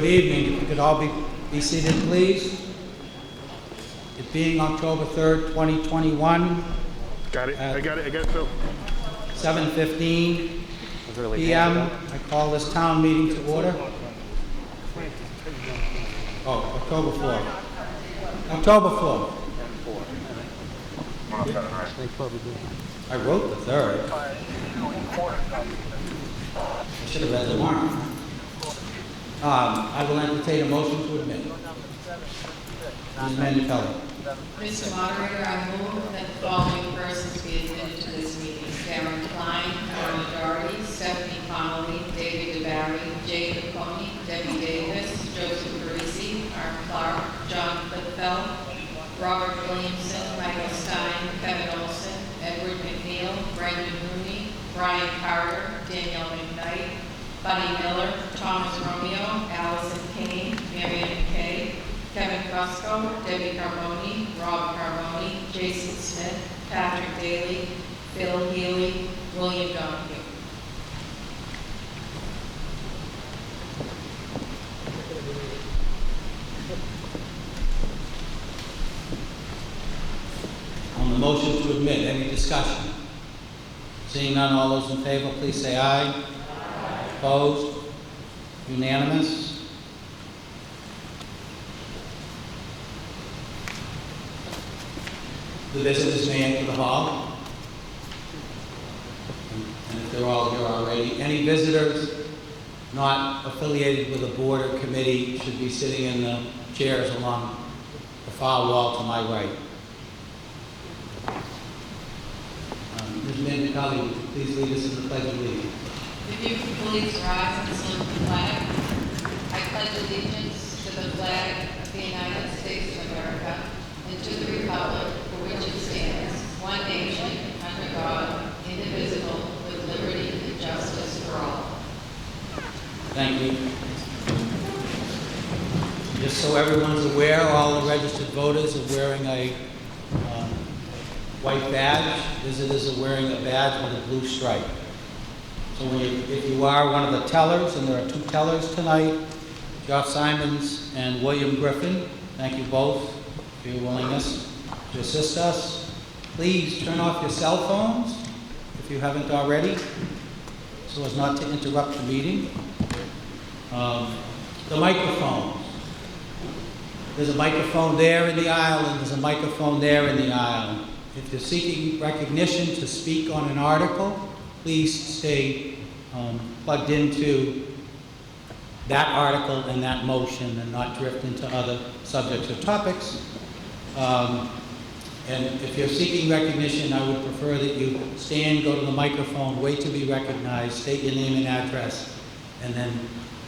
Good evening. If you could all be seated, please. It being October 3rd, 2021. Got it. I got it, Phil. 7:15 p.m. I call this town meeting to order. Oh, October 4th. October 4th. I wrote the 3rd. I should have read the warrant. I will entertain a motion to admit. Ms. Mandichelli. Mr. Moderator, I move that the following persons be admitted to this meeting: Darren Klein, Tony Doherty, Stephanie Connolly, David DeBarry, Jacob Coney, Debbie Davis, Joseph Parisi, Art Clark, John Clipfeld, Robert Williamson, Michael Stein, Kevin Olson, Edward McNeil, Brendan Rooney, Brian Carter, Danielle McKnight, Buddy Miller, Thomas Romeo, Allison Kane, Marion McKay, Kevin Fusco, Debbie Carboni, Rob Carboni, Jason Smith, Patrick Daly, Phil Healy, William Donahue. On the motion to admit, any discussion? Seeing none, all those in favor, please say aye. Aye. Opposed? Unanimous? The visitors may enter the hall. And if they're all here already, any visitors not affiliated with a board or committee should be sitting in the chairs along the far wall to my right. Ms. Mandichelli, would you please lead us in the Pledge of Allegiance? If you could please rise and salute the flag. I pledge allegiance to the flag of the United States of America and to the republic for which it stands, one nation, under God, indivisible, with liberty and justice for all. Thank you. Just so everyone's aware, all the registered voters are wearing a white badge. Visitors are wearing a badge with a blue stripe. So if you are one of the tellers, and there are 2 tellers tonight, Josh Simons and William Griffin, thank you both for your willingness to assist us. Please turn off your cell phones if you haven't already, so as not to interrupt the meeting. The microphones. There's a microphone there in the aisle, and there's a microphone there in the aisle. If you're seeking recognition to speak on an article, please stay plugged into that article and that motion and not drift into other subjects or topics. And if you're seeking recognition, I would prefer that you stand, go to the microphone, wait to be recognized, state your name and address, and then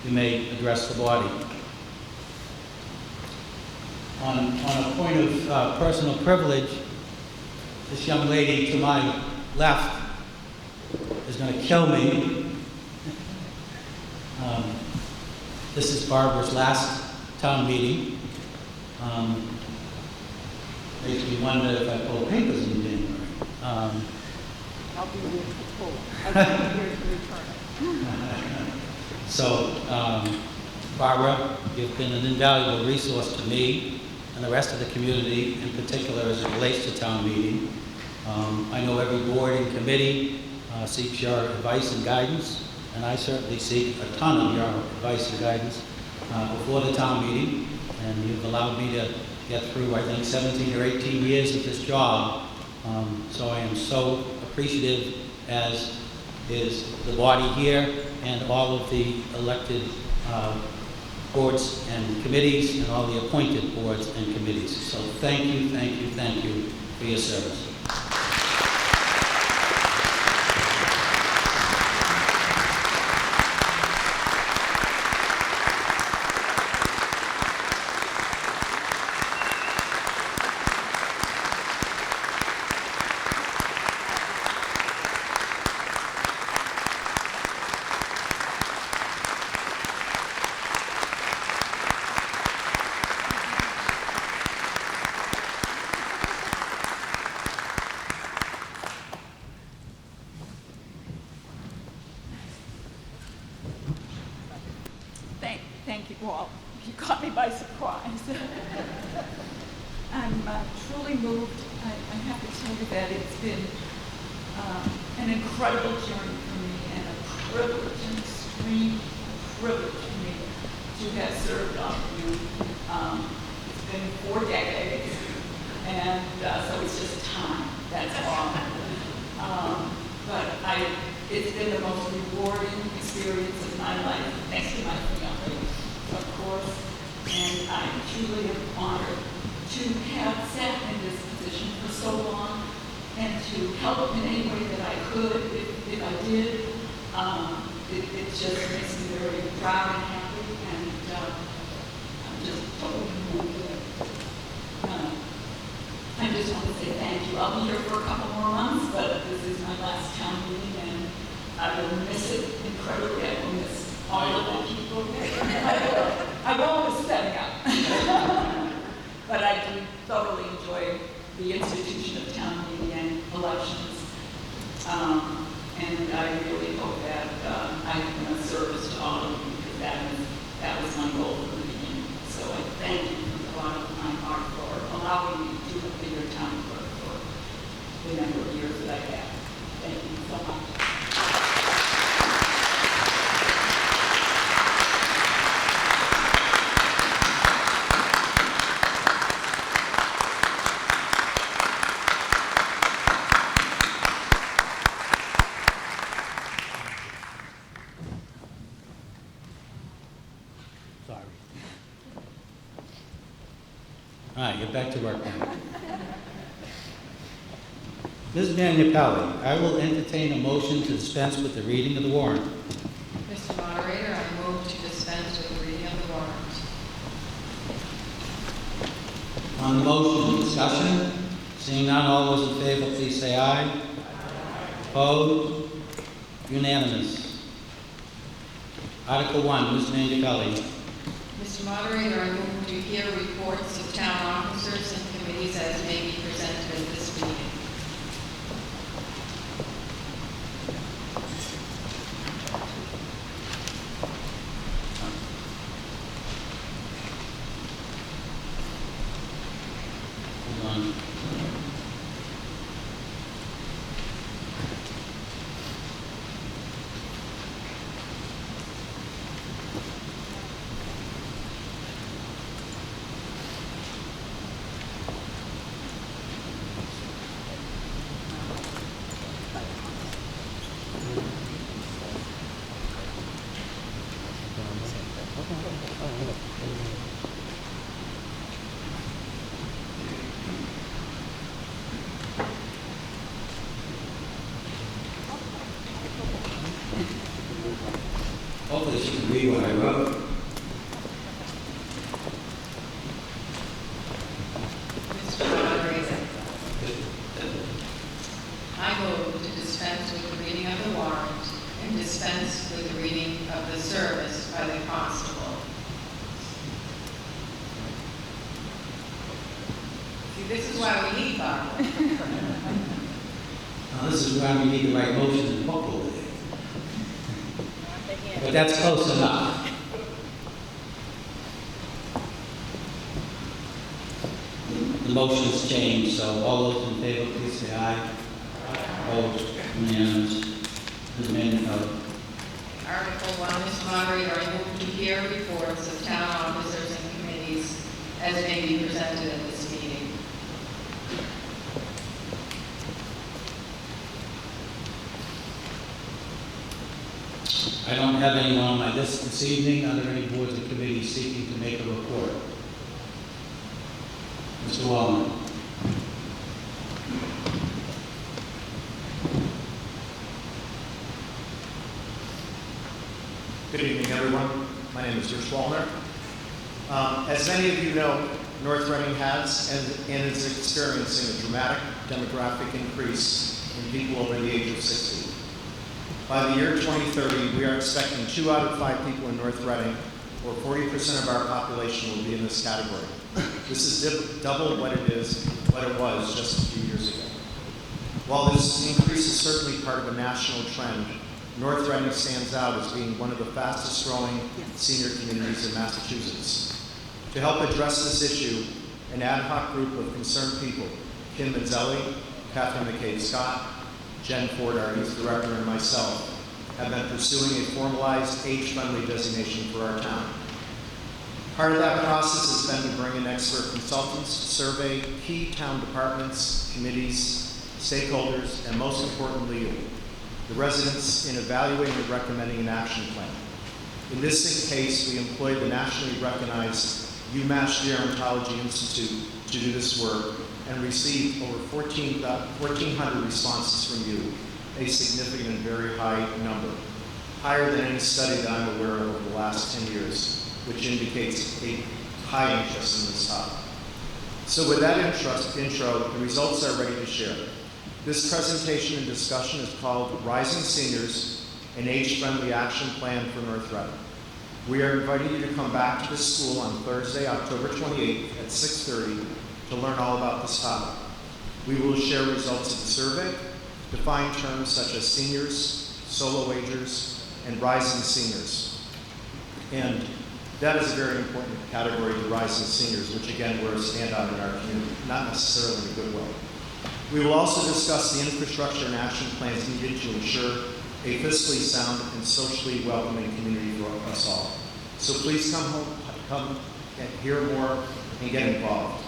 you may address the body. On a point of personal privilege, this young lady to my left is going to kill me. This is Barbara's last town meeting. Makes me wonder if I pull papers in January. I'll be here to pull. I'll be here to return. So, Barbara, you've been an invaluable resource to me and the rest of the community, in particular as it relates to town meeting. I know every board and committee seeks your advice and guidance, and I certainly seek a ton of your advice and guidance before the town meeting, and you've allowed me to get through, I think, 17 or 18 years of this job. So I am so appreciative, as is the body here and all of the elected boards and committees and all the appointed boards and committees. So thank you, thank you, thank you for your service. well, you caught me by surprise. I'm truly moved. I have to tell you that it's been an incredible journey for me and a privilege, an extreme privilege for me to have served on you. It's been 4 decades, and so it's just time, that's all. But it's been the most rewarding experience of my life, thanks to my fiance, of course, and I truly am honored to have sat in this position for so long and to help in any way that I could, if I did. It just makes me very proud and happy, and I'm just totally moved. I just want to say thank you. I'll be here for a couple more months, but this is my last town meeting, and I will miss it incredibly. I will miss all of the people. I won't miss setting up. But I do thoroughly enjoy the institution of town meeting and elections. And I really hope that I've been of service to all of you, because that was my goal from the beginning. So I thank you from the bottom of my heart for allowing me to be your town clerk for the number of years that I have. Thank you so much. Sorry. All right, get back to work now. Ms. Manupelli, I will entertain a motion to dispense with the reading of the warrant. Mr. Moderator, I move to dispense with the reading of the warrant. On the motion, discussion? Seeing none, all those in favor, please say aye. Opposed? Unanimous. Article 1, Ms. Manupelli. Mr. Moderator, I move to hear reports of town officers and committees as may be presented at this meeting. Hold on. Hopefully she can read what I wrote. Mr. Moderator, I move to dispense with the reading of the warrant and dispense with the reading of the service by the constable. See, this is why we need Barbara. Now, this is where we need to write motions and book over there. But that's close enough. The motion's changed, so all those in favor, please say aye. Opposed? Unanimous. Ms. Manupelli. Article 1, Mr. Moderator, I move to hear reports of town officers and committees as may be presented at this meeting. I don't have anyone on my list this evening. Are there any boards or committees seeking to make a report? Mr. Wallman. Good evening, everyone. My name is Rich Wallner. As many of you know, North Reading has and is experiencing a dramatic demographic increase in people over the age of 60. By the year 2030, we are expecting 2 out of 5 people in North Reading, or 40% of our population, will be in this category. This is double what it was just a few years ago. While this increase is certainly part of a national trend, North Reading stands out as being one of the fastest growing senior communities in Massachusetts. To help address this issue, an ad hoc group of concerned people, Kim Manzelli, Catherine McCabe-Scott, Jen Ford, our youth director, and myself, have been pursuing a formalized age-friendly designation for our town. Part of that process has been to bring in expert consultants to survey key town departments, committees, stakeholders, and most importantly, the residents in evaluating and recommending an action plan. In this case, we employed the nationally recognized UMass Gerontology Institute to do this work and received over 1,400 responses from you, a significant and very high number, higher than any study that I'm aware of over the last 10 years, which indicates a high interest in this topic. So with that intro, the results are ready to share. This presentation and discussion is called Rising Seniors, an Age-Friendly Action Plan for North Reading. We are inviting you to come back to this school on Thursday, October 28th at 6:30 to learn all about this topic. We will share results of the survey, define terms such as seniors, solo agers, and rising seniors. And that is a very important category, the rising seniors, which again, we're a standout in our community, not necessarily in a good way. We will also discuss the infrastructure and action plans needed to ensure a fiscally sound and socially welcoming community for us all. So please come and hear more and get involved.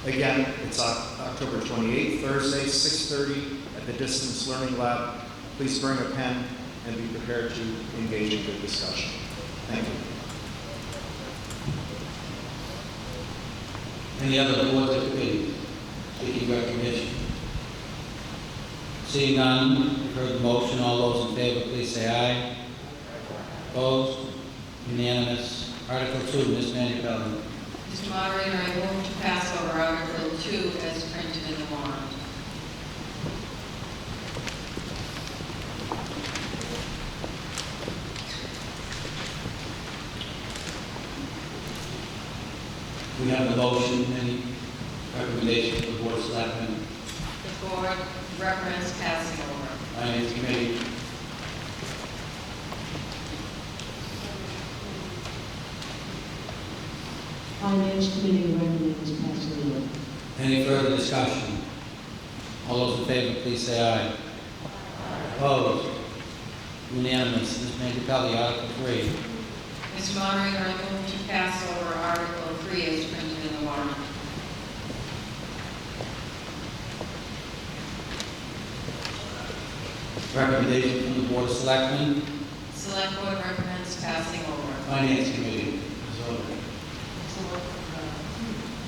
Again, it's October 28th, Thursday, 6:30 at the Distance Learning Lab. Please bring a pen and be prepared to engage in good discussion. Thank you. Any other boards or committees seeking recognition? Seeing none, you've heard the motion. All those in favor, please say aye. Opposed? Unanimous. Article 2, Ms. Manupelli. Mr. Moderator, I move to pass over Article 2 as printed in the warrant. We have the motion. Any recommendation for the Board of Selectmen? The board recommends passing over. Finance Committee. Finance Committee recommends passing over. Any further discussion? All those in favor, please say aye. Opposed? Unanimous. Ms. Manupelli, Article 3. Mr. Moderator, I move to pass over Article 3 as printed in the warrant. Recommendation from the Board of Selectmen. Select Board recommends passing over. Finance Committee. Ms. Oden.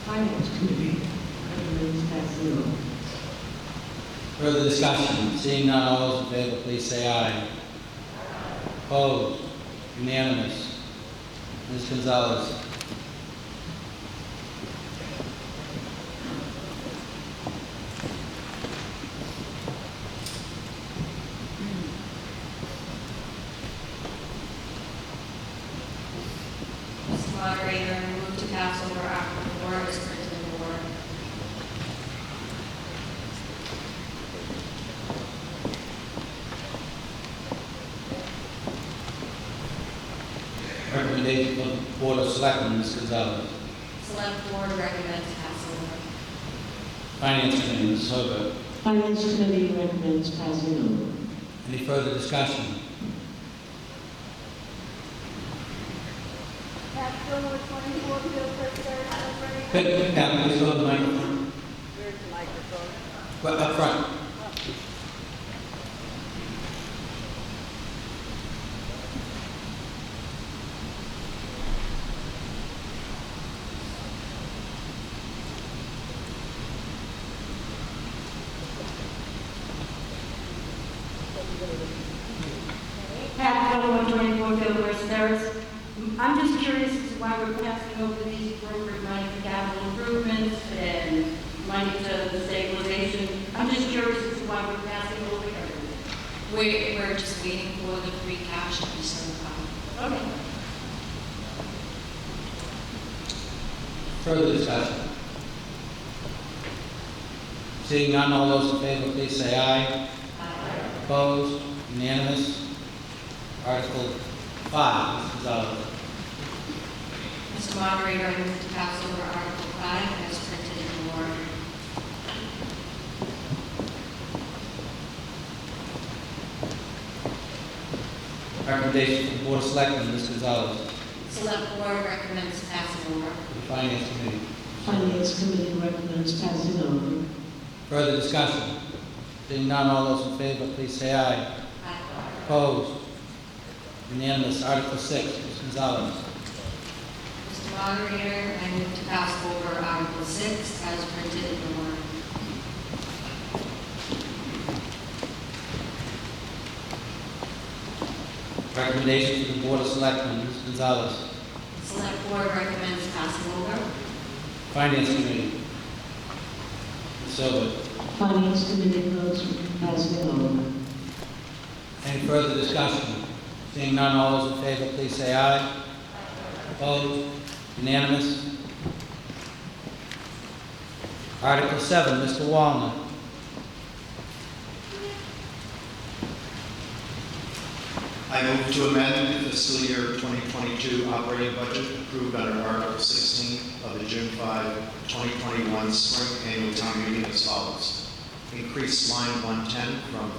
Finance Committee recommends passing over. Further discussion? Seeing none, all those in favor, please say aye. Opposed? Unanimous. Ms. Gonzalez. Mr. Moderator, I move to pass over Article 4 as printed in the warrant. Recommendation from the Board of Selectmen, Ms. Gonzalez. Select Board recommends passing over. Finance Committee, Ms. Herbert. Finance Committee recommends passing over. Any further discussion? Tax bill number 24, bill for third, first Pam, please go to the microphone. Where's the microphone? Well, up front. Tax bill number 24, bill for third. I'm just curious as to why we're passing over these appropriate money for capital improvements and money to the stabilization. I'm just curious as to why we're passing over everything. We're just waiting for the free cash to be certified. Okay. Further discussion? Seeing none, all those in favor, please say aye. Aye. Opposed? Unanimous? Article 5, Ms. Gonzalez. Mr. Moderator, I move to pass over Article 5 as printed in the warrant. Recommendation from the Board of Selectmen, Ms. Gonzalez. Select Board recommends passing over. The Finance Committee. Finance Committee recommends passing over. Further discussion? Seeing none, all those in favor, please say aye. Aye. Opposed? Unanimous. Article 6, Ms. Gonzalez. Mr. Moderator, I move to pass over Article 6 as printed in the warrant. Recommendation from the Board of Selectmen, Ms. Gonzalez. Select Board recommends passing over. Finance Committee. Ms. Silver. Finance Committee votes for passing over. Any further discussion? Seeing none, all those in favor, please say aye. Opposed? Unanimous. Article 7, Mr. Wallner. I move to amend the fiscal year 2022 operating budget approved under Article 16 of the June 5, 2021 Spring Annual Town Meeting as follows. Increase line 110 from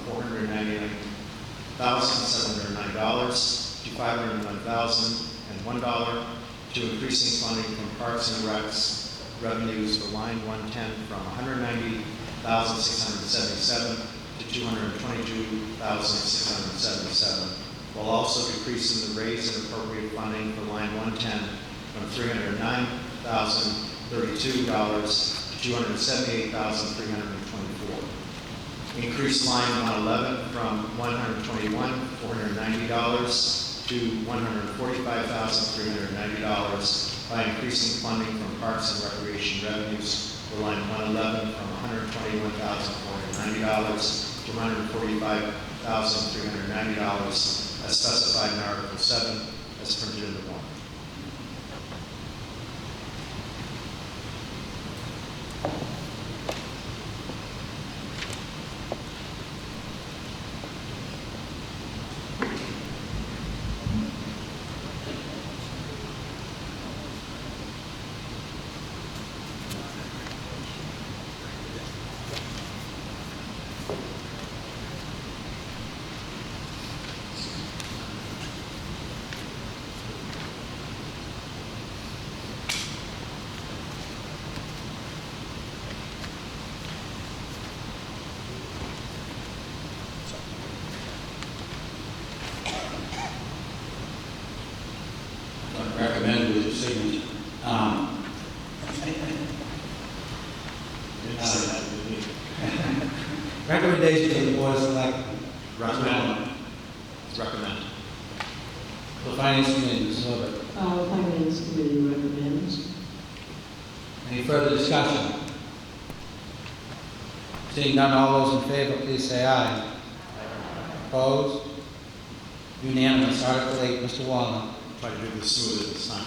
$498,709 to $501,001, to increasing funding from Parks and Recs revenues for line 110 from $190,677 to $222,677, while also decreasing the raise and appropriate funding for line 110 from $309,032 to $278,324. Increase line 111 from $121,490 to $145,390 by increasing funding from Parks and Recreation revenues for line 111 from $121,490 to $145,390 as specified in Article 7 as printed in the warrant. Recommend with your signature. Recommendation from the Board of Selectmen. Recommend. Recommend. The Finance Committee, Ms. Silver. Finance Committee recommends. Any further discussion? Seeing none, all those in favor, please say aye. Opposed? Unanimous. Article 8, Mr. Wallner. Try to do this smoothly this time.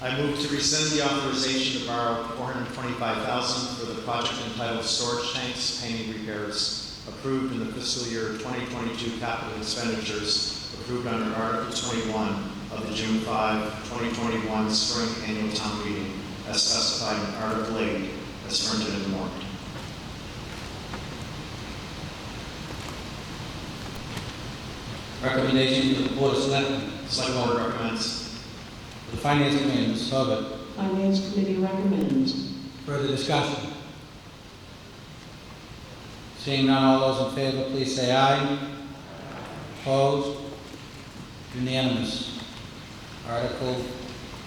I move to rescind the authorization to borrow $425,000 for the project entitled Storage Tanks Painting Repairs approved in the fiscal year 2022 capital expenditures approved under Article 21 of the June 5, 2021 Spring Annual Town Meeting as specified in Article 8 as printed in the warrant. Recommendation to the Board of Selectmen. Select Board recommends. The Finance Committee, Ms. Silver. Finance Committee recommends. Further discussion? Seeing none, all those in favor, please say aye. Opposed? Unanimous. Article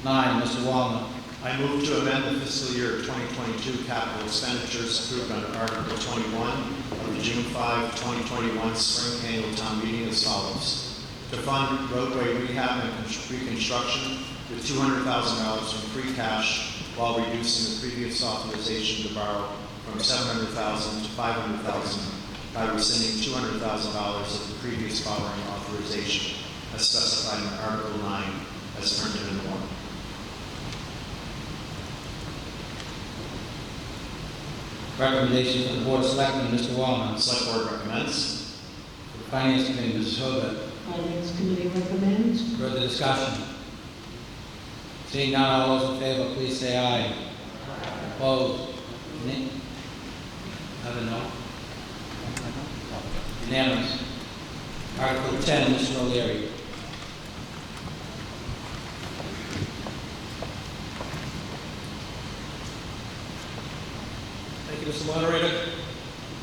9, Mr. Wallner. I move to amend the fiscal year 2022 capital expenditures approved under Article 21 of the June 5, 2021 Spring Annual Town Meeting as follows. To fund roadway rehab and reconstruction with $200,000 in free cash while reducing the previous authorization to borrow from $700,000 to $500,000 by rescinding $200,000 of the previous borrowing authorization as specified in Article 9 as printed in the warrant. Recommendation for the Board of Selectmen, Mr. Wallner. Select Board recommends. For the Finance Committee, Mrs. Hobart. Finance Committee recommends. Further discussion? Seeing none, all those in favor, please say aye. Opposed? Nay? Have a no? Unanimous. Article 10, Mr. O'Leary. Thank you, Mr. Moderator.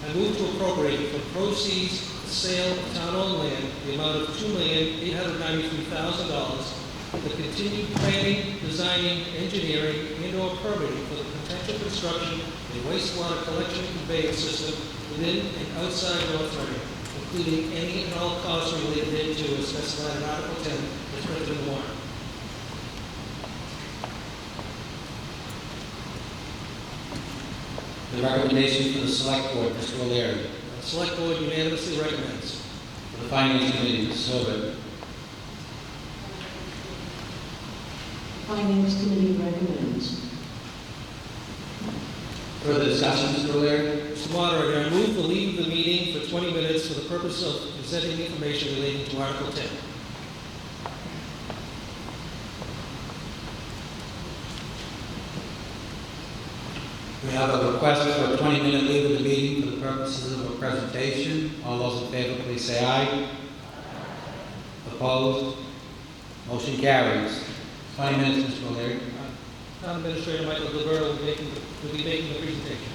I move to appropriate for proceeds of the sale of town-owned land the amount of $2,893,000 for the continued planning, designing, engineering, and/or permitting for the potential construction of a wastewater collection and conveyance system within and outside North Reading, including any and all costs related thereto as specified in Article 10 as printed in the warrant. The recommendation for the Select Board, Mr. O'Leary. The Select Board unanimously recommends. For the Finance Committee, Mr. Silver. Finance Committee recommends. Further discussion, Mr. O'Leary? Mr. Moderator, I move the leave of the meeting for 20 minutes for the purpose of presenting information relating to Article 10. We have a request for a 20-minute leave of the meeting for the purposes of a presentation. All those in favor, please say aye. Opposed? Motion carries. 20 minutes, Mr. O'Leary. Town Administrator Michael Gilberto will be making the presentation.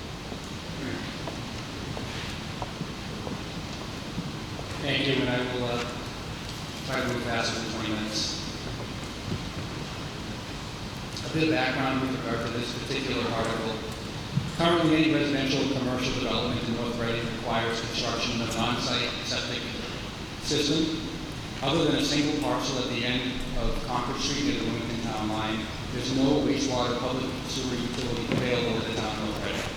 Thank you, and I will try to move faster than 20 minutes. A bit of background with regard to this particular article. Currently, any residential and commercial development in North Reading requires construction of an on-site septic system. Other than a single parcel at the end of Concord Street near the Wilmington Town line, there's no wastewater public sewer utility available in the town of North Reading.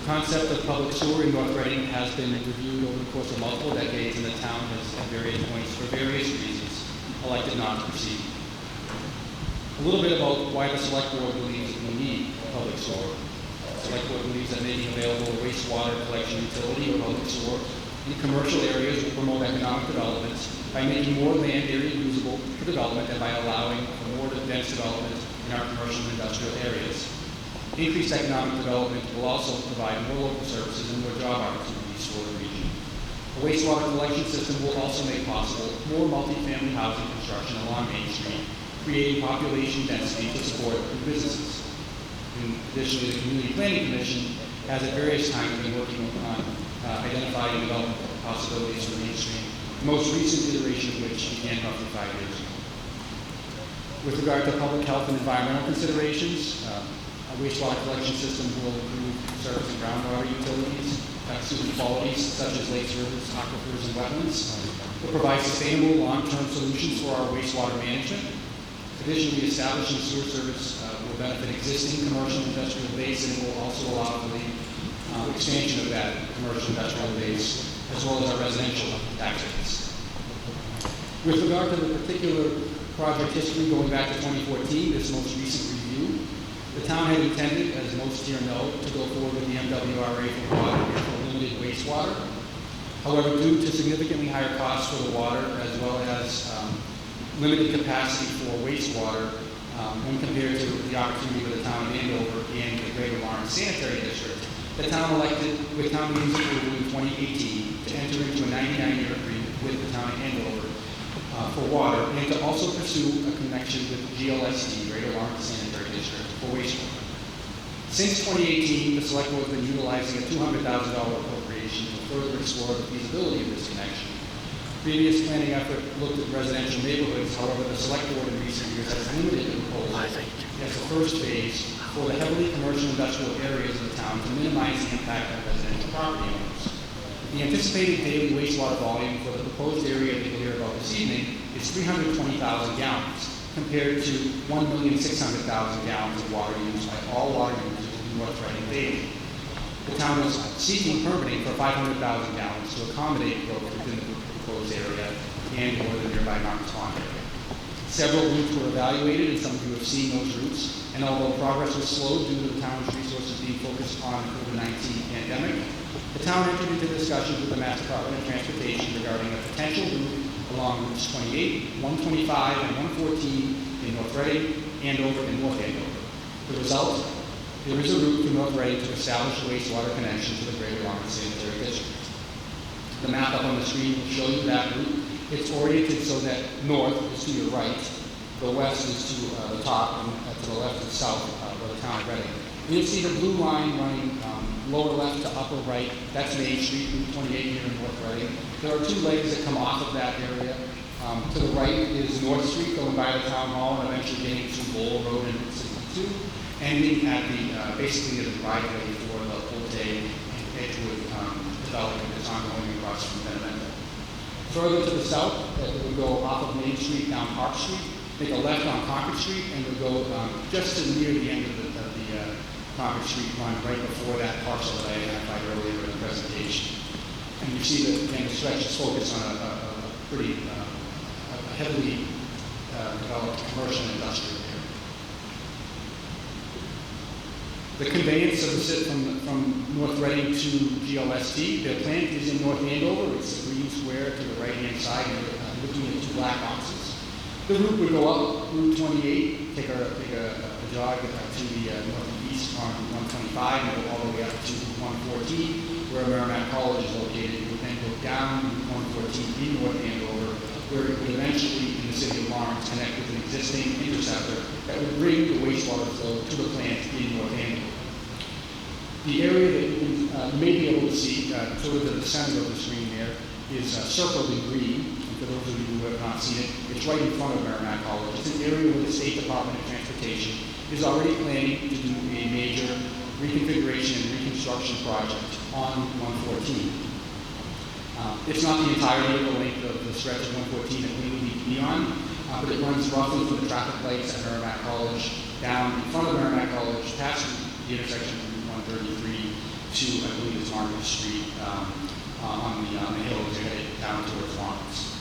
The concept of public sewer in North Reading has been reviewed over the course of multiple decades, and the town has, at various points, for various reasons, elected not to proceed. A little bit about why the Select Board believes we need public sewer. The Select Board believes that making available a wastewater collection utility or public sewer in commercial areas will promote economic development by making more land area usable for development and by allowing for more dense development in our commercial and industrial areas. Increased economic development will also provide more local services and more job opportunities for the region. A wastewater collection system will also make possible more multifamily housing construction along Main Street, creating population density to support new businesses. And additionally, the Community Planning Commission has at various times been working on identifying development possibilities for Main Street, the most recent iteration of which began roughly 5 years ago. With regard to public health and environmental considerations, a wastewater collection system will improve surface and groundwater utilities, excellent qualities such as lakes, rivers, aquifers, and wetlands. Will provide sustainable long-term solutions for our wastewater management. Additionally, establishing sewer service will benefit existing commercial and industrial base, and will also allow for the expansion of that commercial industrial base, as well as our residential tax base. With regard to the particular project history going back to 2014, this most recent review, the town had intended, as most here know, to go forward with the MWRA for water and for limited wastewater. However, due to significantly higher costs for the water, as well as limited capacity for wastewater, when compared to the opportunity for the town of Andover and the Greater Lawrence Sanitary District, the town elected, with town meeting's approval in 2018, to enter into a 99-year agreement with the town of Andover for water, and to also pursue a connection with GLSD, Greater Lawrence Sanitary District, for wastewater. Since 2018, the Select Board has been utilizing a $200,000 appropriation to further explore the feasibility of this connection. Previous planning effort looked at residential neighborhoods. However, the Select Board in recent years has limited the proposal as the first phase for the heavily commercial industrial areas of the town to minimize the impact on residential property owners. The anticipated daily wastewater volume for the proposed area that you'll hear about this evening is 320,000 gallons, compared to 1,600,000 gallons of water used by all water users in North Reading daily. The town is seeking permitting for 500,000 gallons to accommodate growth within the proposed area and or the nearby Marcus Pond area. Several routes were evaluated, and some of you have seen those routes. And although progress was slow due to the town's resources being focused on the COVID-19 pandemic, the town entered into discussions with the Mass Department of Transportation regarding a potential route along routes 28, 125, and 114 in North Reading, Andover, and North Andover. The result, there is a route through North Reading to establish a wastewater connection to the Greater Lawrence Sanitary District. The map up on the screen will show you that route. It's oriented so that north is to your right, the west is to the top, and to the left is south of the town of Reading. And you'll see the blue line running lower left to upper right. That's Main Street, Route 28 here in North Reading. There are two legs that come off of that area. To the right is North Street going by the town hall and eventually getting to Oakdale Road and Route 62, ending at the basically the driveway for the Oakdale and Edgewood development that's ongoing across from Benevento. Further to the south, it would go off of Main Street down Park Street, make a left on Concord Street, and would go just to near the end of the Concord Street run right before that parcel that I identified earlier in the presentation. And you see that, again, the stretch is focused on a pretty heavily developed commercial and industrial area. The conveyance of the SIP from North Reading to GLST, the plant is in North Andover. It's a green square to the right-hand side, looking at two black boxes. The route would go up Route 28, take a jog to the northeast on 125, and go all the way up to 114, where Merrimack College is located. It would then go down Route 114 in North Andover, where it would eventually, in the city of Lawrence, connect with an existing interceptor that would bring the wastewater flow to the plant in North Andover. The area that you may be able to see, sort of to the center of the screen there, is circled in green. And for those of you who have not seen it, it's right in front of Merrimack College. It's an area where the State Department of Transportation is already planning to do a major reconfiguration and reconstruction project on 114. It's not the entirety of the length of the stretch of 114 that we need to be on, but it runs roughly from the traffic lights at Merrimack College down in front of Merrimack College, past the intersection of Route 133 to, I believe it's Market Street on the hill as you're headed down towards Lawrence.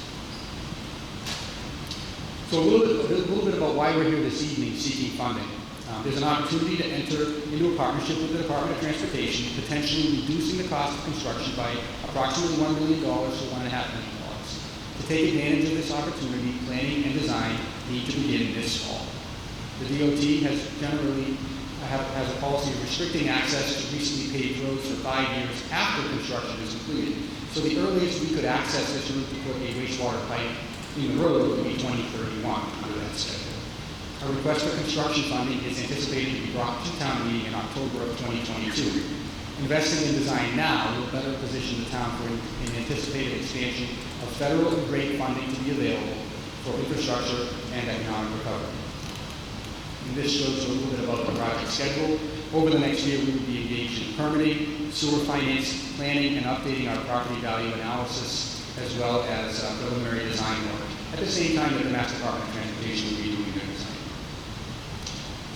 So a little bit about why we're here this evening seeking funding. There's an opportunity to enter into a partnership with the Department of Transportation, potentially reducing the cost of construction by approximately $1 million to $1.5 million. To take advantage of this opportunity, planning and design need to begin this fall. The DOT has generally has a policy of restricting access to recently paved roads for 5 years after construction is completed. So the earliest we could access this route to put a wastewater pipe in the road would be 2031 under that schedule. A request for construction funding is anticipated to be brought to town meeting in October of 2022. Investing in design now will better position the town for an anticipated expansion of federal and grant funding to be available for infrastructure and economic recovery. And this shows you a little bit about the project schedule. Over the next year, we will be engaged in permitting, sewer finance, planning, and updating our property value analysis, as well as preliminary design work, at the same time that the Mass Department of Transportation will be doing their design.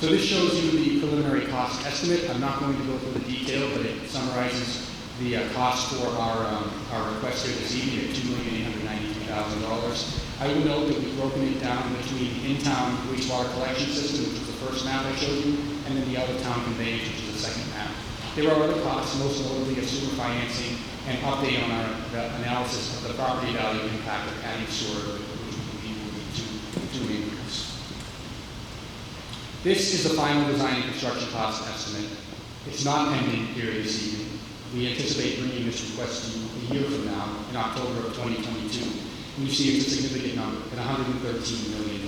So this shows you the preliminary cost estimate. I'm not going to go through the detail, but it summarizes the cost for our request here this evening at $2,892,000. I will note that we've broken it down between the in-town wastewater collection system, which was the first map I showed you, and then the out-of-town conveyance, which is the second map. There are other costs, most notably of sewer financing and update on our analysis of the property value impact of adding sewer, which we believe will lead to an increase. This is the final design and construction cost estimate. It's not pending here this evening. We anticipate bringing this request to you a year from now, in October of 2022. And you see it's a significant number at $113 million.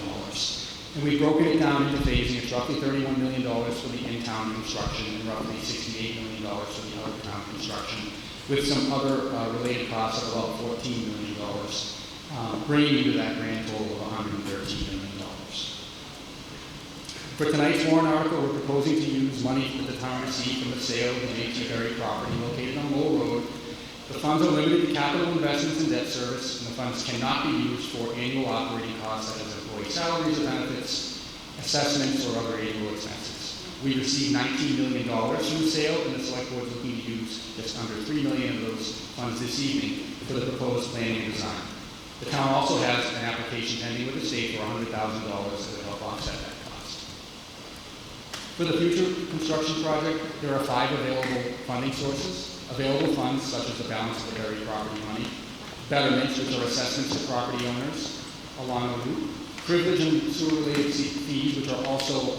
And we've broken it down into phasing. It's roughly $31 million for the in-town construction and roughly $68 million for the out-of-town construction, with some other related costs of about $14 million, bringing you to that grand total of $113 million. For tonight's warrant article, we're proposing to use money that the town received from the sale of the J.T. Berry property located on Lowell Road. The funds are limited to capital investments and debt service, and the funds cannot be used for annual operating costs such as employee salaries or benefits, assessments, or other annual expenses. We received $19 million from the sale, and the select board is looking to use just under $3 million of those funds this evening for the proposed planning and design. The town also has an application pending with the state for $100,000 that will help offset that cost. For the future construction project, there are 5 available funding sources. Available funds such as the balance of the Berry property money, betterments, which are assessments to property owners along the route, privilege and sewer-related fees, which are also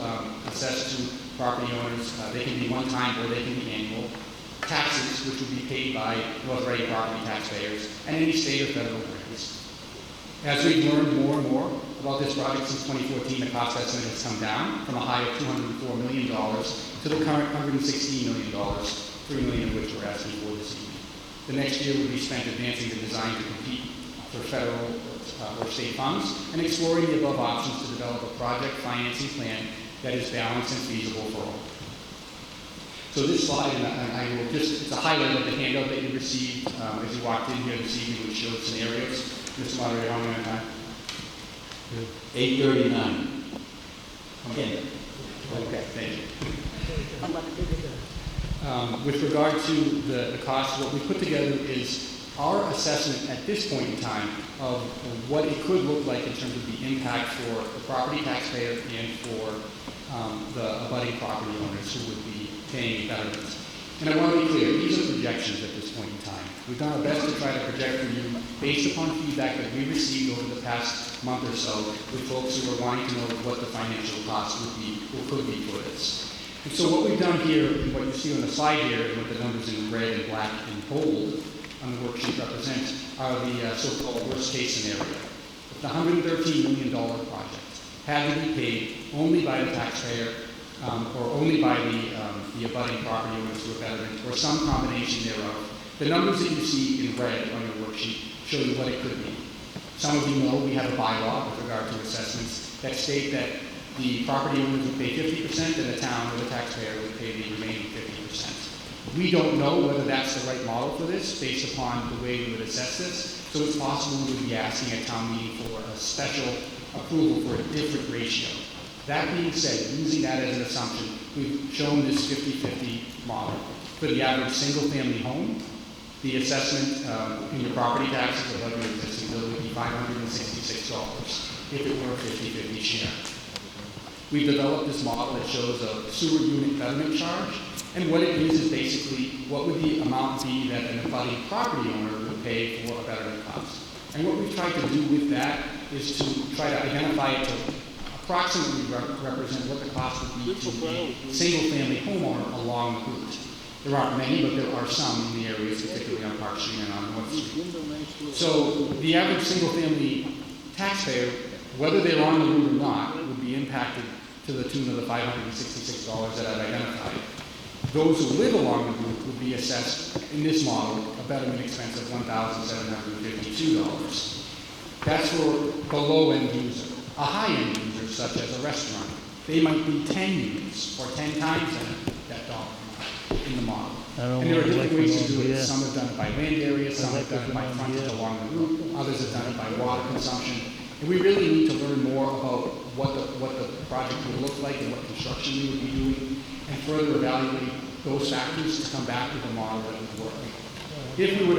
assessed to property owners. They can be one-time or they can be annual. Taxes, which will be paid by North Reading property taxpayers, and any state or federal grants. As we've learned more and more about this project since 2014, the cost estimate has come down from a high of $204 million to the current $116 million, $3 million of which we're asking for this evening. The next year will be spent advancing the design to compete for federal or state funds and exploring the above options to develop a project financing plan that is balanced and feasible for all. So this slide, and I will just, it's a highlight of the handout that you received as you walked in here this evening, which showed scenarios. Mr. Moderator, how many time? 8:39. Okay. Okay, thank you. With regard to the cost, what we put together is our assessment at this point in time of what it could look like in terms of the impact for the property taxpayer and for the abutting property owners who would be paying betterment. And I want to be clear, these are projections at this point in time. We've done our best to try to project for you based upon feedback that we received over the past month or so with folks who are wanting to know what the financial cost would be or could be for this. And so what we've done here, and what you see on the slide here, and what the numbers in red and black and bold on the worksheet represent, are the so-called worst-case scenario. If the $113 million project had to be paid only by the taxpayer or only by the abutting property owners who are betterment, or some combination thereof, the numbers that you see in red on your worksheet show you what it could be. Some of you know we have a bylaw with regard to assessments that state that the property owners would pay 50% and the town or the taxpayer would pay the remaining 50%. We don't know whether that's the right model for this based upon the way we would assess this, so it's possible we would be asking a town meeting for a special approval for a different ratio. That being said, using that as an assumption, we've shown this 50-50 model. For the average single-family home, the assessment in your property taxes above your existing bill would be $566 if it were a 50-50 share. We've developed this model that shows a sewer unit betterment charge, and what it is basically what would the amount be that an abutting property owner would pay for a betterment cost. And what we've tried to do with that is to try to identify it to approximately represent what the cost would be to a single-family homeowner along the route. There aren't many, but there are some in the areas, particularly on Park Street and on North Street. So the average single-family taxpayer, whether they're on the route or not, would be impacted to the tune of the $566 that I've identified. Those who live along the route would be assessed, in this model, a betterment expense of $1,752. That's for the low-end user. A high-end user, such as a restaurant, they might be 10 units or 10 times that dollar amount in the model. And there are different ways to do it. Some have done it by land area, some have done it by frontage along the route, others have done it by water consumption. And we really need to learn more about what the project would look like and what construction we would be doing, and further evaluate those factors to come back with a model that would work. If we would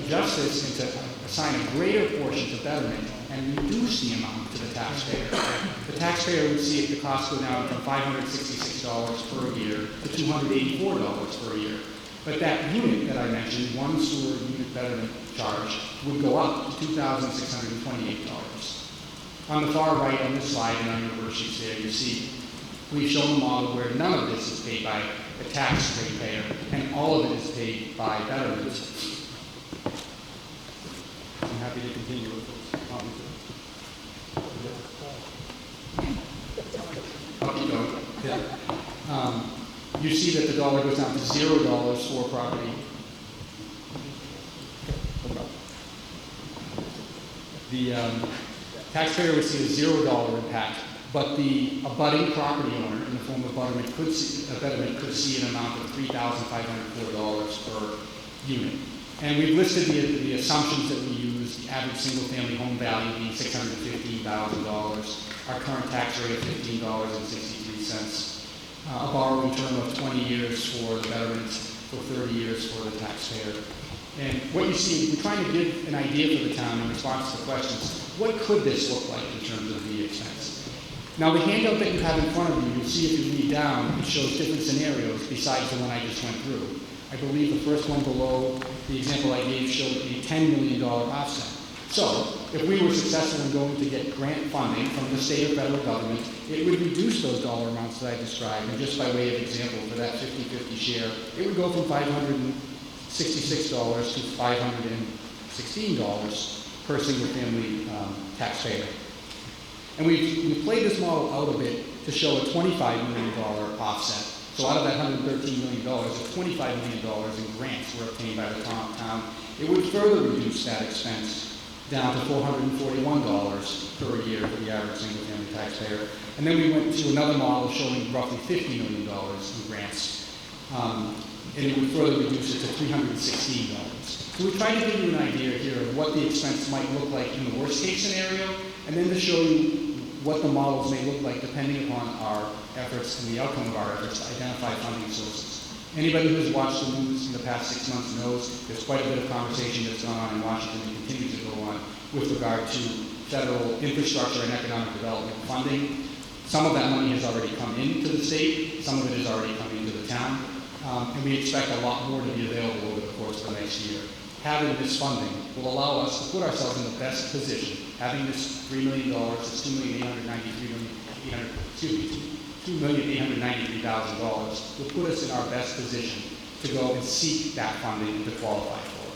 adjust this and to assign a greater portion to betterment and reduce the amount to the taxpayer would see the cost go down from $566 per year to $284 per year. But that unit that I mentioned, one sewer unit betterment charge, would go up to $2,628. On the far right on this slide and on your worksheets there, you see we've shown a model where none of this is paid by the taxpayer and all of it is paid by betterment. I'm happy to continue with those. You see that the dollar goes down to $0 for property. The taxpayer would see a $0 impact, but the abutting property owner in the form of betterment could see an amount of $3,504 per unit. And we've listed the assumptions that we use, the average single-family home value being $615,000, our current tax rate of $15.63, a borrowing term of 20 years for the betterment, for 30 years for the taxpayer. And what you see, we're trying to give an idea for the town in response to the questions. What could this look like in terms of the expense? Now, the handout that you have in front of you, you'll see if you read down, it shows different scenarios besides the one I just went through. I believe the first one below, the example I gave showed a $10 million offset. So, if we were successful in going to get grant funding from the state or federal government, it would reduce those dollar amounts that I described. And just by way of example, for that 50-50 share, it would go from $566 to $516 per single family taxpayer. And we've played this model out a bit to show a $25 million offset. So out of that $113 million, $25 million in grants were obtained by the town. It would further reduce that expense down to $441 per year for the average single-family taxpayer. And then we went to another model showing roughly $50 million in grants. And it would further reduce it to $316. So we tried to give you an idea here of what the expense might look like in the worst-case scenario, and then to show you what the models may look like depending upon our efforts and the outcome of our efforts to identify funding sources. Anybody who's watched the news in the past 6 months knows there's quite a bit of conversation that's gone on in Washington and continues to go on with regard to federal infrastructure and economic development funding. Some of that money has already come into the state, some of it has already come into the town, and we expect a lot more to be available over the course of the next year. Having this funding will allow us to put ourselves in the best position. Having this $3 million, this $2,893,000 will put us in our best position to go and seek that funding and to qualify for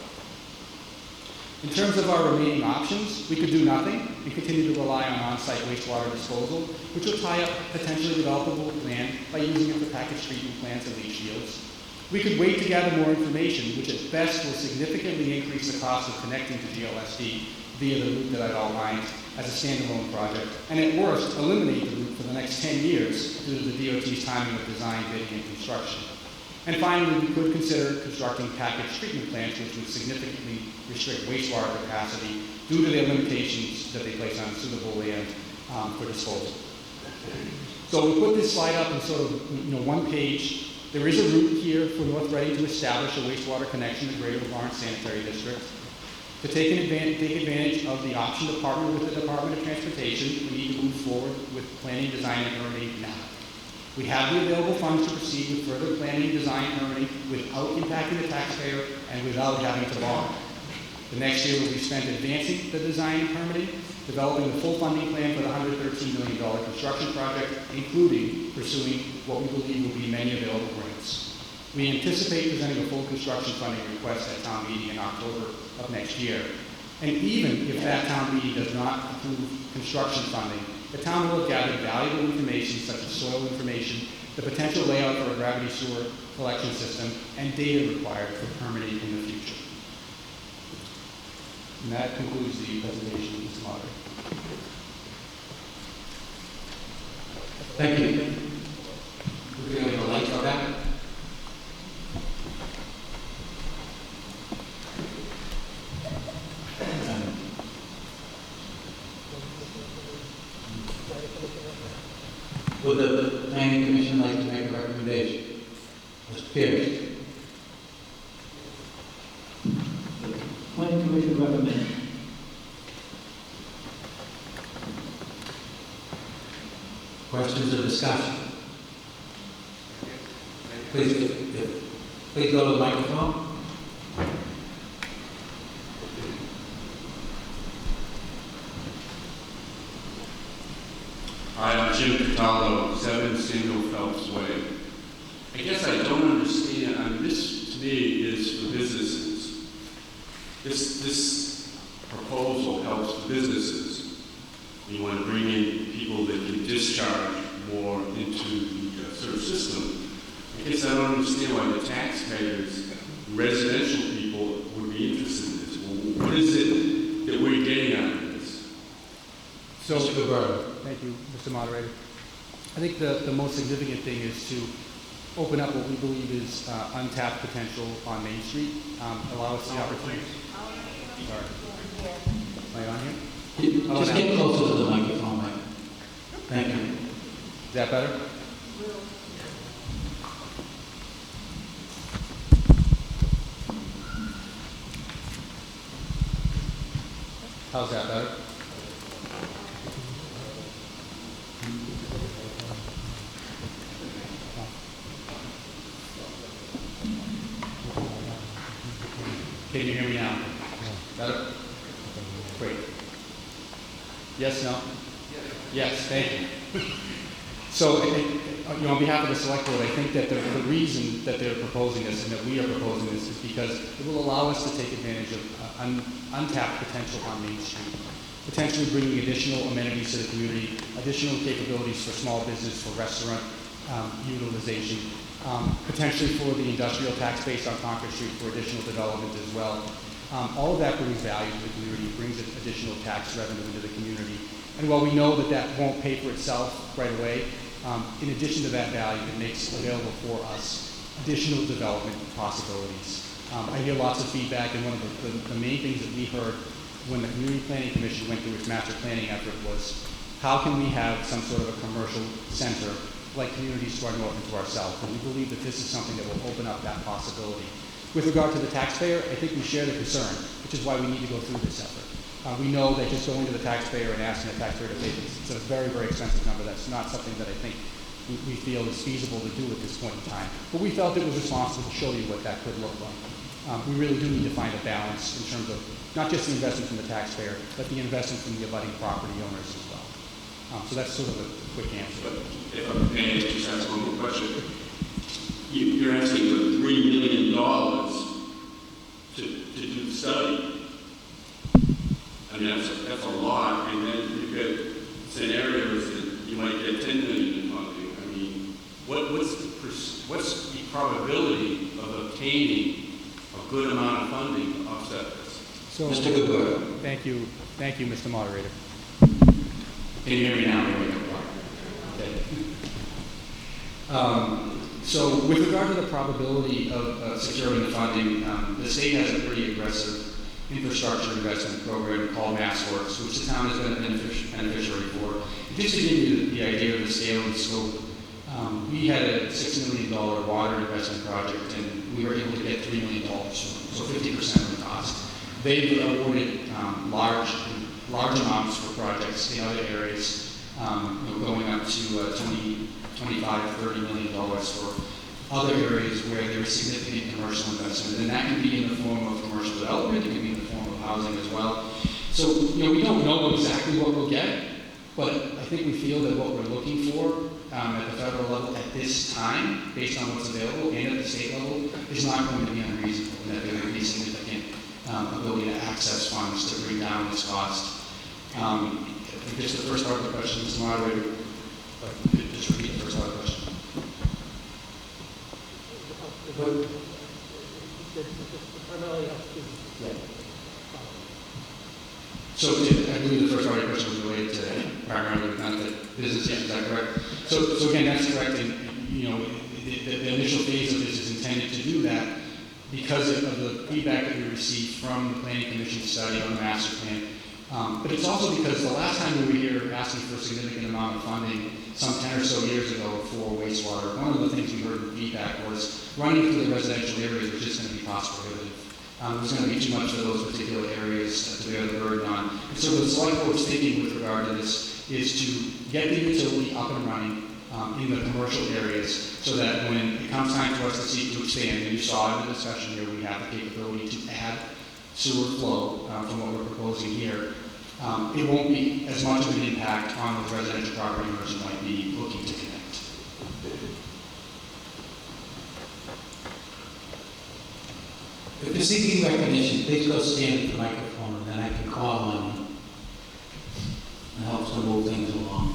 it. In terms of our remaining options, we could do nothing and continue to rely on on-site wastewater disposal, which will tie up potentially developable land by using it for package treatment plants and leach fields. We could wait to gather more information, which at best will significantly increase the cost of connecting to GLSD via the route that I've outlined as a standalone project, and at worst, eliminate the route for the next 10 years due to the DOT's timing of design, bidding, and construction. And finally, we could consider constructing package treatment plants, which would significantly restrict wastewater capacity due to their limitations that they place on suitable land for disposal. So we put this slide up in sort of one page. There is a route here for North Reading to establish a wastewater connection to Greater Lawrence Sanitary District. To take advantage of the option to partner with the Department of Transportation, we need to move forward with planning, design, and permitting now. We have the available funds to proceed with further planning, design, and permitting without impacting the taxpayer and without having to bond. The next year will be spent advancing the design and permitting, developing the full funding plan for the $113 million construction project, including pursuing what we believe will be many available grants. We anticipate presenting a full construction funding request at town meeting in October of next year. And even if that town meeting does not approve construction funding, the town will have gathered valuable information such as soil information, the potential layout for a gravity sewer collection system, and data required for permitting in the future. And that concludes the presentation, Mr. Moderator. Thank you. We're going to the lights go back. Would the Planning Commission like to make a recommendation? Mr. Pierce. Planning Commission recommends. Questions or discussion? Please go to the microphone. Hi, I'm Jim Cataldo, 7 Samuel Phelps Way. I guess I don't understand, this to me is for businesses. This proposal helps the businesses. We want to bring in people that can discharge more into the sort of system. I guess I don't understand why the taxpayers, residential people, would be interested in this. Well, what is it that we're getting out of this? So, thank you, Mr. Moderator. I think the most significant thing is to open up what we believe is untapped potential on Main Street, allow us the opportunity. Sorry. Am I on here? Just get closer to the microphone, Mike. Thank you. Is that better? How's that better? Can you hear me now? Better? Great. Yes, no? Yes, thank you. So, on behalf of the select board, I think that the reason that they're proposing this and that we are proposing this is because it will allow us to take advantage of untapped potential on Main Street, potentially bringing additional amenities to the community, additional capabilities for small business, for restaurant utilization, potentially for the industrial tax base on Concord Street for additional development as well. All of that brings value to the community, brings additional tax revenue into the community. And while we know that that won't pay for itself right away, in addition to that value, it makes available for us additional development possibilities. I hear lots of feedback, and one of the main things that we heard when the Community Planning Commission went through its master planning effort was, how can we have some sort of a commercial center like communities to our north and to our south? And we believe that this is something that will open up that possibility. With regard to the taxpayer, I think we share the concern, which is why we need to go through this effort. We know that just going to the taxpayer and asking the taxpayer to pay this, it's a very, very expensive number. That's not something that I think we feel is feasible to do at this point in time. But we felt it was responsible to show you what that could look like. We really do need to find a balance in terms of not just the investment from the taxpayer, but the investment from the abutting property owners as well. So that's sort of a quick answer. But if I may just ask one more question. You're asking for $3 million to do the study. I mean, that's a lot, and then you've got scenarios that you might get $10 million in funding. I mean, what's the probability of obtaining a good amount of funding to offset this? So, Mr. Goodwin. Thank you, Mr. Moderator. Can you hear me now? Okay. So, with regard to the probability of securing the funding, the state has a pretty aggressive infrastructure investment program called MassWorks, which the town has been a beneficiary for. Just to give you the idea of the scale and scope, we had a $6 million water investment project, and we were able to get $3 million, so 50% of the cost. They've awarded large amounts for projects in other areas, going up to 25, $30 million for other areas where there is significant commercial investment. And that can be in the form of commercial development, it can be in the form of housing as well. So, we don't know exactly what we'll get, but I think we feel that what we're looking for at the federal level at this time, based on what's available, and at the state level, is not going to be unreasonable, and that there will be significant ability to access funds to bring down this cost. Just the first part of the question, Mr. Moderator, just repeat the first part of the question. So I believe the first part of the question was related to primarily not the business, is that correct? So again, that's correct. And, the initial phase of this is intended to do that because of the feedback that we received from the Planning Commission study on the master plan. But it's also because the last time we were here asking for a significant amount of funding, some 10 or so years ago for wastewater, one of the things we heard in feedback was running through the residential areas was just going to be cost prohibitive. There's going to be too much of those particular areas to bear the burden on. And so the select board's thinking with regard to this is to get the utility up and running in the commercial areas so that when it comes time for us to seek to expand, and you saw in the discussion here, we have the capability to add sewer flow from what we're proposing here. It won't be as much of an impact on those residential property owners who might be looking to connect. If you're seeking recognition, please go stand at the microphone, and then I can call on you. It helps to move things along.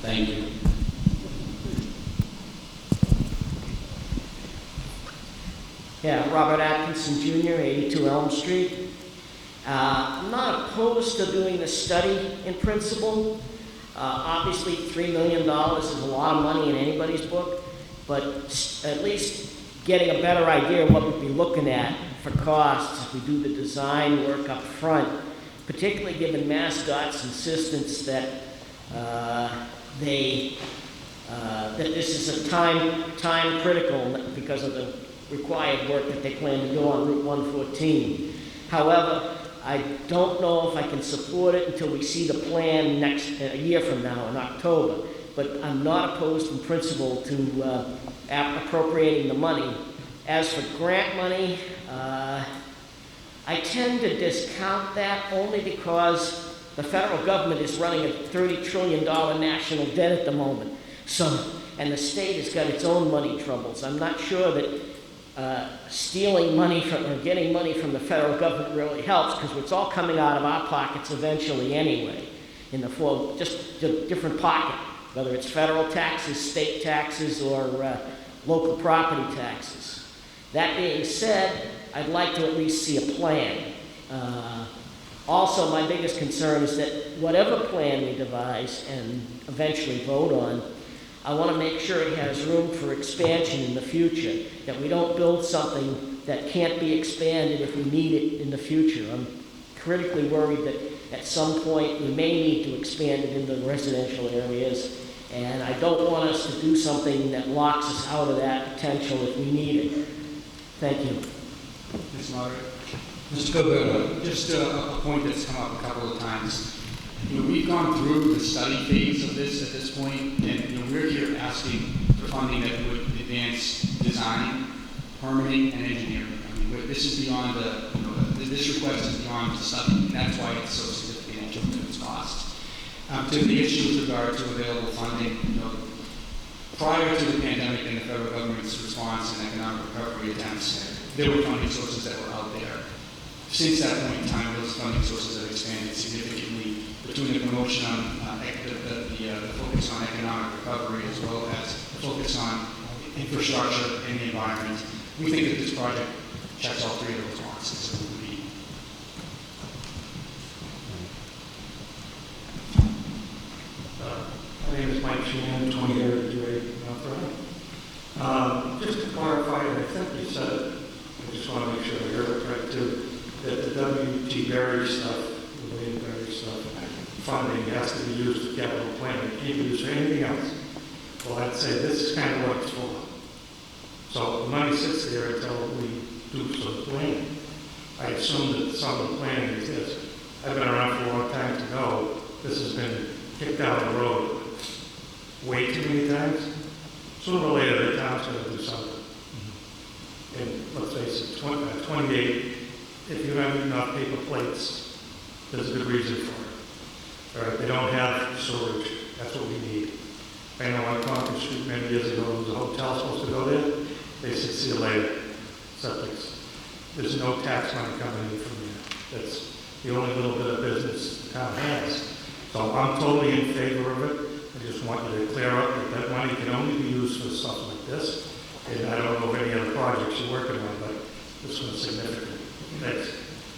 Thank you. Yeah, Robert Atkinson Jr., 82 Elm Street. I'm not opposed to doing the study in principle. Obviously, $3 million is a lot of money in anybody's book, but at least getting a better idea of what we'd be looking at for costs if we do the design work up front, particularly given MassDOT's insistence that that this is a time critical because of the required work that they plan to do on Route 114. However, I don't know if I can support it until we see the plan a year from now in October. But I'm not opposed in principle to appropriating the money As for grant money, I tend to discount that only because the federal government is running a $30 trillion national debt at the moment. And the state has got its own money troubles. I'm not sure that stealing money from or getting money from the federal government really helps, because it's all coming out of our pockets eventually anyway, in the form of just a different pocket, whether it's federal taxes, state taxes, or local property taxes. That being said, I'd like to at least see a plan. Also, my biggest concern is that whatever plan we devise and eventually vote on, I want to make sure it has room for expansion in the future, that we don't build something that can't be expanded if we need it in the future. I'm critically worried that at some point we may need to expand it into residential areas, and I don't want us to do something that locks us out of that potential if we need it. Thank you. Ms. Moderator. Mr. Gilberto, just a point that's come up a couple of times. We've gone through the study phase of this at this point, and we're here asking for funding that would advance design, permitting, and engineering. I mean, this is beyond this request is beyond the study, and that's why it's so significant in terms of its cost. To the issue with regard to available funding, prior to the pandemic and the federal government's response and economic recovery attempts, there were funding sources that were out there. Since that point in time, those funding sources have expanded significantly between the promotion on the focus on economic recovery, as well as the focus on infrastructure and the environment. We think that this project checks all three of those boxes. So it would be. My name is Mike Sheehan, 28 North Road. Just to clarify, and I think you said it, I just want to make sure I heard it right too, that the W.T. Berry stuff, the William Berry stuff, funding has to be used for capital planning. It can't be used for anything else. Well, I'd say this is kind of what it's for. So the money sits there until we do some planning. I assume that some of the planning exists. I've been around for a long time to know this has been kicked down the road way too many times. Sooner or later, the town's going to do something. And let's face it, 28, if you have enough paper plates, there's a good reason for it. All right, they don't have storage. That's what we need. I know on Concord Street many years ago, there was a hotel supposed to go there. They said, see you later. Septics. There's no tax money coming in from there. That's the only little bit of business the town has. So I'm totally in favor of it. I just want you to clear up that that money can only be used for stuff like this. And I don't know of any other projects you're working on, but this one's significant. Thanks.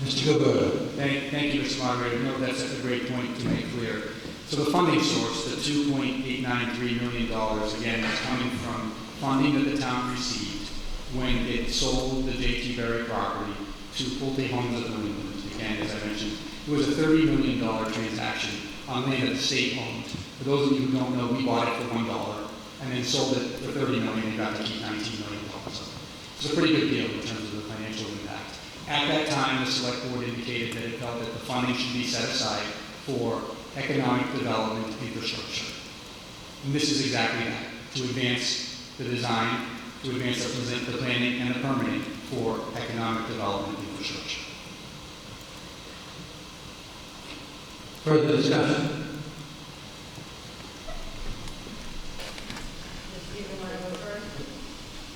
Mr. Gilberto. Thank you, Mr. Moderator. No, that's a great point to make clear. So the funding source, the $2.893 million, again, is coming from funding that the town received when it sold the J.T. Berry property to Pulte Homes of New England. Again, as I mentioned, it was a $30 million transaction on land that the state owned. For those of you who don't know, we bought it for $1 and then sold it for $30 million and got to keep $19 million. So it's a pretty good deal in terms of the financial impact. At that time, the select board indicated that it felt that the funding should be set aside for economic development infrastructure. And this is exactly that, to advance the design, to advance the planning and the permitting for economic development infrastructure. Further discussion?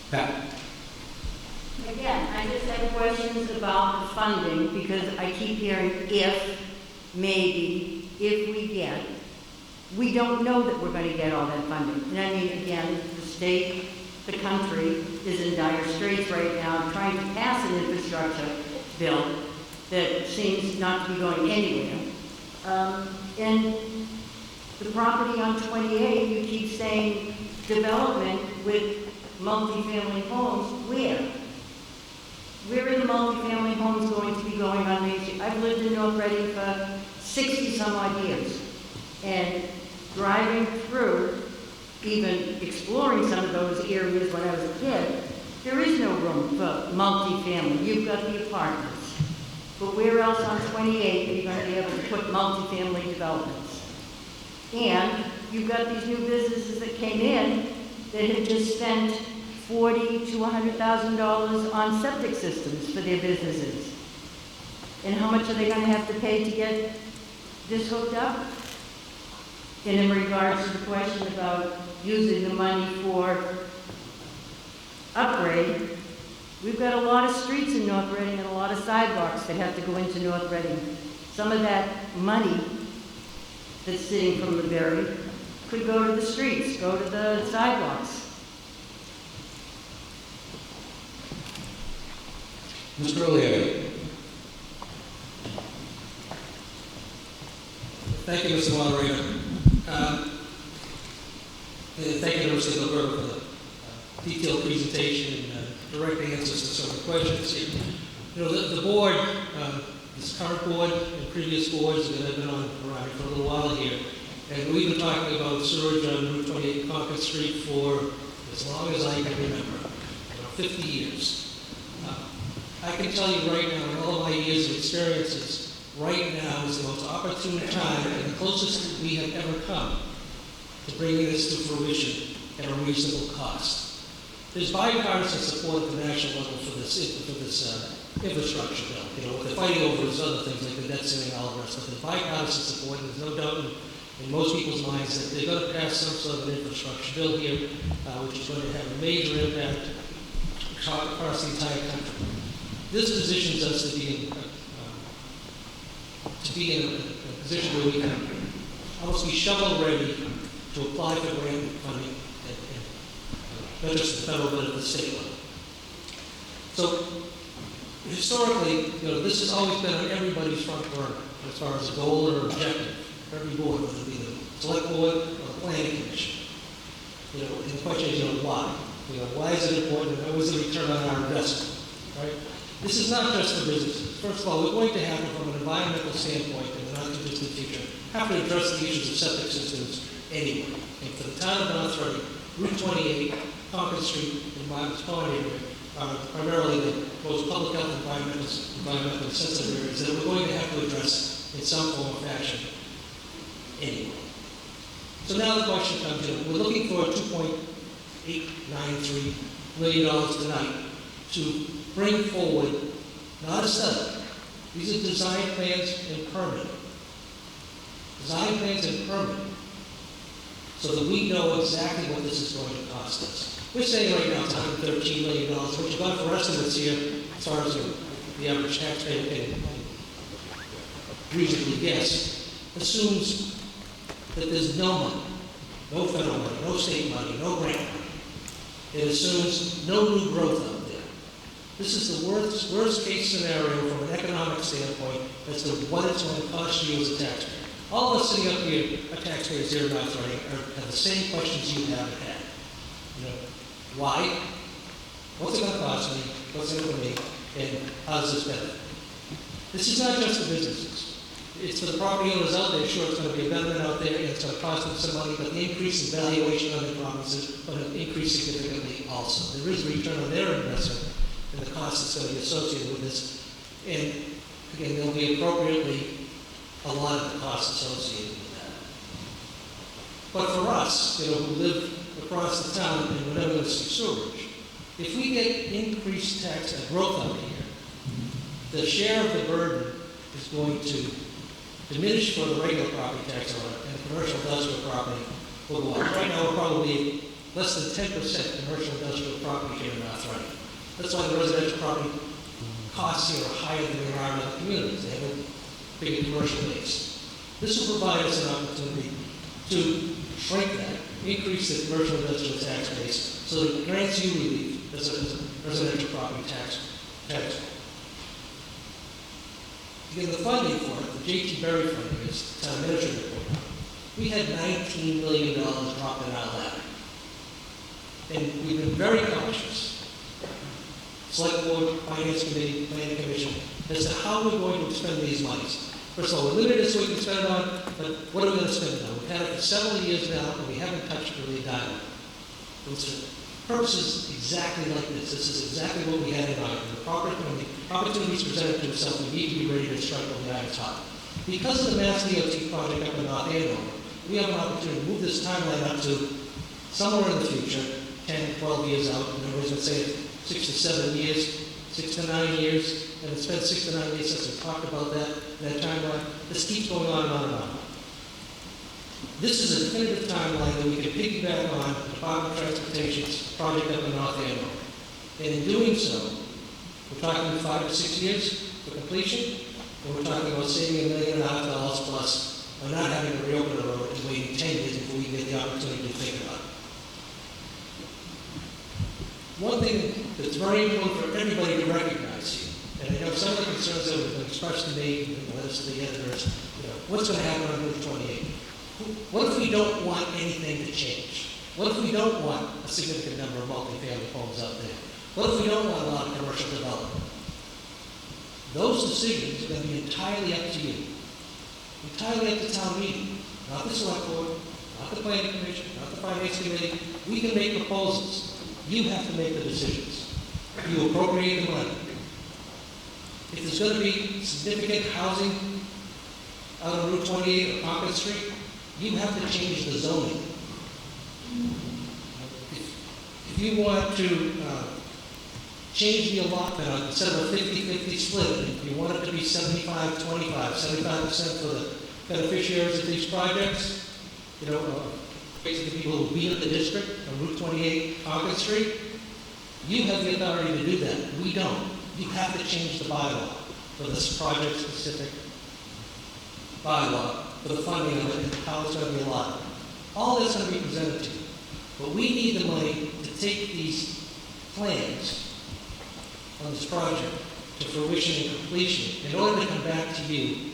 Pat? Again, I just have questions about the funding because I keep hearing if, maybe, if we get. We don't know that we're going to get all that funding. And I mean, again, the state, the country is in dire straits right now trying to pass an infrastructure bill that seems not to be going anywhere. And the property on 28, you keep saying development with multifamily homes. Where? Where are the multifamily homes going to be going on Main Street? I've lived in North Reading for 60 some odd years. And driving through, even exploring some of those areas when I was a kid, there is no room for multifamily. You've got the apartments. But where else on 28 are you going to be able to put multifamily developments? And you've got these new businesses that came in that have just spent $40,000 to $100,000 on septic systems for their businesses. And how much are they gonna have to pay to get this hooked up? And in regards to the question about using the money for upgrade, we've got a lot of streets in North Reading and a lot of sidewalks that have to go into North Reading. Some of that money that's sitting from the berry could go to the streets, go to the sidewalks. Mr. O'Leary. Thank you, Mr. Moderator. And thank you, Mr. Gilberto, for the detailed presentation and direct answers to some of the questions. You know, the board, this current board and previous boards that have been on around for a little while here, and we've been talking about sewage on Route 28 Concord Street for as long as I can remember, 50 years. I can tell you right now, in all of my years of experiences, right now is the most opportune time and the closest we have ever come to bringing this to fruition at a reasonable cost. There's bipartisan support at the national level for this infrastructure bill. You know, what they're fighting over is other things like the debt ceiling and all the rest, but there's bipartisan support, and there's no doubt in most people's minds that they're going to pass some sort of an infrastructure bill here, which is going to have a major impact across the entire country. This positions us to be in a position where we can almost be shovel ready to apply for grant funding, and not just the federal but at the state level. So historically, you know, this has always been on everybody's front burner as far as a goal or objective. Every board, whether it be the select board or the planning commission. You know, and the question is, you know, why? You know, why is it important, and what was the return on our investment, right? This is not just for businesses. First of all, we're going to have, from an environmental standpoint, in the not-too-distant future, have to address the issues of septic systems anyway. And for the town of North Reading, Route 28, Concord Street, and Myers Pond area are primarily the most public health environmental sensitive areas that we're going to have to address in some form or fashion anyway. So now the question comes in. We're looking for $2.893 million tonight to bring forward, not a study. These are design plans and permitting. Design plans and permitting. So that we know exactly what this is going to cost us. We're saying right now it's $113 million, which you've got for estimates here, as far as the average taxpayer can reasonably guess, assumes that there's no money, no federal money, no state money, no grant money. It assumes no new growth out there. This is the worst case scenario from an economic standpoint as to what it's going to cost you as a taxpayer. All of us sitting up here are taxpayers here in North Reading have the same questions you haven't had. You know, why? What's it going to cost me? What's it going to make? And how does this benefit? This is not just for businesses. It's for the property owners out there. Sure, it's going to be a betterment out there, and it's going to cost them some money, but the increase in valuation on their properties is going to increase significantly also. There is a return on their investment and the cost that's going to be associated with this. And again, there'll be appropriately a lot of the costs associated with that. But for us, you know, who live across the town and we're never going to see sewage, if we get increased tax and growth out here, the share of the burden is going to diminish for the regular property tax owner, and the commercial industrial property will go up. Right now, we're probably less than 10% commercial industrial property here in North Reading. That's why the residential property costs here are higher than the environmental communities. They have a bigger commercial base. This will provide us an opportunity to shrink that, increase the commercial industrial tax base, so that it grants you relief as a residential property tax. Again, the funding for it, the J.T. Berry funding, is town manager report. We had $19 million dropped in our lap. And we've been very cautious, Select Board, Finance Committee, Planning Commission, as to how we're going to spend these monies. First of all, we're limited as we can spend it on, but what are we going to spend it on? We've had it for several years now, and we haven't touched really a dime. It's purposes exactly like this. This is exactly what we had in mind. When the opportunities presented to itself, we need to be ready to strike on the iron top. Because of the Mass DOT project up in North Andover, we have an opportunity to move this timeline up to somewhere in the future 10, 12 years out, and I was going to say 6 to 7 years, 6 to 9 years, and it's been 6 to 9 years since we talked about that timeline. This keeps going on and on and on. This is a definitive timeline that we can piggyback on the Department of Transportation's project up in North Andover. And in doing so, we're talking 5 to 6 years for completion, and we're talking about saving $1.5 million plus by not having to reopen the road and waiting 10 years before we get the opportunity to think about it. One thing that's very important for everybody to recognize here, and I know some of the concerns that have been expressed to me and the letters to the editors, what's going to happen on Route 28? What if we don't want anything to change? What if we don't want a significant number of multifamily homes out there? What if we don't want a lot of commercial development? Those decisions are going to be entirely up to you. Entirely up to town meeting, not the select board, not the planning commission, not the finance committee. We can make proposals. You have to make the decisions. You appropriate the money. If there's going to be significant housing out on Route 28 or Concord Street, you have to change the zoning. If you want to change the allotment on instead of a 50-50 split, if you want it to be 75-25, 75% for the beneficiaries of these projects, basically people who will be in the district on Route 28, Concord Street, you have the authority to do that. We don't. You have to change the bylaw for this project-specific bylaw, for the funding of it and how it's going to be allotted. All that's going to be presented to you. But we need the money to take these plans on this project to fruition and completion in order to come back to you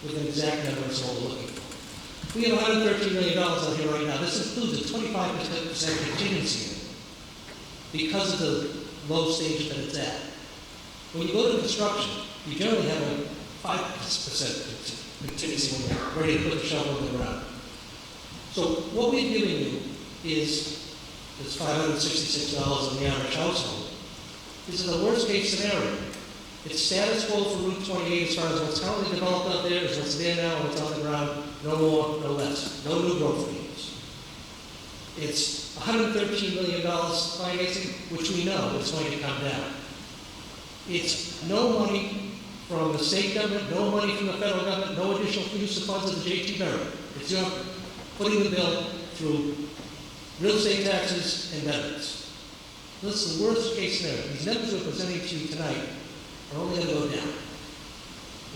with an exact number of what we're looking for. We have $113 million out here right now. This includes a 25% contingency in it because of the low stage that it's at. When you go to construction, you generally have a 5% contingency when you're ready to put the shovel in the ground. So what we've given you is this $566 in the average household. This is the worst case scenario. It's status quo for Route 28 as far as what's currently developed out there is what's there now and what's on the ground. No more, no less. No new growth fields. It's $113 million financing, which we know is going to come down. It's no money from the state government, no money from the federal government, no additional use of funds of the J.T. Berry. It's putting the bill through real estate taxes and benefits. This is the worst case scenario. These numbers we're presenting to you tonight are only going to go down.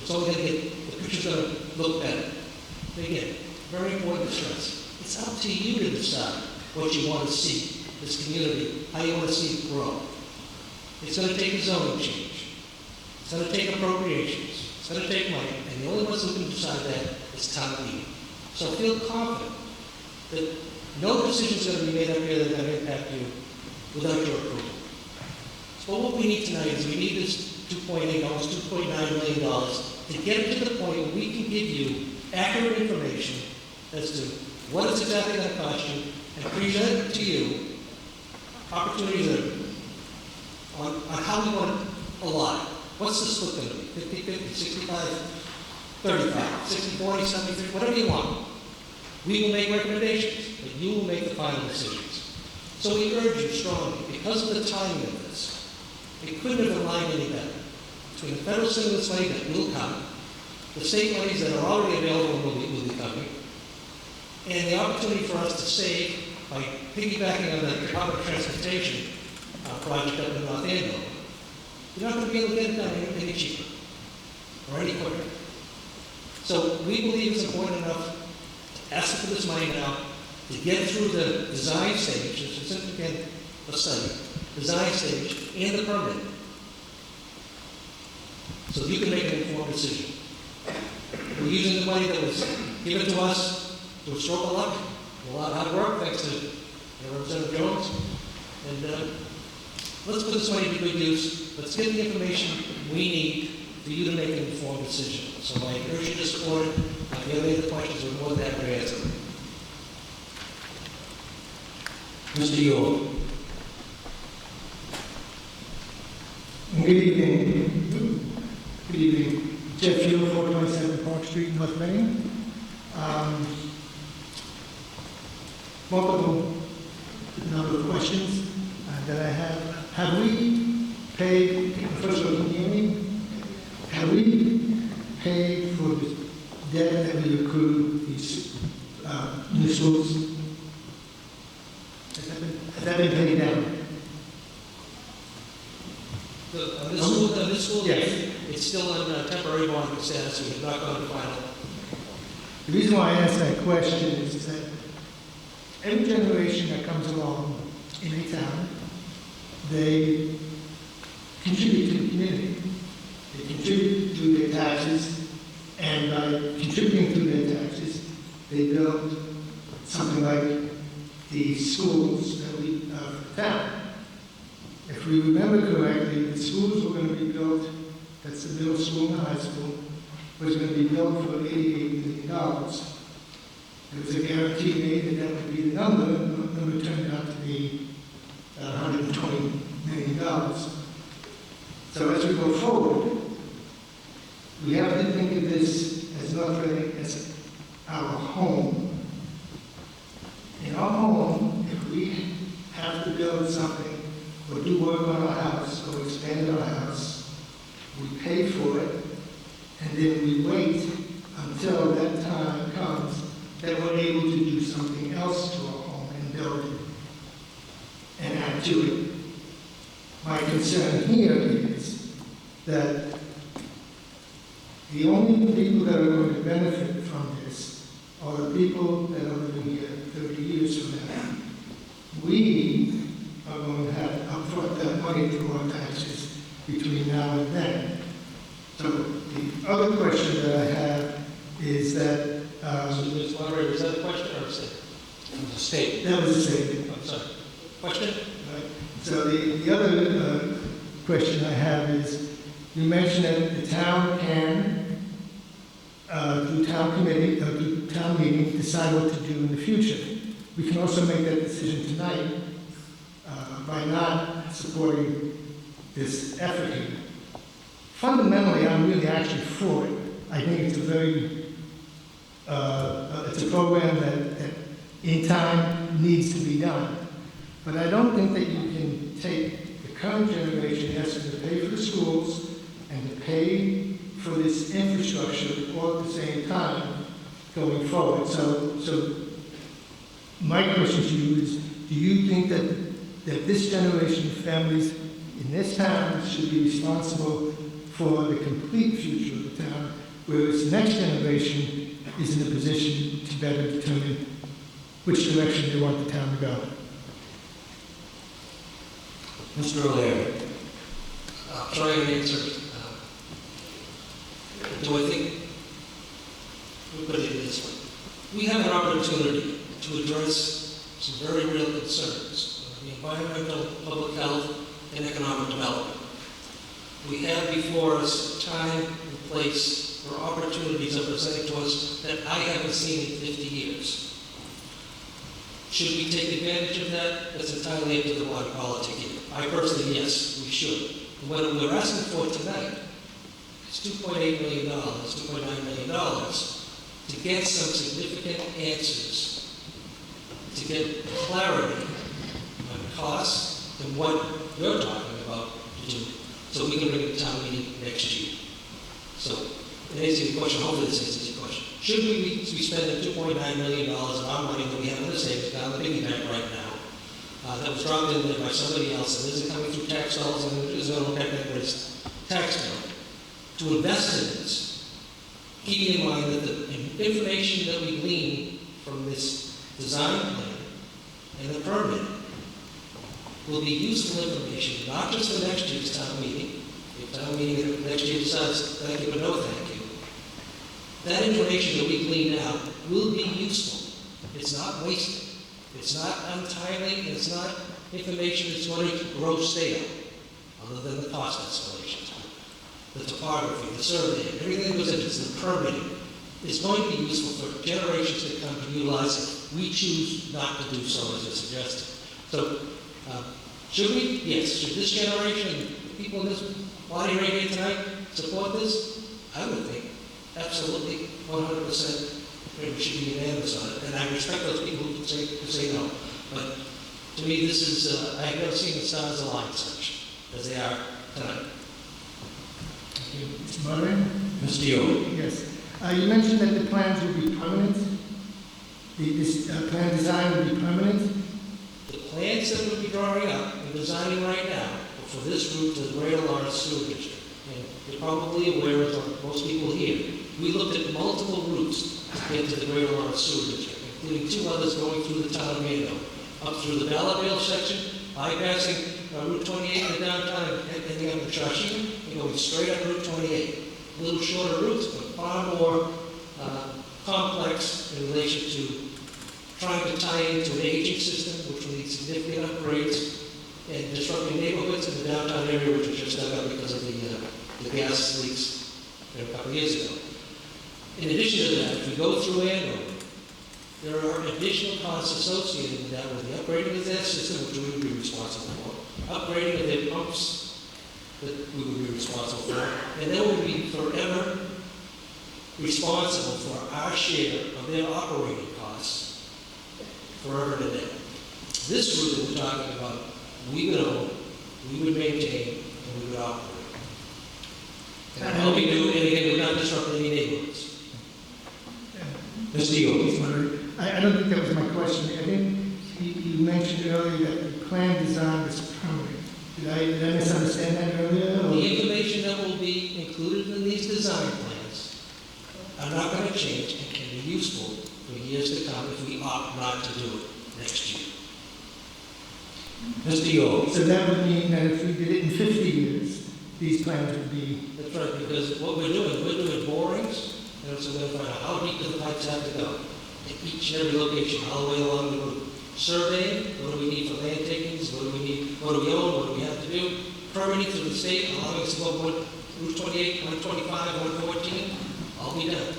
It's only going to get, the picture's going to look better. But again, very important to stress. It's up to you to decide what you want to see, this community, how you want to see it grow. It's going to take a zoning change. It's going to take appropriations. It's going to take money. And the only ones who can decide that is town meeting. So feel confident that no decision is going to be made up here that are going to impact you without your approval. So what we need tonight is we need this $2.8, almost $2.9 million to get it to the point where we can give you accurate information as to what it's exactly going to cost you and present to you opportunities on how we want to allot it. What's the split going to be? 50-50, 65-35, 60-40, 70-30, whatever you want. We will make recommendations, but you will make the final decisions. So we urge you strongly, because of the timing of this, it couldn't have aligned any better between the federal stimulus money that will come, the state monies that are already available and will be coming, and the opportunity for us to save by piggybacking on the Department of Transportation project up in North Andover. You're not going to be able to get it done any cheaper or any quicker. So we believe it's important enough to ask for this money now to get through the design stage, which is again a study, design stage, and the permit, so you can make an informed decision. We're using the money that was given to us to a stroke of luck, a lot of hard work, thanks to Representative Jones, and let's put this money to good use. Let's get the information we need for you to make an informed decision. So I urge you to support it. If you have any other questions, we're more than happy to answer them. Mr. York. Good evening. Good evening. Jeff York, 427 Park Street, North Reading. Multiple number of questions. that I have we paid, first of all, can you hear me? Have we paid for the debt that we accrued these new schools? Has that been paid down? This school, Yes. it's still in temporary bonding status, we have not gone to final. The reason why I ask that question is that every generation that comes along in a town, they contribute to the community. They contribute to their taxes, and by contributing to their taxes, they build something like the schools that we have in the town. If we remember correctly, the schools were going to be built, that's the middle school and the high school, was going to be built for $88 million. There was a guarantee made that that would be the number, and the number turned out to be $120 million. So as we go forward, we have to think of this as North Reading as our home. In our home, if we have to build something or do work on our house or expand our house, we pay for it, and then we wait until that time comes that we're able to do something else to our home and build it and add to it. My concern here is that the only people that are going to benefit from this are the people that are living here 30 years from now. We are going to have upfront that money through our taxes between now and then. So the other question that I have is that... Mr. Moderator, is that a question or a statement? It was a statement. That was a statement. I'm sorry. Question? Right. So the other question I have is, you mentioned that the town can, through town committee, through town meeting, decide what to do in the future. We can also make that decision tonight by not supporting this effort here. Fundamentally, I'm really actually for it. I think it's a very, it's a program that in time needs to be done. But I don't think that you can take the current generation asking to pay for the schools and to pay for this infrastructure all at the same time going forward. So my question to you is, do you think that this generation of families in this town should be responsible for the complete future of the town, whereas the next generation is in a position to better determine which direction they want the town to go? Mr. O'Leary. I'll try and answer. Do I think, we'll put it this way. We have an opportunity to address some very real concerns, the environmental, public health, and economic development. We have before us time and place where opportunities are presented to us that I haven't seen in 50 years. Should we take advantage of that? That's entirely up to the body politic here. I personally, yes, we should. And what we're asking for tonight is $2.8 million, $2.9 million to get some significant answers, to get clarity on costs and what you're talking about to do, so we can bring it to town meeting next year. So, in answering your question, hopefully this answers your question. Should we be spending $2.9 million of our money that we have in the savings down the piggy bank right now, that was dropped in there by somebody else, and isn't coming through tax dollars and isn't going to impact anybody's tax bill, to invest in this, keeping in mind that the information that we glean from this design plan and the permit will be useful information, not just for next year's town meeting. If town meeting next year decides thank you but no thank you, that information that we glean now will be useful. It's not wasted. It's not untimely, and it's not information that's going to grow stale, other than the cost escalations. The topography, the survey, everything that goes into this, the permitting, is going to be useful for generations to come to utilize it. We choose not to do so, as I suggested. So, should we? Yes. Should this generation, people in this body right here tonight, support this? I would think absolutely 100% we should be unanimous on it. And I respect those people who say no. But To me, this is, I have never seen the stars align such as they are tonight. Mr. Moderator? Mr. Yule. Yes. You mentioned that the plans will be permanent. This plan design will be permanent. The plans that we'll be drawing up and designing right now are for this route to the Greater Lawrence Sewer District. And you're probably aware, as are most people here, we looked at multiple routes to get to the Greater Lawrence Sewer District, including 2 others going through the town of Mado, up through the Ballardale section, bypassing Route 28 in the downtown, and ending up in Shawshene, and going straight up Route 28. A little shorter routes, but far more complex in relation to trying to tie into an aging system, which will need significant upgrades, and disrupting neighborhoods in the downtown area, which was just dug up because of the gas leaks a couple of years ago. In addition to that, if we go through Andover, there are additional costs associated with that, with the upgrading of that system, which we would be responsible for, upgrading of their pumps that we would be responsible for, and then we'll be forever responsible for our share of their operating costs forever and a day. This route that we're talking about, we would own, we would maintain, and we would operate. And all we do, and again, we're not disrupting any neighborhoods. Mr. Yule. I don't think that was my question. I think you mentioned earlier that the plan design is permanent. Did I misunderstand that earlier? Or? The information that will be included in these design plans are not going to change and can be useful for years to come if we opt not to do it next year. Mr. Yule. So that would mean that if we did it in 50 years, these plans would be... That's right, because what we're doing borings, and so we're going to find out how deep do the pipes have to go at each and every location, all the way along the route. Surveying, what do we need for land takings, what do we need, what do we own, what do we have to do? Permitting through the state, allowing us to go Route 28, 125, 114, all be done.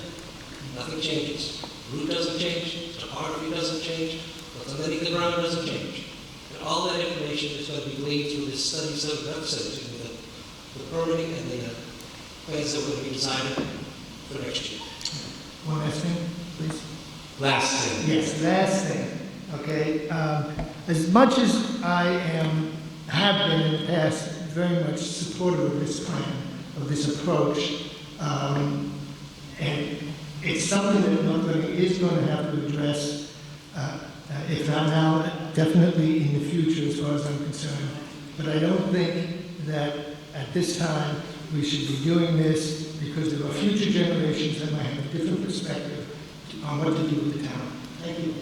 Nothing changes. Route doesn't change, topography doesn't change, what's underneath the ground doesn't change. And all that information is going to be gleaned through this study, the permitting and the plans that we're going to be designing for next year. One last thing, please. Last thing. Yes, last thing. Okay. As much as I have been in the past very much supportive of this plan, of this approach, and it's something that North is going to have to address, if not now, definitely in the future as far as I'm concerned. But I don't think that at this time we should be doing this because there are future generations that might have a different perspective on what to do with the town. Thank you.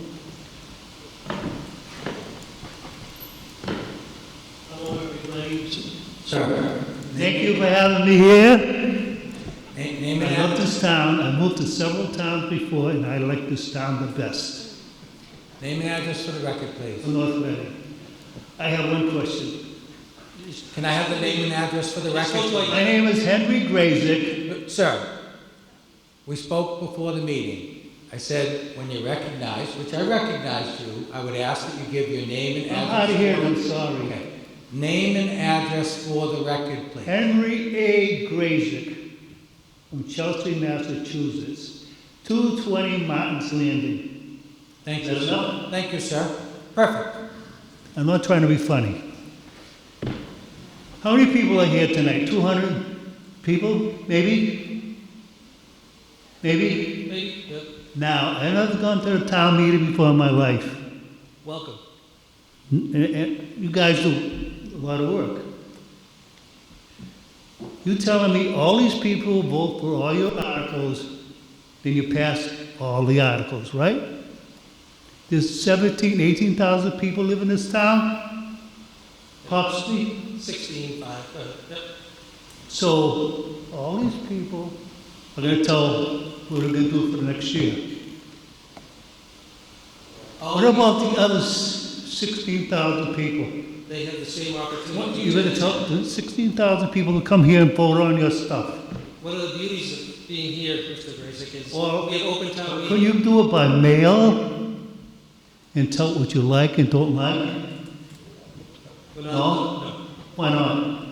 Sir. Thank you for having me here. Name I love this town. I moved to several towns before, and I like this town the best. Name and address for the record, please. North Reading. I have one question. Can I have the name and address for the record? My name is Henry Grazik. Sir, we spoke before the meeting. I said when you're recognized, which I recognized you, I would ask that you give your name and address. I'm out of here, I'm sorry. Okay. Name and address for the record, please. Henry A. Grazik from Chelsea, Massachusetts. 220 Martin's Landing. Thank you, Is that sir. enough? Thank you, sir. Perfect. I'm not trying to be funny. How many people are here tonight? 200 people, maybe? Maybe? Maybe, yep. Now, I've never gone to a town meeting before in my life. Welcome. And you guys do a lot of work. You telling me all these people vote for all your articles, then you pass all the articles, right? There's 17, 18,000 people live in this town? Possibly? 16.5. Yep. So all these people are going to tell what they're going to do for the next year. What about the other 16,000 people? They have the same opportunity. You're going to tell the 16,000 people to come here and vote on your stuff? One of the beauties of being here, Mr. Grazik, is Well, we have open town meeting. Can you do it by mail and tell what you like and don't like? No? Why not?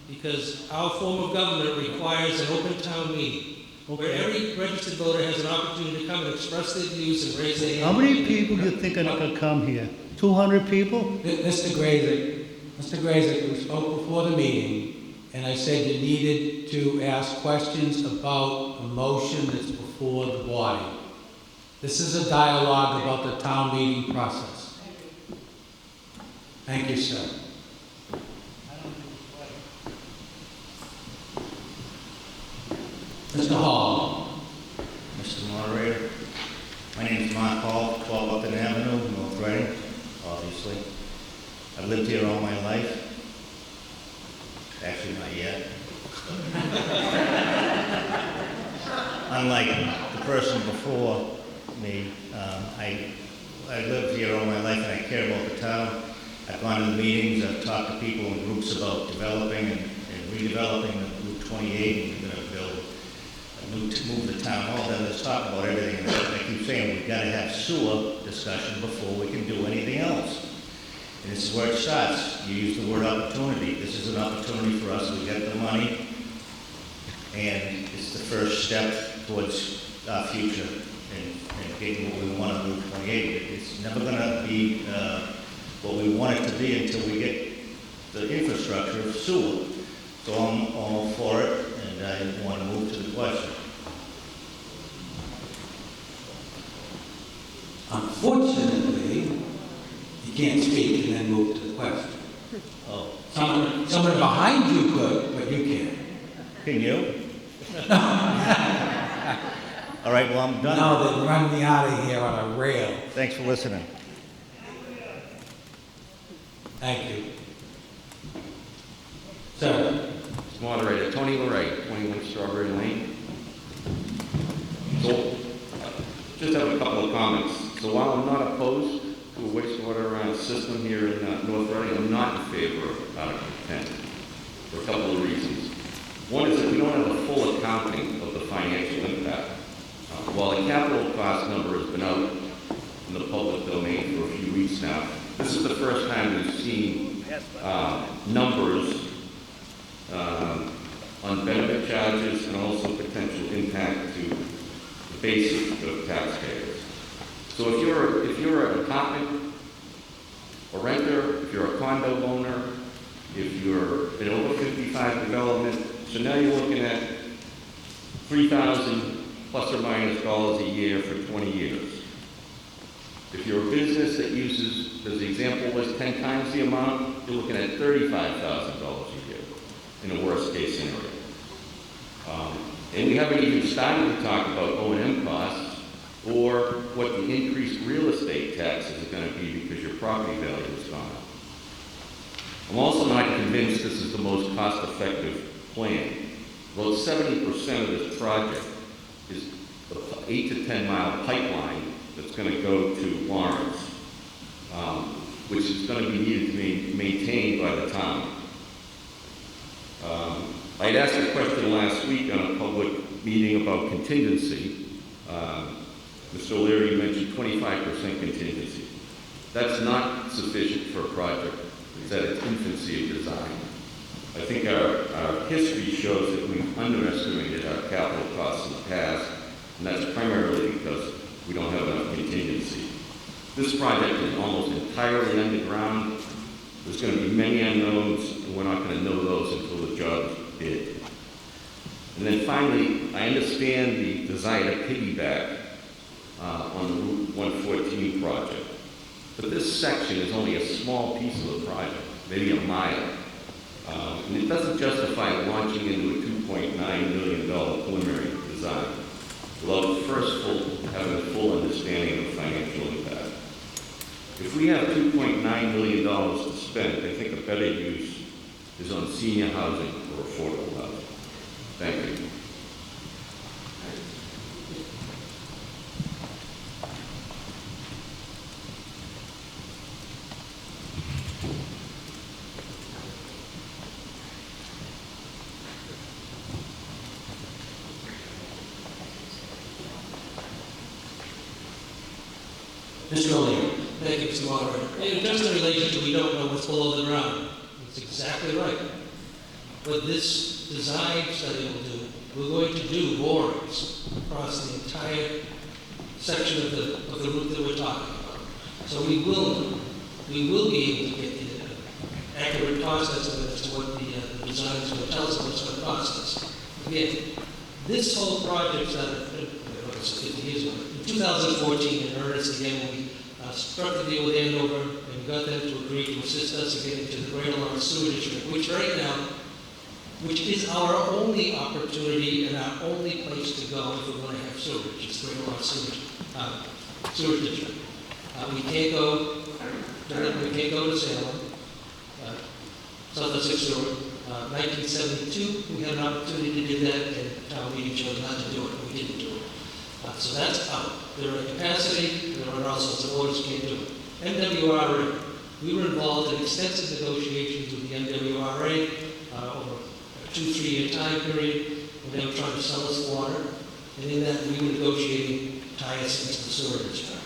Because our form of government requires an open town meeting, where every registered voter has an opportunity to come and express their views and raise their hand. How many people do you think are going to come here? 200 people? Mr. Grazik, we spoke before the meeting, and I said you needed to ask questions about a motion that's before the body. This is a dialogue about the town meeting process. Thank you, sir. Mr. Hall. Mr. Moderator, my name is Mark Hall, 12 Upton Avenue, North Reading, obviously. I've lived here all my life. Actually, not yet. Unlike the person before me, I lived here all my life and I care about the town. I've gone to the meetings, I've talked to people in groups about developing and redeveloping the Route 28, and we're going to build move the town, all that, let's talk about everything. And I keep saying we've got to have sewer discussion before we can do anything else. And this is where it starts. You use the word opportunity. This is an opportunity for us. We get the money, and it's the first step towards our future and getting what we want to do 28. It's never going to be what we want it to be until we get the infrastructure of sewer. So I'm all for it, and I want to move to the question. Unfortunately, you can't speak and then move to the question. Oh. Someone behind you could, but you can't. Can you? All right, well, I'm done. No, they run me out of here on a rail. Thanks for listening. Thank you. Sir. Moderator, Tony LeRae, 21 Strawberry Lane. So, just have a couple of comments. So while I'm not opposed to a wastewater system here in North Reading, I'm not in favor of Article 10 for a couple of reasons. One is that we don't have a full accounting of the financial impact. While the capital cost number has been out in the public domain for a few weeks now, this is the first time we've seen numbers on benefit charges and also potential impact to the basic of taxpayers. So if you're an apartment, a renter, if you're a condo owner, if you're an over 55 development, so now you're looking at $3,000 plus or minus dollars a year for 20 years. If you're a business that uses, as the example was, 10 times the amount, you're looking at $35,000 a year in a worst case scenario. And we haven't even started to talk about O&M costs or what the increased real estate taxes are going to be because your property value has gone up. I'm also not convinced this is the most cost-effective plan. About 70% of this project is the 8 to 10 mile pipeline that's going to go to Lawrence, which is going to be needed to be maintained by the town. I had asked a question last week on a public meeting about contingency. Mr. O'Leary mentioned 25% contingency. That's not sufficient for a project. It's at its infancy of design. I think our history shows that we've underestimated our capital costs in the past, and that's primarily because we don't have enough contingency. This project is almost entirely underground. There's going to be many unknowns, and we're not going to know those until the job is bid. And then finally, I understand the desire to piggyback on the Route 114 project, but this section is only a small piece of the project, maybe a mile. And it doesn't justify launching into a $2.9 million preliminary design without first having a full understanding of the financial impact. If we have $2.9 million to spend, I think a better use is on senior housing or affordable housing. Thank you. Mr. O'Leary. Thank you, Mr. Moderator. And just in relation to we don't know what's below the ground, that's exactly right. What this design study will do, we're going to do borings across the entire section of the route that we're talking about. So we will know we will be able to get the accurate cost estimate as to what the design is going to tell us what it's going to cost us. Again, this whole project started, 50 years ago, in 2014 in earnest, again, when we struck the deal with Andover and we got them to agree to assist us in getting to the Greater Lawrence Sewer District, which right now, which is our only opportunity and our only place to go if we want to have sewage, it's Greater Lawrence Sewer District. We can't go to Salem, South Essex Sewer. 1972, we had an opportunity to do that, and town meeting chose not to do it. We didn't do it. So that's out. There are capacity, there are all sorts of orders can't do it. MWRA, we were involved in extensive negotiations with the MWRA over a 2-3 year time period when they were trying to sell us water, and in that we were negotiating tie-us into the sewer district.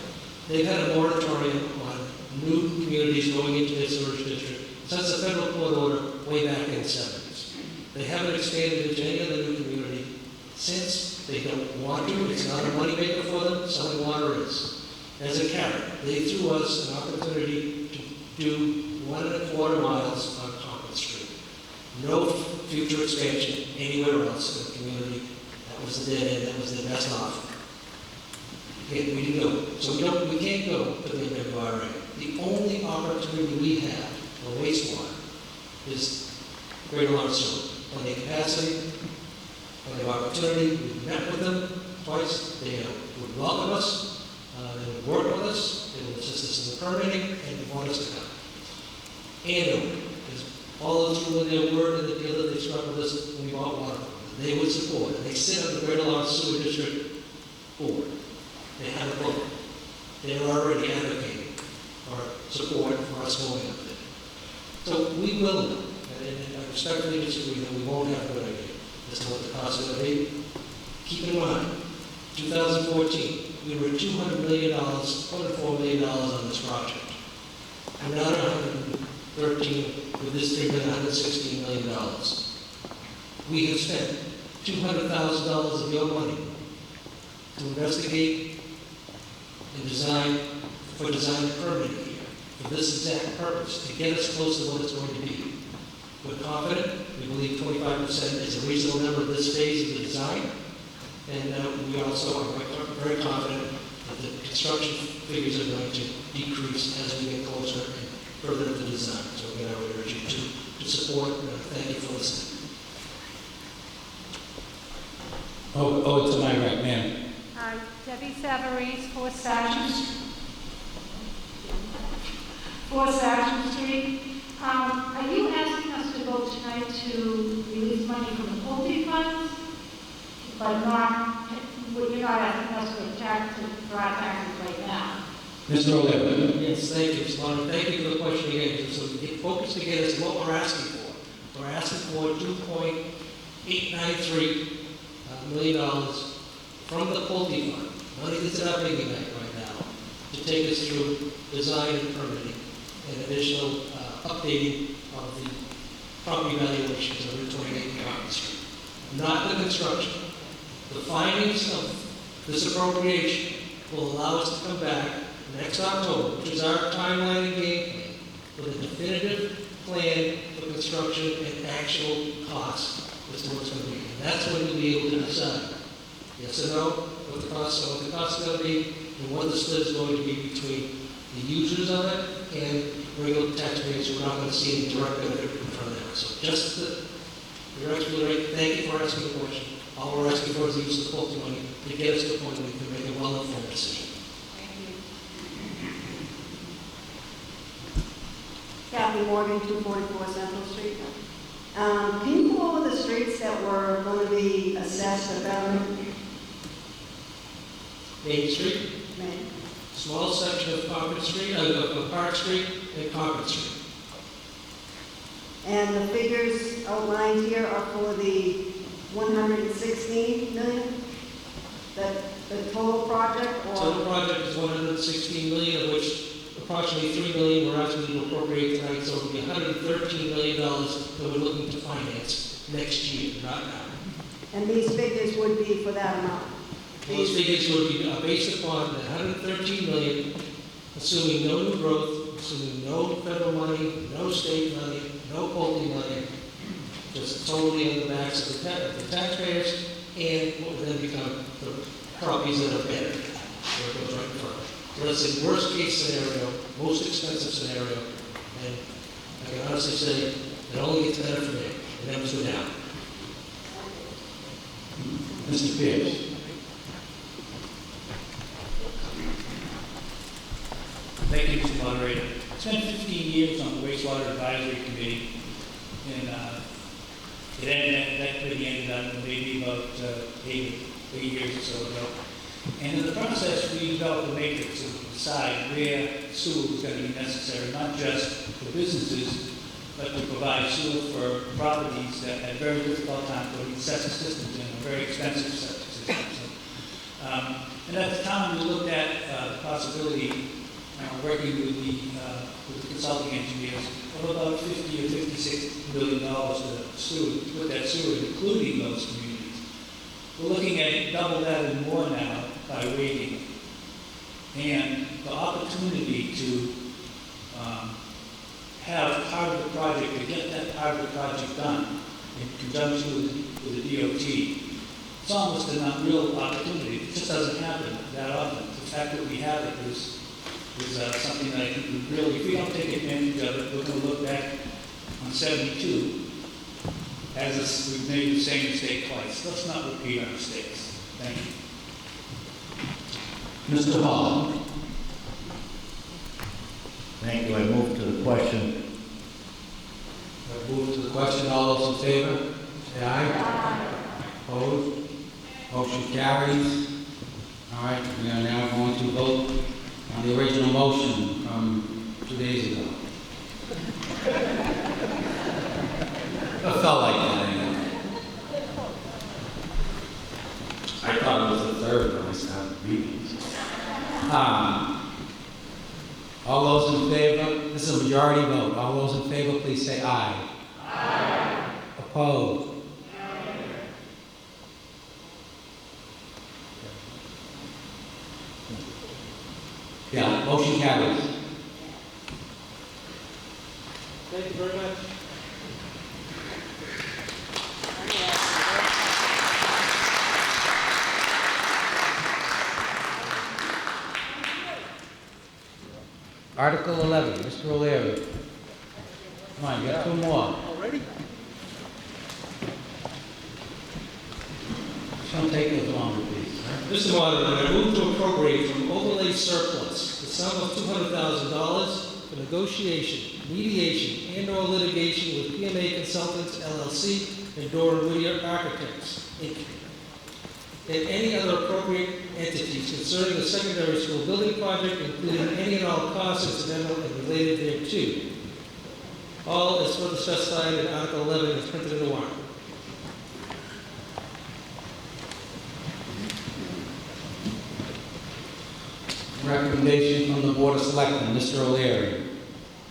They've had a moratorium on new communities going into their sewer district since the federal court order way back in the 70s. They haven't expanded into any other new community since. They don't want to. It's not a moneymaker for them. Selling water is. As a carrot, they threw us an opportunity to do 1.25 miles on Concord Street. No future expansion anywhere else in the community. That was the dead end. That was the best offer. Okay, we didn't go. So we can't go to the MWRA. The only opportunity we have for wastewater is Greater Lawrence Sewer. Plenty of capacity, plenty of opportunity. We've met with them twice. They would welcome us. They would work with us. They would assist us in the permitting, and they want us to come. Andover is all through their word and the deal that they struck with us when we bought water. They would support it. They sit on the Greater Lawrence Sewer District board. They have a vote. They're already advocating for support for us going up there. So we will know, and I respectfully disagree that we won't have a good idea as to what the cost is going to be. Keep in mind, 2014, we were at $200 million, $104 million on this project. We're now at 113, with this thing at $116 million. We have spent $200,000 of your money to investigate and design and permitting here for this exact purpose, to get us close to what it's going to be. We're confident. We believe 25% is a reasonable number at this phase of the design. And we also are very confident that the construction figures are going to decrease as we get closer and further into the design. So again, I would urge you to support. Thank you for listening. Oh, to my right, ma'am. Hi, Debbie Savarese, 4 Sargent Street. Are you asking us to vote tonight to release money from the poultry funds, but you're not asking us for our taxes right now? Mr. O'Leary. Yes, thank you, Mr. Bonner. Thank you for the question again. So we get focused again as to what we're asking for. We're asking for $2.893 million from the poultry fund. Money that's in our piggy bank right now to take us through design and permitting and additional updating of the property valuations of Route 28 and Concord Street. Not the construction. The findings of this appropriation will allow us to come back next October, which is our timeline and game plan, with a definitive plan for construction and actual cost as to what's going to be. And that's when we'll be able to decide, yes or no, what the cost is going to be, and what the split is going to be between the users of it and regular taxpayers who are not going to see any direct benefit from that. So you're absolutely right. Thank you for asking the question. All we're asking for is the use of the poultry money to get us to a point where we can make a well-informed decision. Kathy Morgan, 244 Central Street. Can you go over the streets that were going to be assessed at Betterment? Main Street, Main. small section of Concord Street, of Park Street and Concord Street. And the figures outlined here are for the 116 million? The total project? Or? Total project is 116 million, of which approximately 3 million we're asking to appropriate tonight, so it'll be $113 million that we're looking to finance next year, not now. And these figures would be for that amount? Those figures would be based upon the $113 million, assuming no new growth, assuming no federal money, no state money, no Pulte money, just totally on the backs of the taxpayers, and what would then become the properties that are better, where it goes right in front. So that's the worst case scenario, most expensive scenario, and I can honestly say it only gets better from there. It never goes down. Mr. Pierce. Thank you, Mr. Moderator. I spent 15 years on the wastewater advisory committee, and that committee ended up maybe about 8 years or so ago. And in the process, we developed a matrix to decide where sewer was going to be necessary, not just for businesses, but to provide sewer for properties that had very difficult time putting septic systems in, or very expensive septic systems. And at the time, we looked at the possibility, working with the consulting engineers, of about $50 or $56 million to put that sewer, including those communities. We're looking at double that and more now by waiting. And the opportunity to have part of the project, to get that part of the project done in conjunction with the DOT, it's almost an unreal opportunity. It just doesn't happen that often. The fact that we have it is something that I think we really, if we don't take advantage of it, we're going to look back on 72 as we've made the same mistake twice. Let's not repeat our mistakes. Thank you. Mr. Hall. Thank you. I move to the question. I move to the question. All those in favor? Say aye. Opposed? Motion carries. All right, we are now going to vote on the original motion from 2 days ago. It felt like that anyway. I thought it was the third when I started reading. All those in favor, this is a majority vote. All those in favor, please say aye. Aye. Opposed? Yeah, motion carries. Thank you very much. Article 11, Mr. O'Leary. Come on, you got 2 more. Already? Don't take as long, please. Mr. Moderator, I move to appropriate from overlay surplus the sum of $200,000 for negotiation, mediation, and/or litigation with PMA Consultants, LLC, and Dora Whittier Architects, Inc., and any other appropriate entities concerning the secondary school building project, including any and all costs incidental and related thereto. All as further specified in Article 11 as printed in the warrant. Recommendation from the Board of Selectmen, Mr. O'Leary.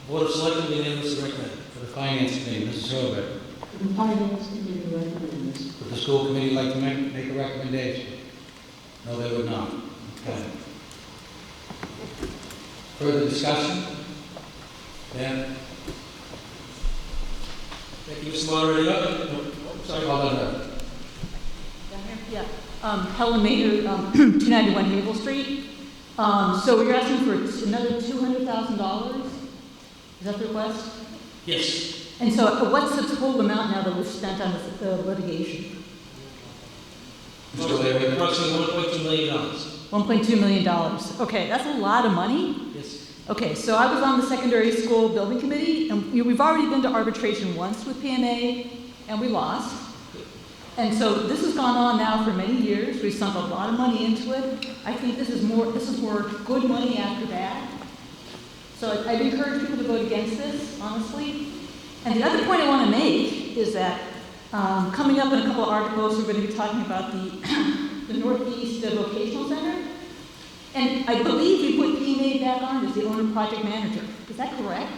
Board of Selectmen unanimously recommend. For the Finance Committee, Mrs. Herbert. The Finance Committee recommends. Would the school committee like to make a recommendation? No, they would not. Okay. Further discussion? Dan? Thank you, Mr. Moderator. Sorry. Call it up. Yeah. Helen Mayer, 291 Havel Street. So you're asking for another $200,000? Is that the request? Yes. And so what's the total amount now that was spent on the litigation? Mr. O'Leary. Approximately $1.2 million. $1.2 million. Okay, that's a lot of money. Yes. Okay, so I was on the secondary school building committee, and we've already been to arbitration once with PMA, and we lost. And so this has gone on now for many years. We've sunk a lot of money into it. I think this is more good money after bad. So I'd encourage people to vote against this, honestly. And the other point I want to make is that coming up in a couple of articles, we're going to be talking about the Northeast Vocational Center. And I believe we put PMA back on as the owner project manager. Is that correct?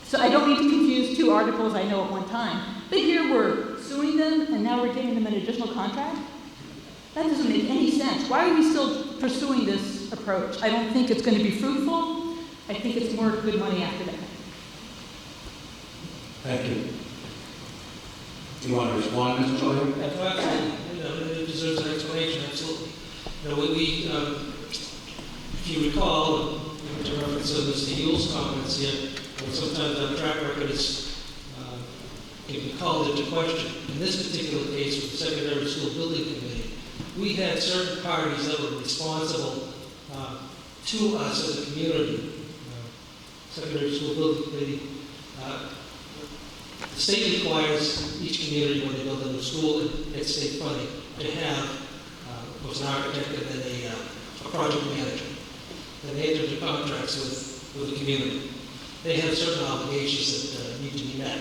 So I don't need to confuse 2 articles I know at one time. But here we're suing them, and now we're giving them an additional contract? That doesn't make any sense. Why are we still pursuing this approach? I don't think it's going to be fruitful. I think it's more good money after that. Thank you. Do you want to respond, Mr. Lawyer? Absolutely. You know, it deserves an explanation, absolutely. You know, if you recall, to reference Mr. Yule's comments here, sometimes our track record can be called into question. In this particular case, with the Secondary School Building Committee, we had certain parties that were responsible to us as a community. Secondary School Building Committee, the state requires each community when they build a new school and get state funding to have an architect and then a project manager. And they enter into contracts with the community. They have certain obligations that need to be met.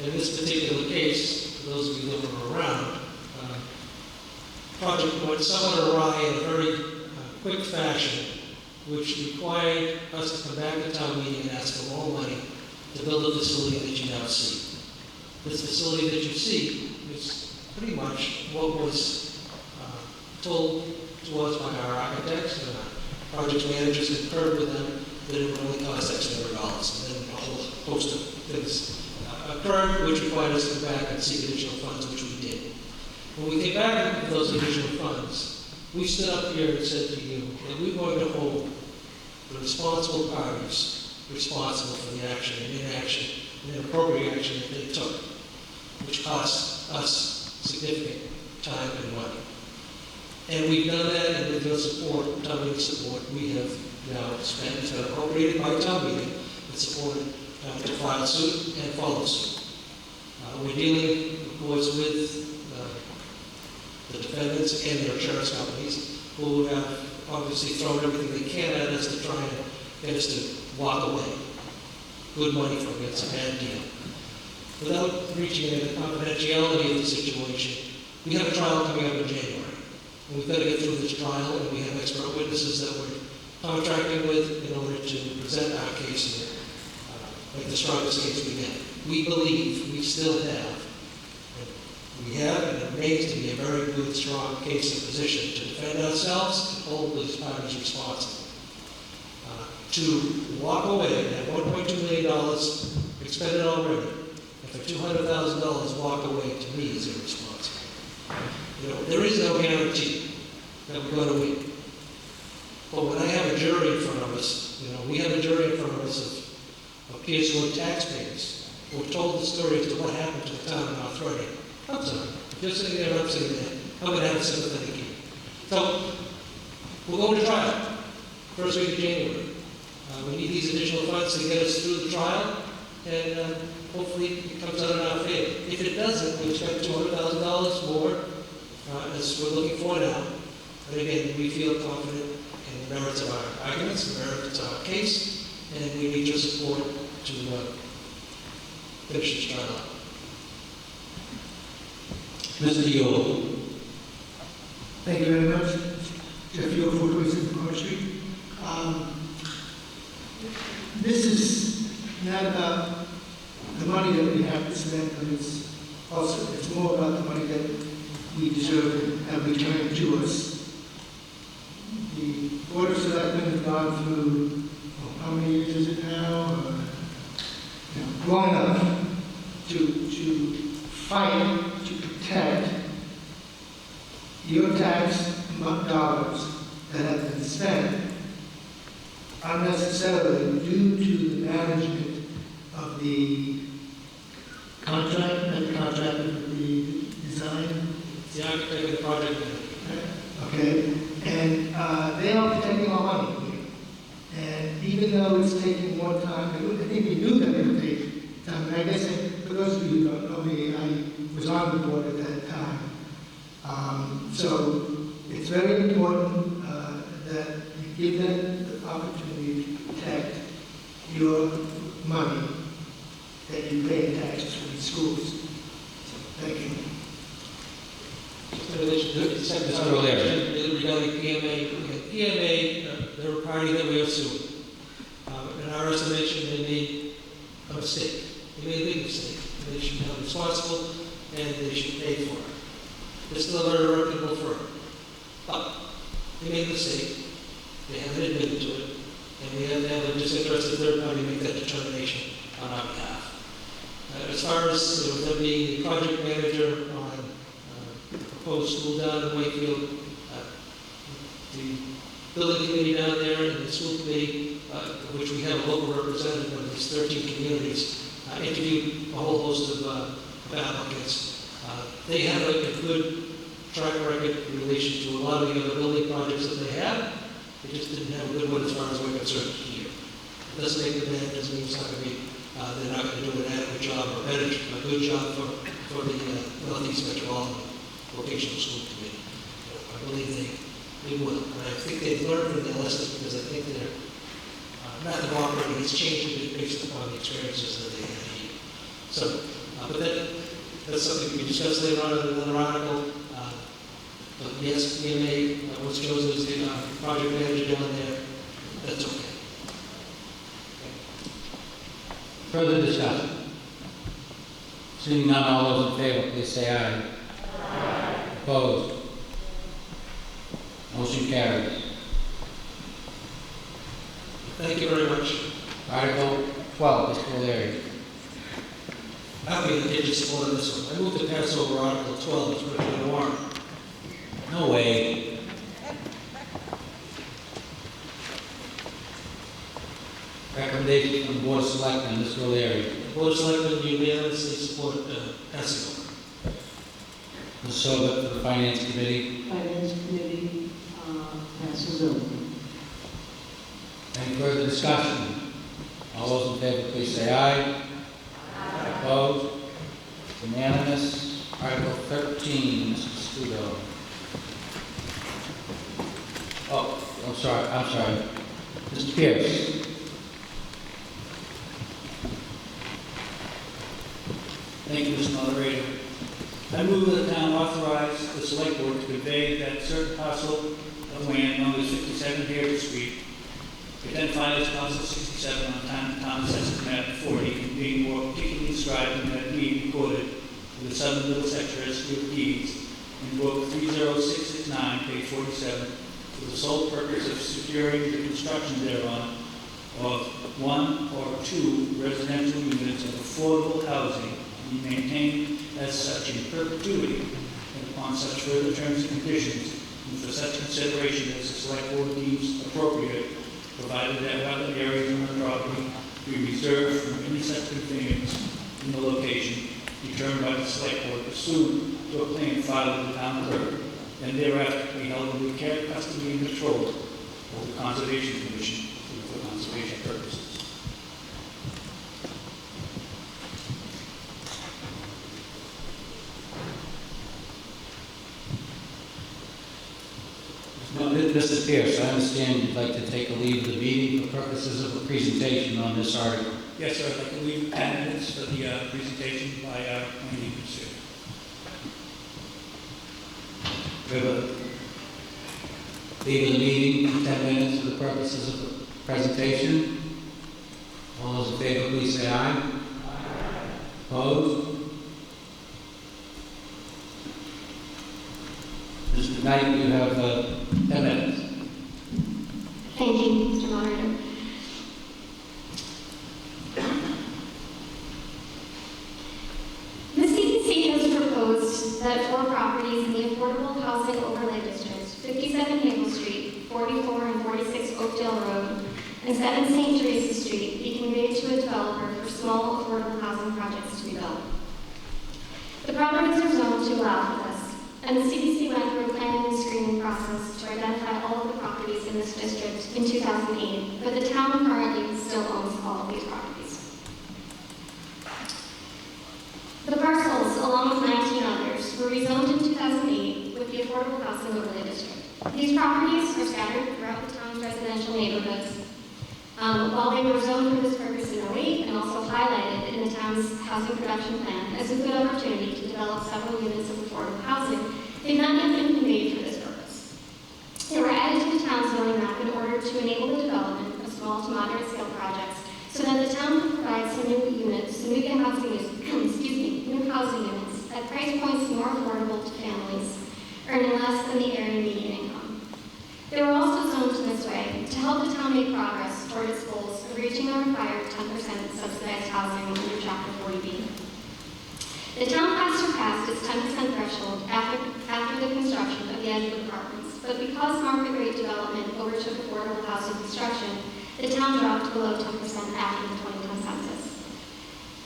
In this particular case, for those of you that were around, project went somewhat awry in a very quick fashion, which required us to come back to town meeting and ask for more money to build a facility that you now see. This facility that you see is pretty much what was told to us by our architects and our project managers, concurred with them that it would only cost X number of dollars. And then a whole host of things occurred, which required us to come back and seek additional funds, which we did. When we came back with those additional funds, we stood up here and said to you that we were going to hold the responsible parties responsible for the action and inaction and inappropriate action that they took, which cost us significant time and money. And we've done that, and with your support, town meeting support, we have now spent, it's been appropriated by town meeting, and supported to file suit and follow suit. We're dealing, of course, with the defendants and their insurance companies who have obviously thrown everything they can at us to try and get us to walk away. Good money from it, it's a bad deal. Without reaching into the confidentiality of the situation, we have a trial coming up in January. And we've got to get through this trial, and we have expert witnesses that we're contracting with in order to present our case and make the strongest case we can. We believe we still have, and it remains to be a very good, strong case and position to defend ourselves and hold those parties responsible. To walk away at $1.2 million expended already, and for $200,000 walk away to me is irresponsible. You know, there is no guarantee that we're going to win. But when I have a jury in front of us, you know, we have a jury in front of us of kids who are taxpayers, who have told the story as to what happened to the town of North Reading. I'm sorry. If you're sitting there and I'm sitting there, I'm going to have a sympathetic ear. So, we'll go to trial, first week of January. We need these additional funds to get us through the trial, and hopefully it comes out in our favor. If it doesn't, we expect $200,000 more, as we're looking for now. But again, we feel confident in the merits of our arguments, the merits of our case, and we need your support to finish this trial out. Mr. Yule. Thank you very much. Jeff Yule, 427 Court Street. This is not about the money that we have to spend, but it's more about the money that we deserve and have returned to us. The Board of Selectmen have gone through, how many years is it now? Long enough to fight, to protect your tax dollars that have been spent unnecessarily due to the management of the contract with the design. The architect of the project manager. Okay, and they are protecting our money. And even though it's taking more time, I think we knew that it would take time. And I guess for those of you who don't know me, I was on the board at that time. So it's very important that you give them the opportunity to protect your money that you pay in taxes for these schools. So, thank you. Regarding PMA, they're a party that we are suing. In our estimation, they made a mistake. They made a big mistake. They should be held responsible, and they should pay for it. They're still a very reputable firm. But they made a mistake. They haven't admitted to it. and we have to have a disinterested third party make that determination on our behalf. As far as them being the project manager on the proposed school down in Wakefield, the building committee down there and the school committee, which we have a local representative of these 13 communities, interviewed a whole host of applicants. They have a good track record in relation to a lot of the other building projects that they have. They just didn't have a good one as far as we're concerned here. It doesn't make them bad, it doesn't mean it's not going to be, they're not going to do an adequate job or a good job for the Northeast Metropolitan Vocational School Committee. I believe they will. And I think they've learned from their lessons because I think their method of operating has changed a bit based upon the experiences that they had here. So, but that's something we can discuss later on in another article. But yes, PMA was chosen as the project manager down there. That's okay. Further discussion? Seeing none, all those in favor, please say aye. Aye. Opposed? Motion carries. Thank you very much. Article 12, Mr. O'Leary. I mean, I just support this one. I move to pass over Article 12 as written in the warrant. No way. Recommendation from the Board of Selectmen, Mr. O'Leary. The Board of Selectmen unanimously support passing over. Ms. Sobel for the Finance Committee. Finance Committee passes over. Any further discussion? All those in favor, please say aye. Aye. Opposed? Unanimous. Article 13, Mr. Studo. Oh, I'm sorry. Mr. Pierce. Thank you, Mr. Moderator. I move that the town authorize the select board to convey that certain parcel of land known as 57 Hayward Street, identified as parcel 67 on town census map 40, and being more particularly described in that deed recorded in the Southern Middlesex Registry of Deeds in book 30669, page 47, for the sole purpose of securing the construction thereon of one or two residential units of affordable housing to be maintained as such in perpetuity and upon such further terms and conditions and for such consideration as the select board deems appropriate, provided that other areas on the property be reserved from any such conveyance in the location determined by the select board pursuant to a plan filed with the town clerk, and thereafter be held in the care, custody, and control of the Conservation Commission for conservation purposes. Mr. Pierce, I understand you'd like to take a leave of the meeting for purposes of a presentation on this article. Yes, sir. I'd like to leave 10 minutes for the presentation by our planning officer. We have a leave of the meeting, 10 minutes for the purposes of the presentation. All those in favor, please say aye. Aye. Opposed? Mr. Knight, you have 10 minutes. Thank you, Mr. Moderator. The CPC has proposed that 4 properties in the Affordable Housing Overlay District, 57 Maple Street, 44 and 46 Oakdale Road, and 7 St. Teresa Street be conveyed to a developer for small affordable housing projects to be built. The properties are zoned to allow for this, and the CPC went through a planning and screening process to identify all of the properties in this district in 2008, but the town currently still owns all of these properties. The parcels, along with 19 others, were rezoned in 2008 with the Affordable Housing Overlay District. These properties are scattered throughout the town's residential neighborhoods. While they were zoned for this purpose in 2008 and also highlighted in the town's housing production plan as a good opportunity to develop several units of affordable housing, they've not yet been conveyed for this purpose. They were added to the town's zoning map in order to enable the development of small to moderate scale projects so that the town could provide some new units, some new housing units at price points more affordable to families earning less than the area median income. They were also zoned in this way to help the town town make progress toward its goals of reaching the required 10% subsidized housing under Chapter 40B. The town has surpassed its 10% threshold after the construction of the Edgewood Apartments, but because market rate development overtook affordable housing construction, the town dropped below 10% after the 2010 census.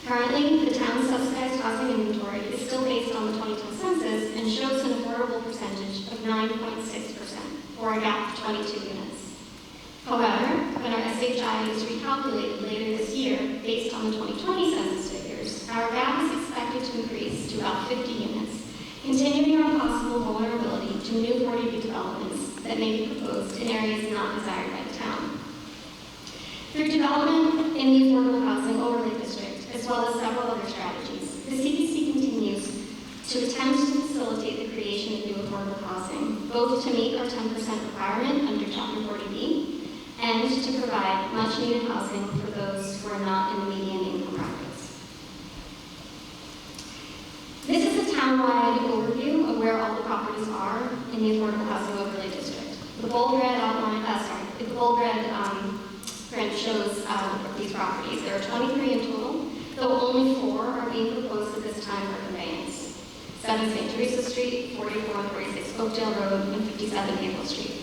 Currently, the town's subsidized housing inventory is still based on the 2010 census and shows an affordable percentage of 9.6%, or a gap of 22 units. However, when our SHI is recalculated later this year based on the 2020 census figures, our gap is expected to increase to about 50 units, continuing our possible vulnerability to new 40B developments that may be proposed in areas not desired by the town. Through development in the Affordable Housing Overlay District, as well as several other strategies, the CPC continues to attempt to facilitate the creation of new affordable housing, both to meet our 10% requirement under Chapter 40B and to provide much-needed housing for those who are not in the median income brackets. This is a town-wide overview of where all the properties are in the Affordable Housing Overlay District. The bold red print shows these properties. There are 23 in total, though only 4 are being proposed at this time for conveyance. 7 St. Teresa Street, 44 and 46 Oakdale Road, and 57 Maple Street.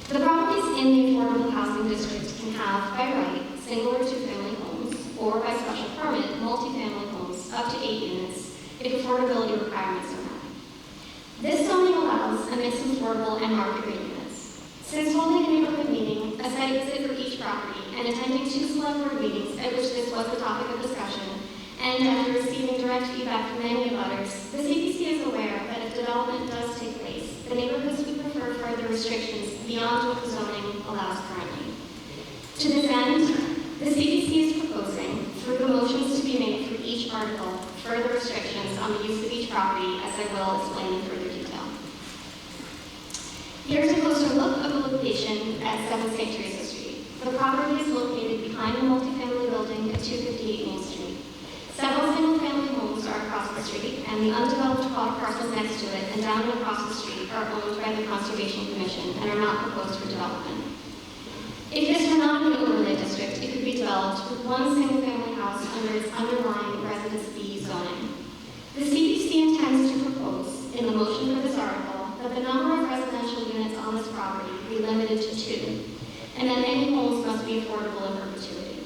The properties in the Affordable Housing District can have, by right, single or two-family homes, or by special permit, multi-family homes up to 8 units, if affordability requirements are met. This zoning allows a mix of affordable and market rate units. Since holding a neighborhood meeting, a site visit for each property, and attending 2 select board meetings at which this was the topic of discussion, and after receiving direct feedback from many of others, the CPC is aware that if development does take place, the neighborhoods would prefer further restrictions beyond what the zoning allows currently. To this end, the CPC is proposing, through the motions to be made for each article, further restrictions on the use of each property, as I will explain in further detail. Here's a closer look of the location at 7 St. Teresa Street. The property is located behind the multifamily building at 258 Main Street. Several single-family homes are across the street, and the undeveloped parcels next to it and down and across the street are owned by the Conservation Commission and are not proposed for development. If this were not an overlay district, it could be developed with 1 single-family house under its underlying Residence B zoning. The CPC intends to propose, in the motion for this article, that the number of residential units on this property be limited to 2, and that any homes must be affordable in perpetuity.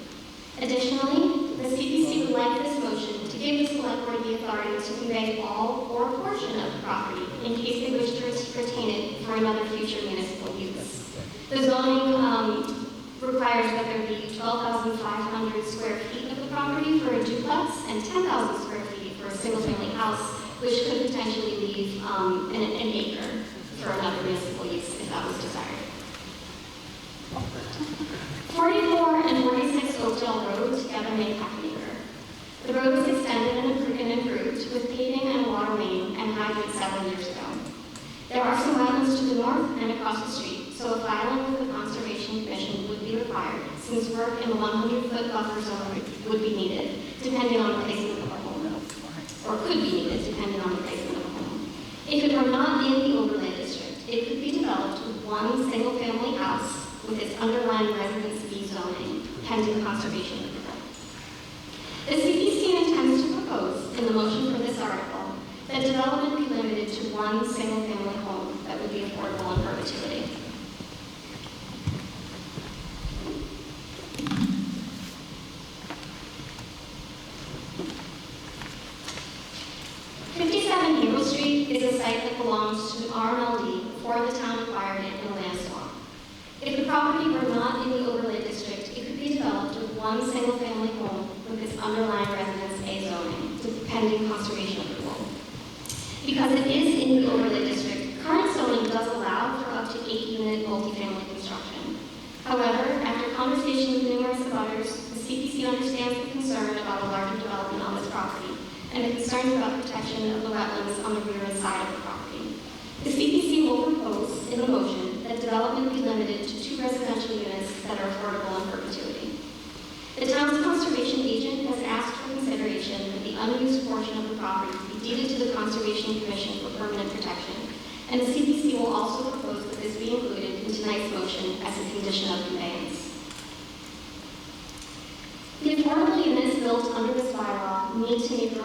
Additionally, the CPC would like this motion to give the select board the authority to convey all or a portion of the property in case they wish to retain it for another future municipal use. The zoning requires that there be 12,500 square feet of the property for a duplex and 10,000 square feet for a single-family house, which could potentially leave an acre for another municipal use if that was desired. 44 and 46 Oakdale Road together make half an acre. The road was extended and improved with paving and a water main and hydrant several years ago. There are some wetlands to the north and across the street, so a filing with the Conservation Commission would be required, since work in the 100-foot buffer zone would be needed, depending on the placement of a home, or could be needed, depending on the placement of a home. If it were not in the overlay district, it could be developed with 1 single-family house with its underlying Residence B zoning, pending conservation approval. The CPC intends to propose, in the motion for this article, that development be limited to 1 single-family home that would be affordable in perpetuity. Maple Street is a site that belongs to an RMLD before the town acquired it in a land swap. If the property were not in the overlay district, it could be developed with 1 single-family home with its underlying Residence A zoning, pending conservation approval. Because it is in the overlay district, current zoning does allow for up to 8-unit multifamily construction. However, after conversation with numerous abutters, the CPC understands the concern about a larger development on this property and the concerns about protection of the wetlands on the rear and side of the property. The CPC will propose in the motion that development be limited to 2 residential units that are affordable in perpetuity. The town's conservation agent has asked for consideration that the unused portion of the property be deeded to the Conservation Commission for permanent protection, and the CPC will also propose propose that this be included in tonight's motion as a condition of conveyance. The affordable units built under this bylaw need to meet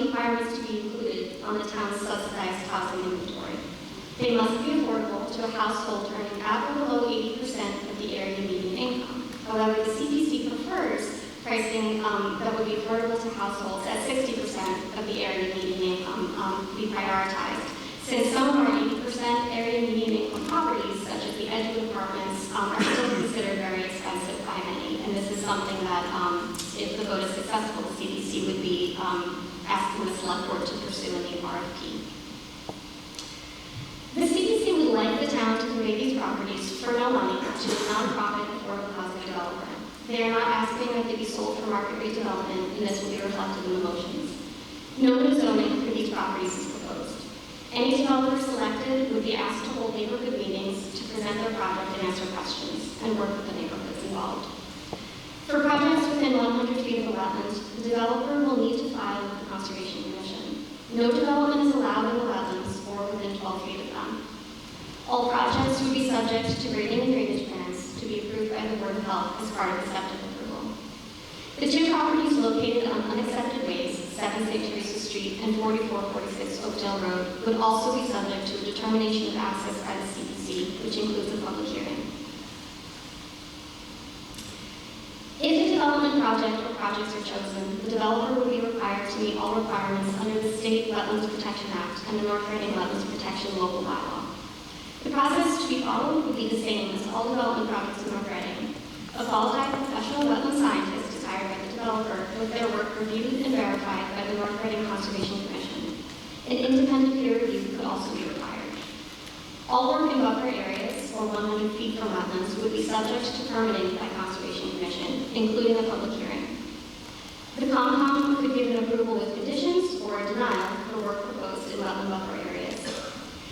requirements to be included on the town's subsidized housing inventory. They must be affordable to a household earning at or below 80% of the area median income. However, the CPC prefers pricing that would be affordable to households at 60% of the area median income be prioritized. Since some of our 80% area median income properties, such as the Edgewood apartments, are still considered very expensive by many. And this is something that, if the vote is successful, the CPC would be asking the select board to pursue in the RFP. The CPC would like the town to convey these properties for no money to a nonprofit affordable housing developer. They are not asking that they be sold for market rate development, and this will be reflected in the motions. No new zoning for these properties is proposed. Any developer selected would be asked to hold neighborhood meetings to present their project and answer questions and work with the neighborhoods involved. For projects within 100 feet of a wetland, the developer will need to file with the Conservation Commission. No development is allowed in the wetlands or within 12 feet of them. All projects would be subject to grading and drainage plans to be approved by the Board of Health as part of the septic approval. The two properties located on unaccepted ways, 7 St. Teresa Street and 4446 Oakdale Road, would also be subject to a determination of access by the CPC, which includes a public hearing. If a development project or projects are chosen, the developer will be required to meet all requirements under the State Wetlands Protection Act and the North Reading Wetlands Protection Local Bylaw. The process to be followed would be the same as all development projects in North Reading. A qualified professional wetland scientist is hired by the developer with their work reviewed and verified by the North Reading Conservation Commission. An independent peer review could also be required. All work in buffer areas, or 100 feet from wetlands, would be subject to permitting by Conservation Commission, including a public hearing. The COMCOM could give an approval with conditions or a denial for work proposed in wetland buffer areas.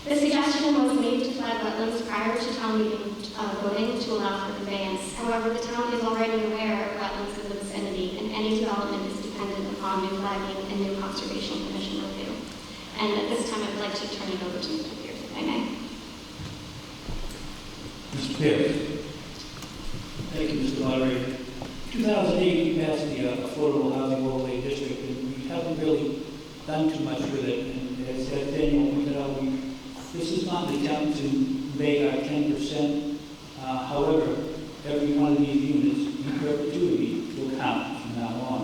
The suggestion was made to flag wetlands prior to town meeting voting to allow for conveyance. However, the town is already aware of wetlands in the vicinity, and any development is dependent upon new flagging and new Conservation Commission review. And at this time, I'd like to turn it over to Mr. Pierce, if I may. Mr. Pierce. Thank you, Mr. Moderator. 2008, we passed the Affordable Housing Overlay District, and we haven't really done too much with it. And as Daniel pointed out, this is not an attempt to make our 10%. However, every one of these units in perpetuity will count from now on.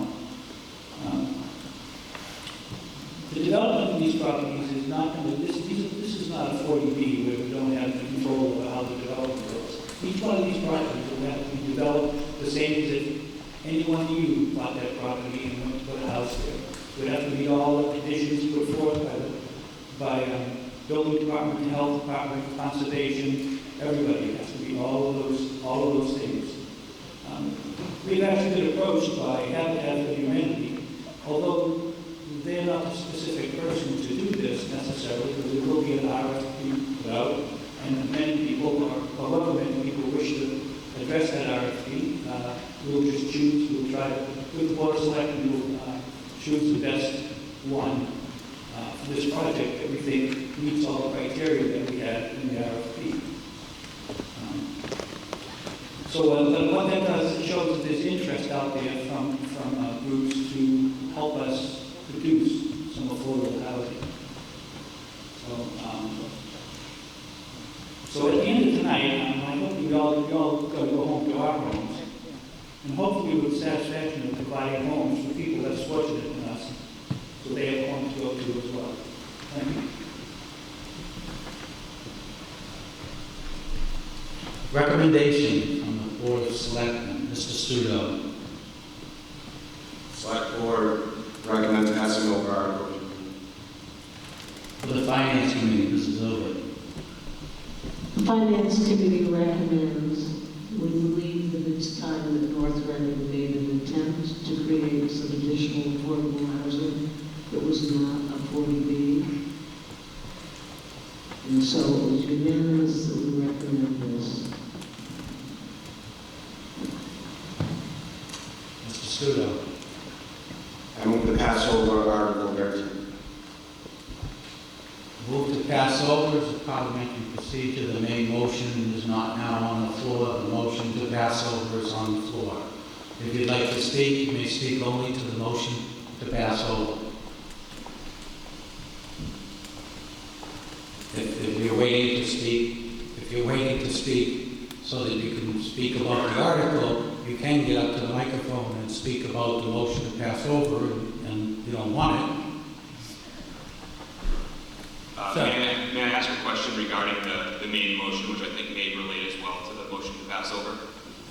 The development of these properties is not going to, this is not a 40B where we don't have control over how the development goes. Each one of these properties will have to be developed the same as if anyone of you bought that property and went to put a house there. It would have to meet all the conditions put forth by Building Department, Health Department, Conservation, everybody has to be all of those things. We've actually been approached by Habitat for Humanity, although they're not the specific person to do this necessarily, because there will be an RFP put out, and many people, or however many people wish to address that RFP, we'll just choose, we'll try to, with the Board of Selectmen, we'll choose the best one for this project that we think meets all the criteria that we had in the RFP. So what that does, it shows that there's interest out there from groups to help us produce some affordable housing. So at the end of tonight, I hope we all going to go home to our homes, and hopefully with satisfaction of providing homes for people less fortunate than us, so they have homes to go to as well. Thank you. Recommendation from the Board of Selectmen, Mr. Studo. Select Board recommends passing over article. For the Finance Committee, Mrs. Over. The Finance Committee recommends we believe that it's time that North Reading made an attempt to create some additional affordable housing that was not a 40B. And so it was unanimous that we recommend this. Mr. Studo. I move to pass over Article 13. move to pass over as a parliamentary procedure. The main motion is not now on the floor. The motion to pass over is on the floor. If you'd like to speak, you may speak only to the motion to pass over. If you're waiting to speak so that you can speak about the article, you can get up to the microphone and speak about the motion to pass over, and you don't want it. May I ask a question regarding the main motion, which I think may relate as well to the motion to pass over,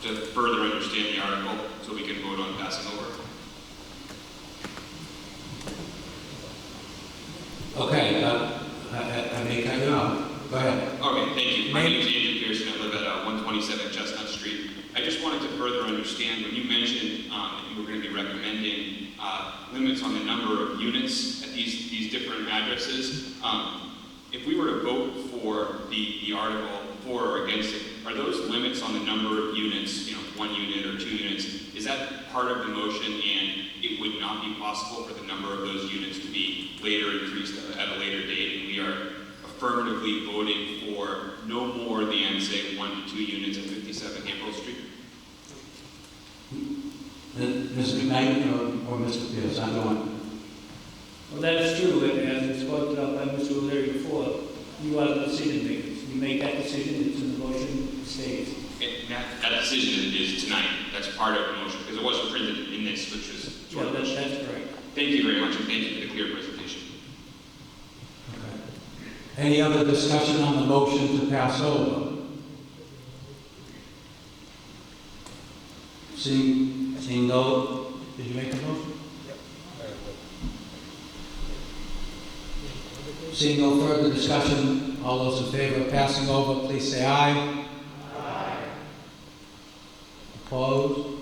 to further understand the article so we can vote on passing over? Okay, I may cut you off. Go ahead. Okay, thank you. My name is Andrew Pearson. I live at 127 Chestnut Street. I just wanted to further understand, when you mentioned that you were going to be recommending limits on the number of units at these different addresses, if we were to vote for the article, for or against it, are those limits on the number of units, 1 unit or 2 units, is that part of the motion, and it would not be possible for the number of those units to be later increased at a later date, and we are affirmatively voting for no more than, say, 1 to 2 units at 57 April Street? Mr. Knight or Mr. Pierce, I'm going. Well, that is true, and as was pointed out by Mr. O'Leary before, you are the decision makers. You make that decision, it's in the motion, it stays. And that decision is tonight. That's part of the motion, because it wasn't printed in this, which is sort of that's correct. Thank you very much, and thank you for the clear presentation. Any other discussion on the motion to pass over? Seeing no, did you make a motion? Seeing no further discussion, all those in favor of passing over, please say aye. Aye. Opposed?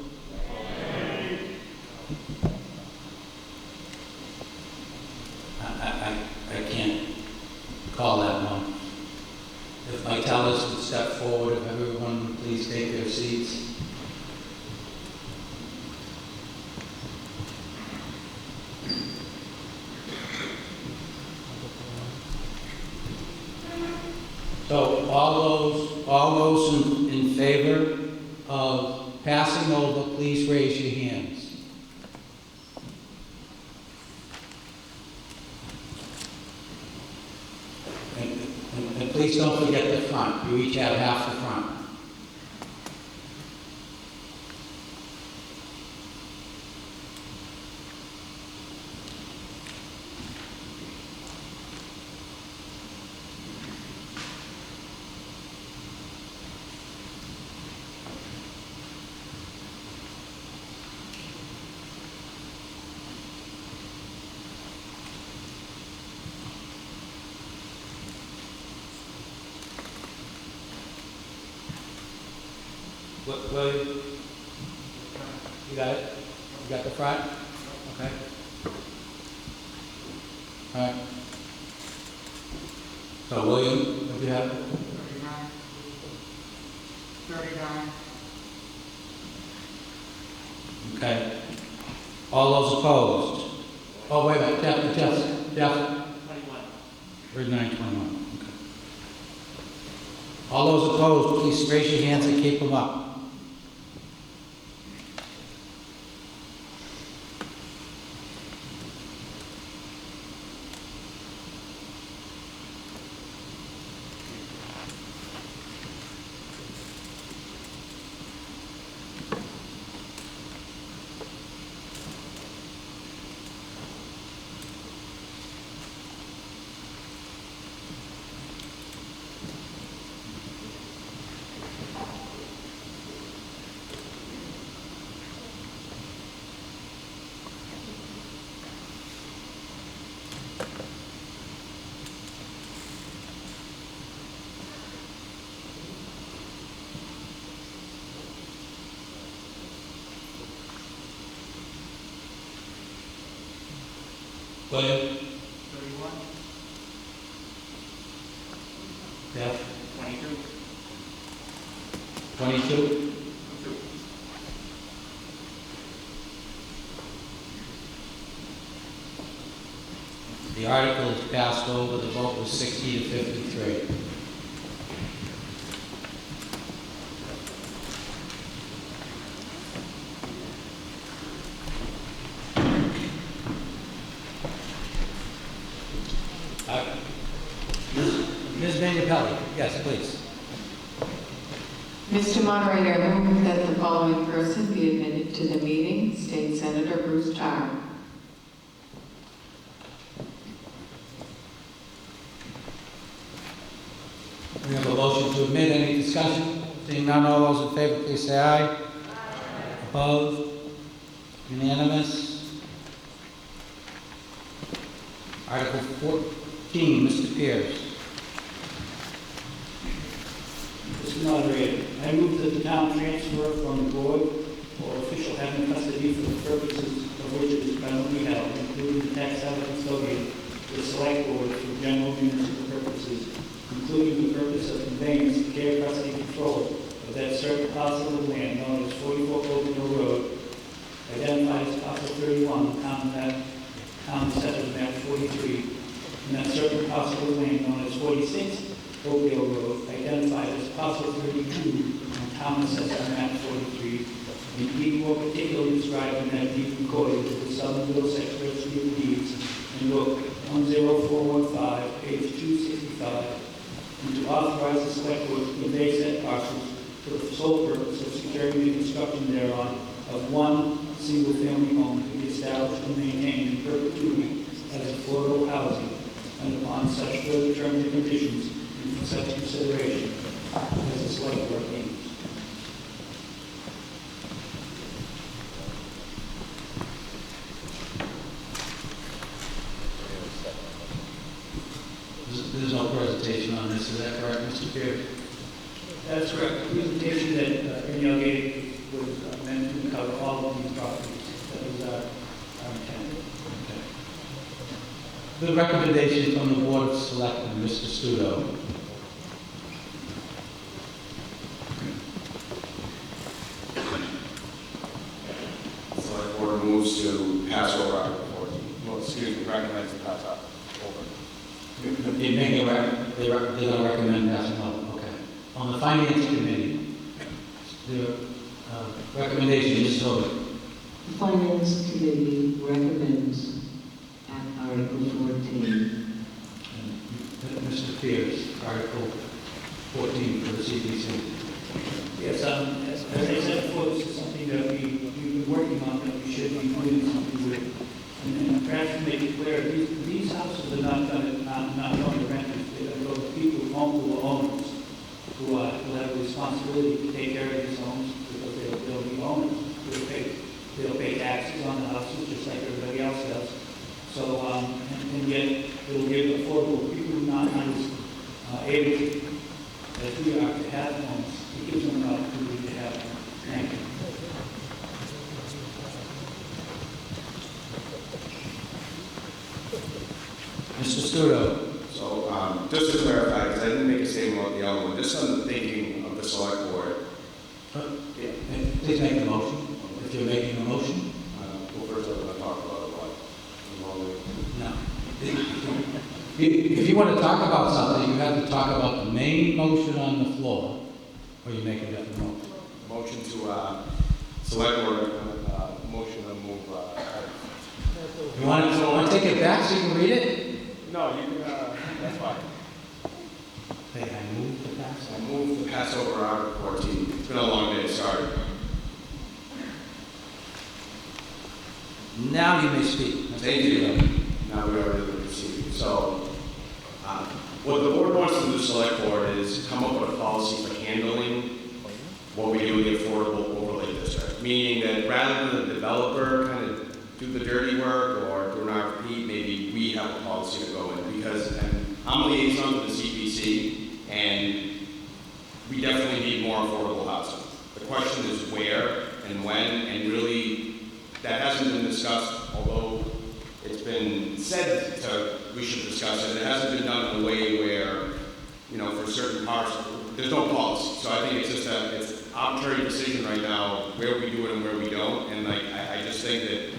I can't call that one. If my tellers would step forward, if everyone would please take their seats. So all those in favor of passing over, please raise your hands. And please don't forget the front. You each have half the front. William, you got it? You got the front? Okay. All right. So William, what do you have? 39. Okay. All those opposed? Oh, wait a minute, Jeff. 21. 3921. Okay. All those opposed, please raise your hands and keep them up. William? 31. Yeah. 22. 22? The article is passed over. The vote was 60 to 53. Ms. Minipelli, yes, please. Mr. Moderator, I move that the following person be admitted to the meeting, State Senator Bruce Tarr. We have a motion to admit. Any discussion? Seeing none, all those in favor, please say aye. Aye. Opposed? Unanimous? Article 14, Mr. Pierce. Mr. Moderator, I move that the town transfer from the board or official having custody for the purposes of which it is presently held, including the tax title custodian, to the select board for general municipal purposes, including the purpose of conveyance, care, custody, and control of that certain parcel of land known as 44 Oakdale Road, identified as parcel 31, town assessors map 43, and that certain parcel of land known as 46 Oakdale Road, identified as parcel 32, on town assessors map 43, and being more particularly described in that deed recorded to the Southern Middlesex Registry of Deeds in book 10415, page 265, and to authorize the select board to convey said parcels for the sole purpose of securing the construction thereon of one single-family home to be established and maintained in perpetuity as affordable housing, and upon such further terms and conditions and for such consideration as the select board deems. There's no presentation on this, is that correct, Mr. Pierce? That's correct. The presentation that Danielle gave was meant to cover all of these properties. That was our intent. The recommendation from the Board of Selectmen, Mr. Studo. Select Board moves to pass over Article 14. Well, excuse me, recommends to pass over. They're going to recommend passing over, okay. On the Finance Committee, the recommendation is over. The Finance Committee recommends at Article 14. Mr. Pierce, Article 14 for the CPC. Yes, as I said before, this is something that we've been working on, that we should be doing something with. And perhaps to make it clear, these houses are not going to renters. They're going to go to people who are owners, who have the responsibility to take care of these homes because they'll be owners. They'll pay taxes on the houses just like everybody else does. So, and yet it'll give affordable people who are not able, as we are, to have homes. It gives them an opportunity to have them. Thank you. Mr. Studo. So, just to clarify, because I didn't make a statement about the other one, just on the thinking of the select board. Please make the motion. If you're making a motion. Well, first I'm going to talk about what? No. If you want to talk about something, you have to talk about the main motion on the floor, or you make a different motion. Motion to select board, motion to move. You want to take it back so you can read it? No, you can, that's fine. Hey, I move to pass. I move to pass over Article 14. It's been a long day, sorry. Now you may speak. Thank you. Now we are ready to proceed. So, what the board wants to do, select board, is come up with a policy for handling what we do with the affordable overlay district. Meaning that rather than the developer kind of do the dirty work or do an RFP, maybe we have a policy to go in. Because I'm a liaison to the CPC, and we definitely need more affordable housing. The question is where and when, and really that hasn't been discussed, although it's been said we should discuss it. It hasn't been done in a way where, you know, for certain parts, there's no policy. So I think it's just it's an arbitrary decision right now where we do it and where we don't. And I just think that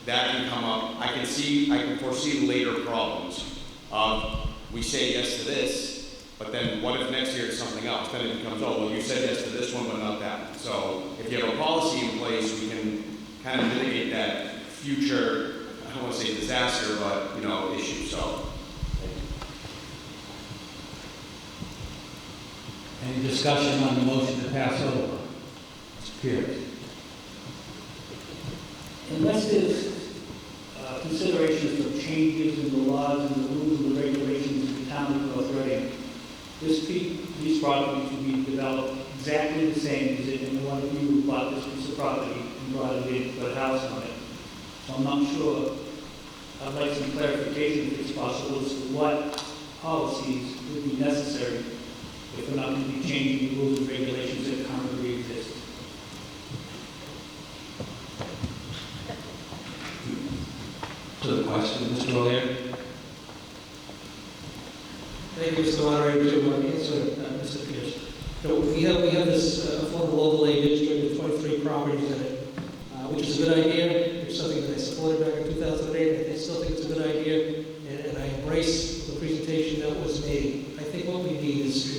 that can come up. I can foresee later problems of, we say yes to this, but then what if next year it's something else? Then it becomes, oh, well, you said yes to this one, but not that one. So if you have a policy in place, we can kind of mitigate that future, I don't want to say disaster, but, you know, issue. So. Any discussion on the motion to pass over? Mr. Pierce. Unless there's considerations for changes in the laws and the rules and the regulations of the town of North Reading, these properties will be developed exactly the same as if any one of you bought this piece of property and brought it in, put a house on it. So I'm not sure. I'd like some clarification, if it's possible, as to what policies would be necessary if we're not going to be changing the rules and regulations that currently exist. To the question, Mr. O'Leary. Thank you, Mr. Moderator, to answer Mr. Pierce. So we have this affordable overlay district with 23 properties in it, which is a good idea. It's something that I supported back in 2008. I still think it's a good idea, and I embrace the presentation that was made. I think what we need is,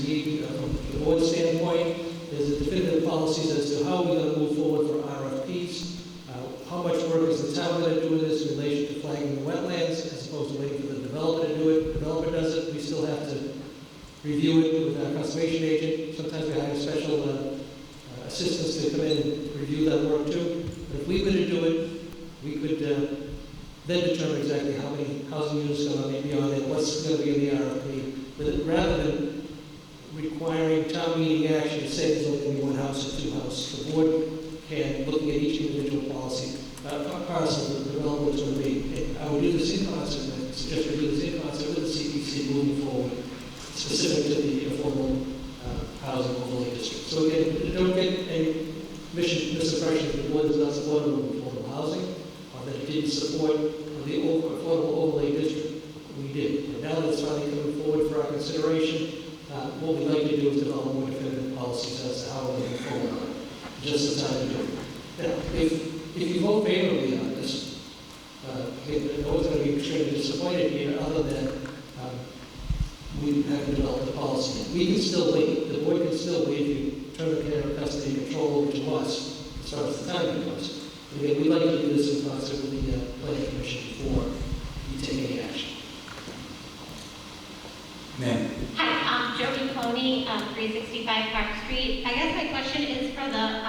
from the board standpoint, is a definitive policies as to how we're going to move forward for RFPs. How much work is the town going to do with this in relation to flagging the wetlands, as opposed to waiting for the developer to do it? The developer does it, we still have to review it with our conservation agent. Sometimes we hire special assistants to come in and review that work too. But if we were to do it, we could then determine exactly how many housing units are going to be on it, what's going to be in the RFP, with it, rather than requiring town meeting action to say there's only going to be one house or two houses. The board can, looking at each individual policy, parcel that the developer is going to be. And I would do this in concert, I suggest we do this in concert with the CPC moving forward, specific to the affordable housing overlay district. So again, don't get any misimpression that the board is not supportive of affordable housing, or that it didn't support the affordable overlay district. We did. And now that it's finally coming forward for our consideration, what we'd like to do is develop more definitive policies as to how we're moving forward. Just the time to do it. Now, if you vote favorably on this, no one's going to be extremely disappointed here, other than we haven't developed the policy. We can still wait. The board can still wait if you turn the care of custody and control over to us, as far as the timing goes. Again, we'd like to do this in concert with the planning commission before you take any action. Ma'am. Hi, I'm Jody Coney, 365 Park Street. I guess my question is for the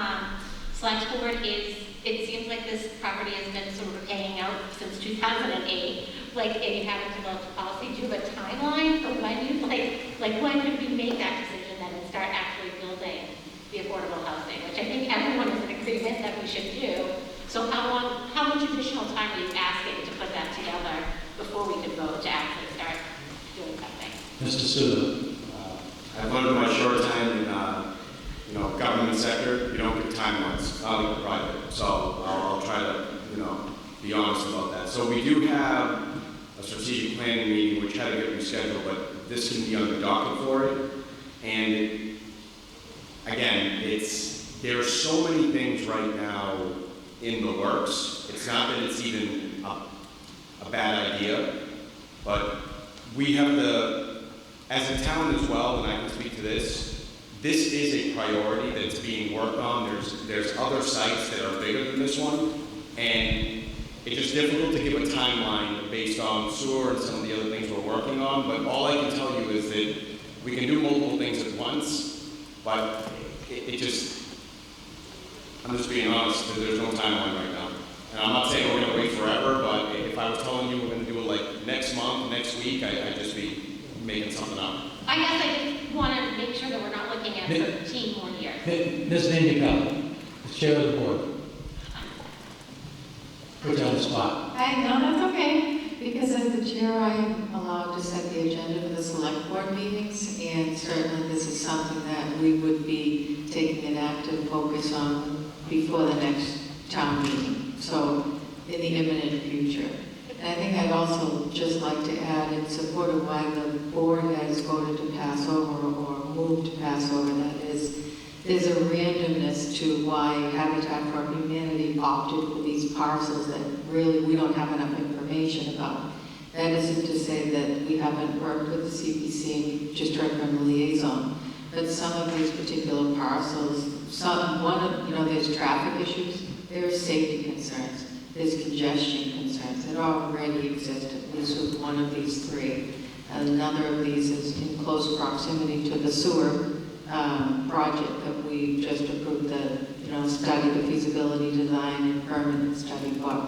select board is, it seems like this property has been sort of hanging out since 2008, and you haven't developed a policy. Do you have a timeline for when you, when could we make that decision then and start actually building the affordable housing, which I think everyone is in agreement that we should do. So how much additional time are you asking to put that together before we could vote to actually start doing something? Mr. Suda. I've learned in my short time in government sector, you don't get timelines, not like private. So I'll try to be honest about that. So we do have a strategic planning meeting which had to get rescheduled, but this can be on the docket for it. And again, there are so many things right now in the works. It's not that it's even a bad idea, but we have to, as a town as well, and I can speak to this is a priority that's being worked on. There's other sites that are bigger than this one, and it's just difficult to give a timeline based on sewer and some of the other things we're working on, but all I can tell you is that we can do multiple things at once, but I'm just being honest, that there's no timeline right now. And I'm not saying we're going to wait forever, but if I was telling you we're going to do it next month, next week, I'd just be making something up. I guess I just want to make sure that we're not looking at 13 more years. Ms. Minipelli, the chair of the board. Put you on the spot. No, that's okay, because as the chair, I am allowed to set the agenda for the select board meetings, and certainly this is something that we would be taking an active focus on before the next town meeting, so in the imminent future. And I think I'd also just like to add, in support of why the board has voted to pass over or moved to pass over, that is, there's a randomness to why Habitat for Humanity opted for these parcels that really, we don't have enough information about. That isn't to say that we haven't worked with the CPC and we just heard from the liaison, but some of these particular parcels, there's traffic issues, there's safety concerns, there's congestion concerns that already exist, at least with one of these three. Another of these is in close proximity to the sewer project that we just approved the study, the feasibility design and permanent study for.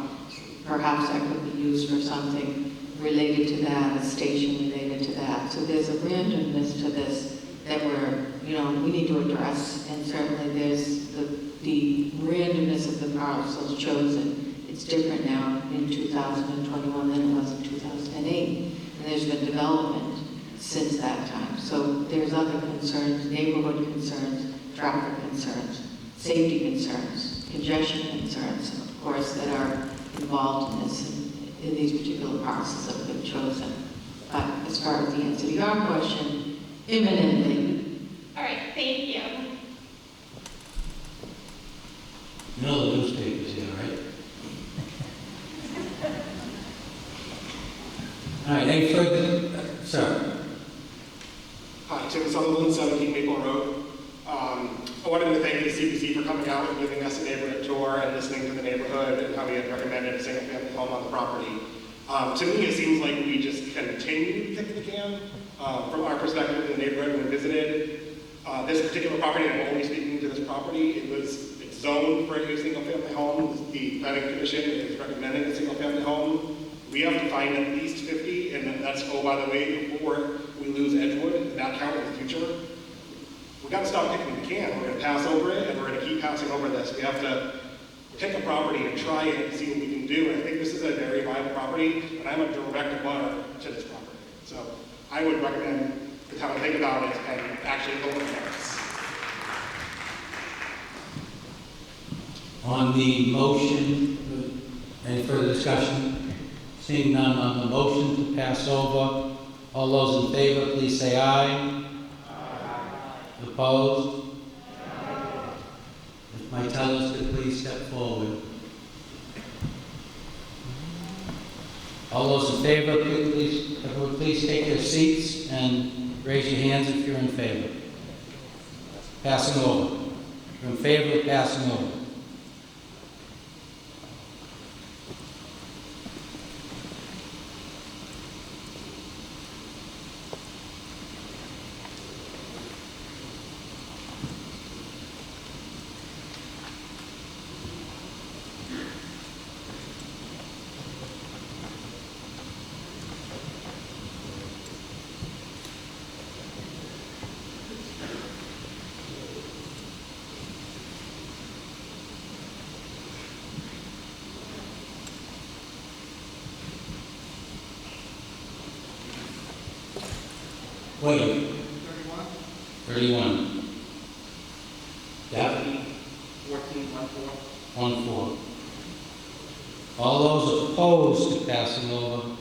Perhaps that could be used for something related to that, a station related to that. So there's a randomness to this that we need to address, and certainly there's the randomness of the parcels chosen. It's different now in 2021 than it was in 2008, and there's been development since that time. So there's other concerns, neighborhood concerns, traffic concerns, safety concerns, congestion concerns, of course, that are involved in this, in these particular parcels that have been chosen. But as far as the answer to your question, imminently. All right, thank you. You know the newspaper's here, right? All right, any further, sir? Hi, Tim Sutherland, 17 Maple Road. I wanted to thank the CPC for coming out and giving us a neighborhood tour and listening to the neighborhood and how we had recommended a single-family home on the property. To me, it seems like we just continue to kick the can. From our perspective in the neighborhood when we visited, this particular property, I'm only speaking to this property, it's zoned for a single-family home. The planning commission is recommending a single-family home. We have to find at least 50, and that's, oh, by the way, before we lose Edgewood, that count in the future. We got to stop kicking the can. We're going to pass over it, and we're going to keep passing over this. We have to pick a property and try it and see what we can do. And I think this is a very viable property, and I'm a direct abutter to this property. So I would recommend the town think about it and actually open this. On the motion, any further discussion? Seeing none on the motion to pass over, all those in favor, please say aye. Opposed? If my tellers could please step forward. All those in favor, everyone please take your seats and raise your hands if you're in favor. Passing over. If you're in favor of passing over. William. 31. Daphne. 14. All those opposed to passing over?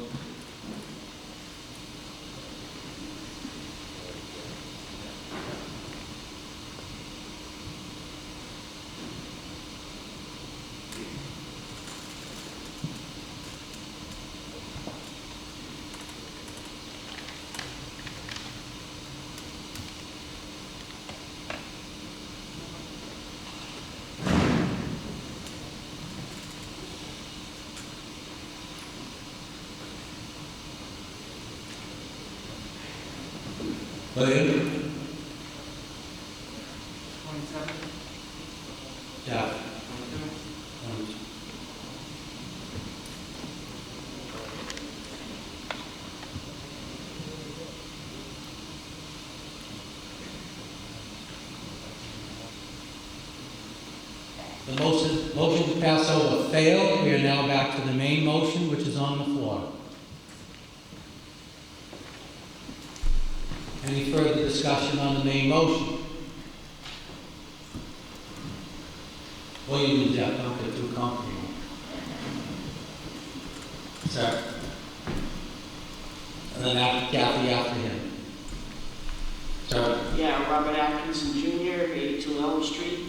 William? 27. Yeah. 22. The motion to pass over failed. We are now back to the main motion, which is on the floor. Any further discussion on the main motion? William and Jeff, don't get too comfortable. Sir. And then Kathy after him. Sir. Yeah, Robert Atkinson Jr., 82 Elm Street.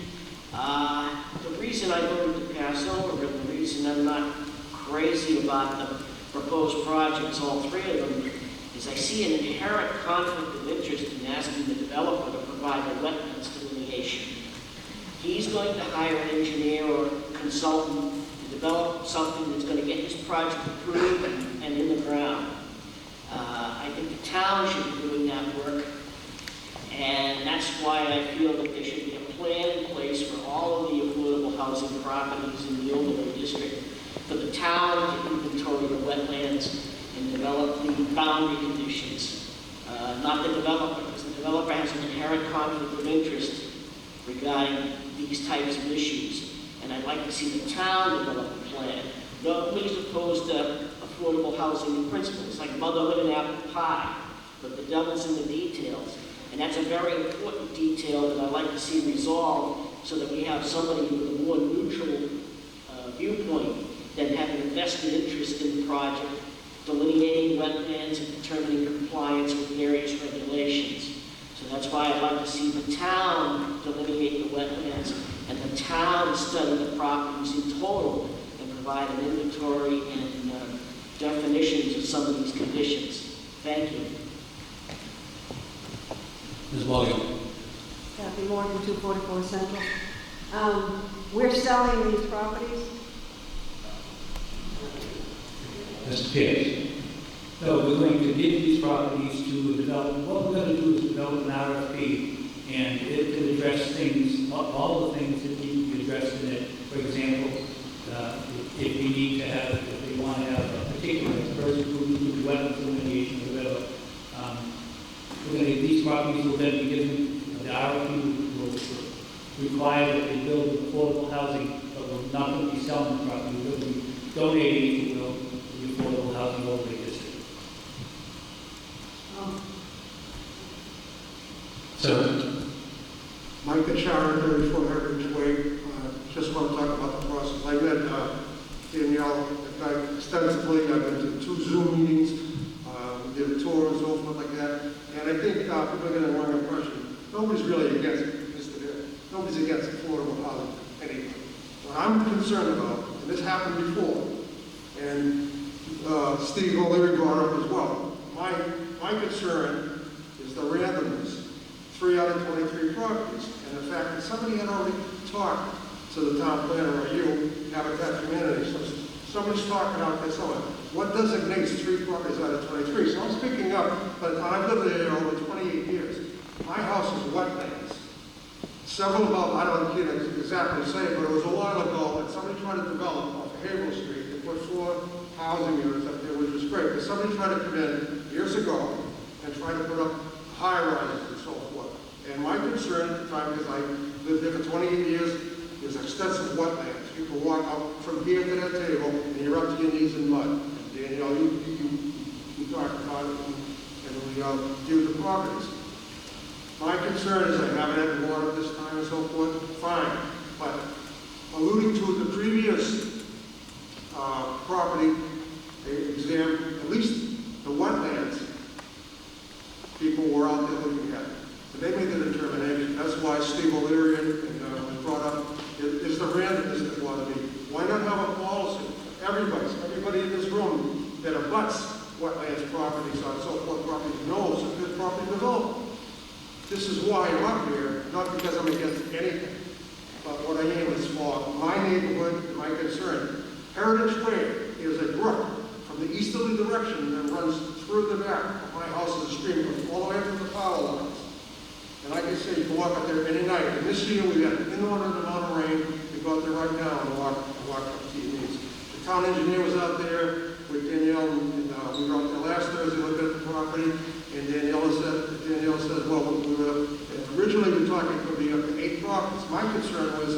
The reason I voted to pass over, and the reason I'm not crazy about the proposed projects, all three of them, is I see an inherent conflict of interest in asking the developer to provide the wetlands delineation. He's going to hire an engineer or consultant to develop something that's going to get his project approved and in the ground. I think the town should be doing that work, and that's why I feel that there should be a plan in place for all of the affordable housing properties in the overlay district for the town to inventory the wetlands and develop the boundary conditions. Not the developer, because the developer has an inherent conflict of interest regarding these types of issues. And I'd like to see the town develop a plan. Nobody's opposed to affordable housing in principle. It's like motherhood and apple pie, but the devil's in the details. And that's a very important detail that I'd like to see resolved so that we have somebody with a more neutral viewpoint than having a vested interest in the project, delineating wetlands and determining compliance with various regulations. So that's why I'd like to see the town delineate the wetlands and the town study the properties in total and provide an inventory and definitions of some of these conditions. Thank you. Ms. Williams. Kathy Morgan, 244 Central. We're selling these properties. Mr. Pierce. So we're going to give these properties to develop, what we're going to do is develop an RFP, and it could address things, all the things that need to be addressed in it. For example, if we need to have, if we want to have a particular person who will do wetlands delineation or whatever, we're going to, these properties will then be given, the RFP will require that they build affordable housing, but we're not going to be selling the property, we're going to be donating, if you will, the affordable housing overlay district. Sir. Mike Bachara, 34 Heritage Way. Just want to talk about the process. I met Danielle extensively. I've been to 2 Zoom meetings. We did a tour and so forth like that. And I think people are getting the wrong impression. Nobody's really against it, Mr. Dare. Nobody's against affordable housing anyway. What I'm concerned about, and this happened before, and Steve O'Leary brought up as well. My concern is the randomness. 3 out of 23 properties, and the fact that somebody had already talked to the town planner or you, Habitat for Humanity, so somebody's talking out there somewhere. What designates 3 properties out of 23? So I'm speaking up, but I've lived there over 28 years. My house is wetlands. Several about, I don't can't exactly say, but it was a while ago that somebody tried to develop off of Haverhill Street. They put 4 housing units up there, which was great. But somebody tried to come in years ago and try to put up high-rises and so forth. And my concern at the time, because I lived there for 28 years, is extensive wetlands. You can walk out from here to that table, and you're up to your knees in mud. And you know, you talk about it, and we do the properties. My concern is I haven't had water this time and so forth. Fine, but alluding to the previous property exam, at least the wetlands, people were out there looking at it. And they made the determination. That's why Steve O'Leary was brought up. Is the randomness that wanted me. Why not have a policy? Everybody in this room that abuts wetlands properties and so forth properties knows that this property developed. This is why I'm up here, not because I'm against anything, but what I am is for my neighborhood and my concern. Heritage Way is a brook from the easterly direction that runs through the back of my house is a stream, goes all the way to the power lines. And like I say, you can walk up there any night. And this year we got an inordinate amount of rain. You go out there right now and walk up to your knees. The town engineer was out there with Danielle, and we were out there last Thursday looking at the property. And Danielle said, well, we were originally we were talking it could be up to 8 properties. My concern was,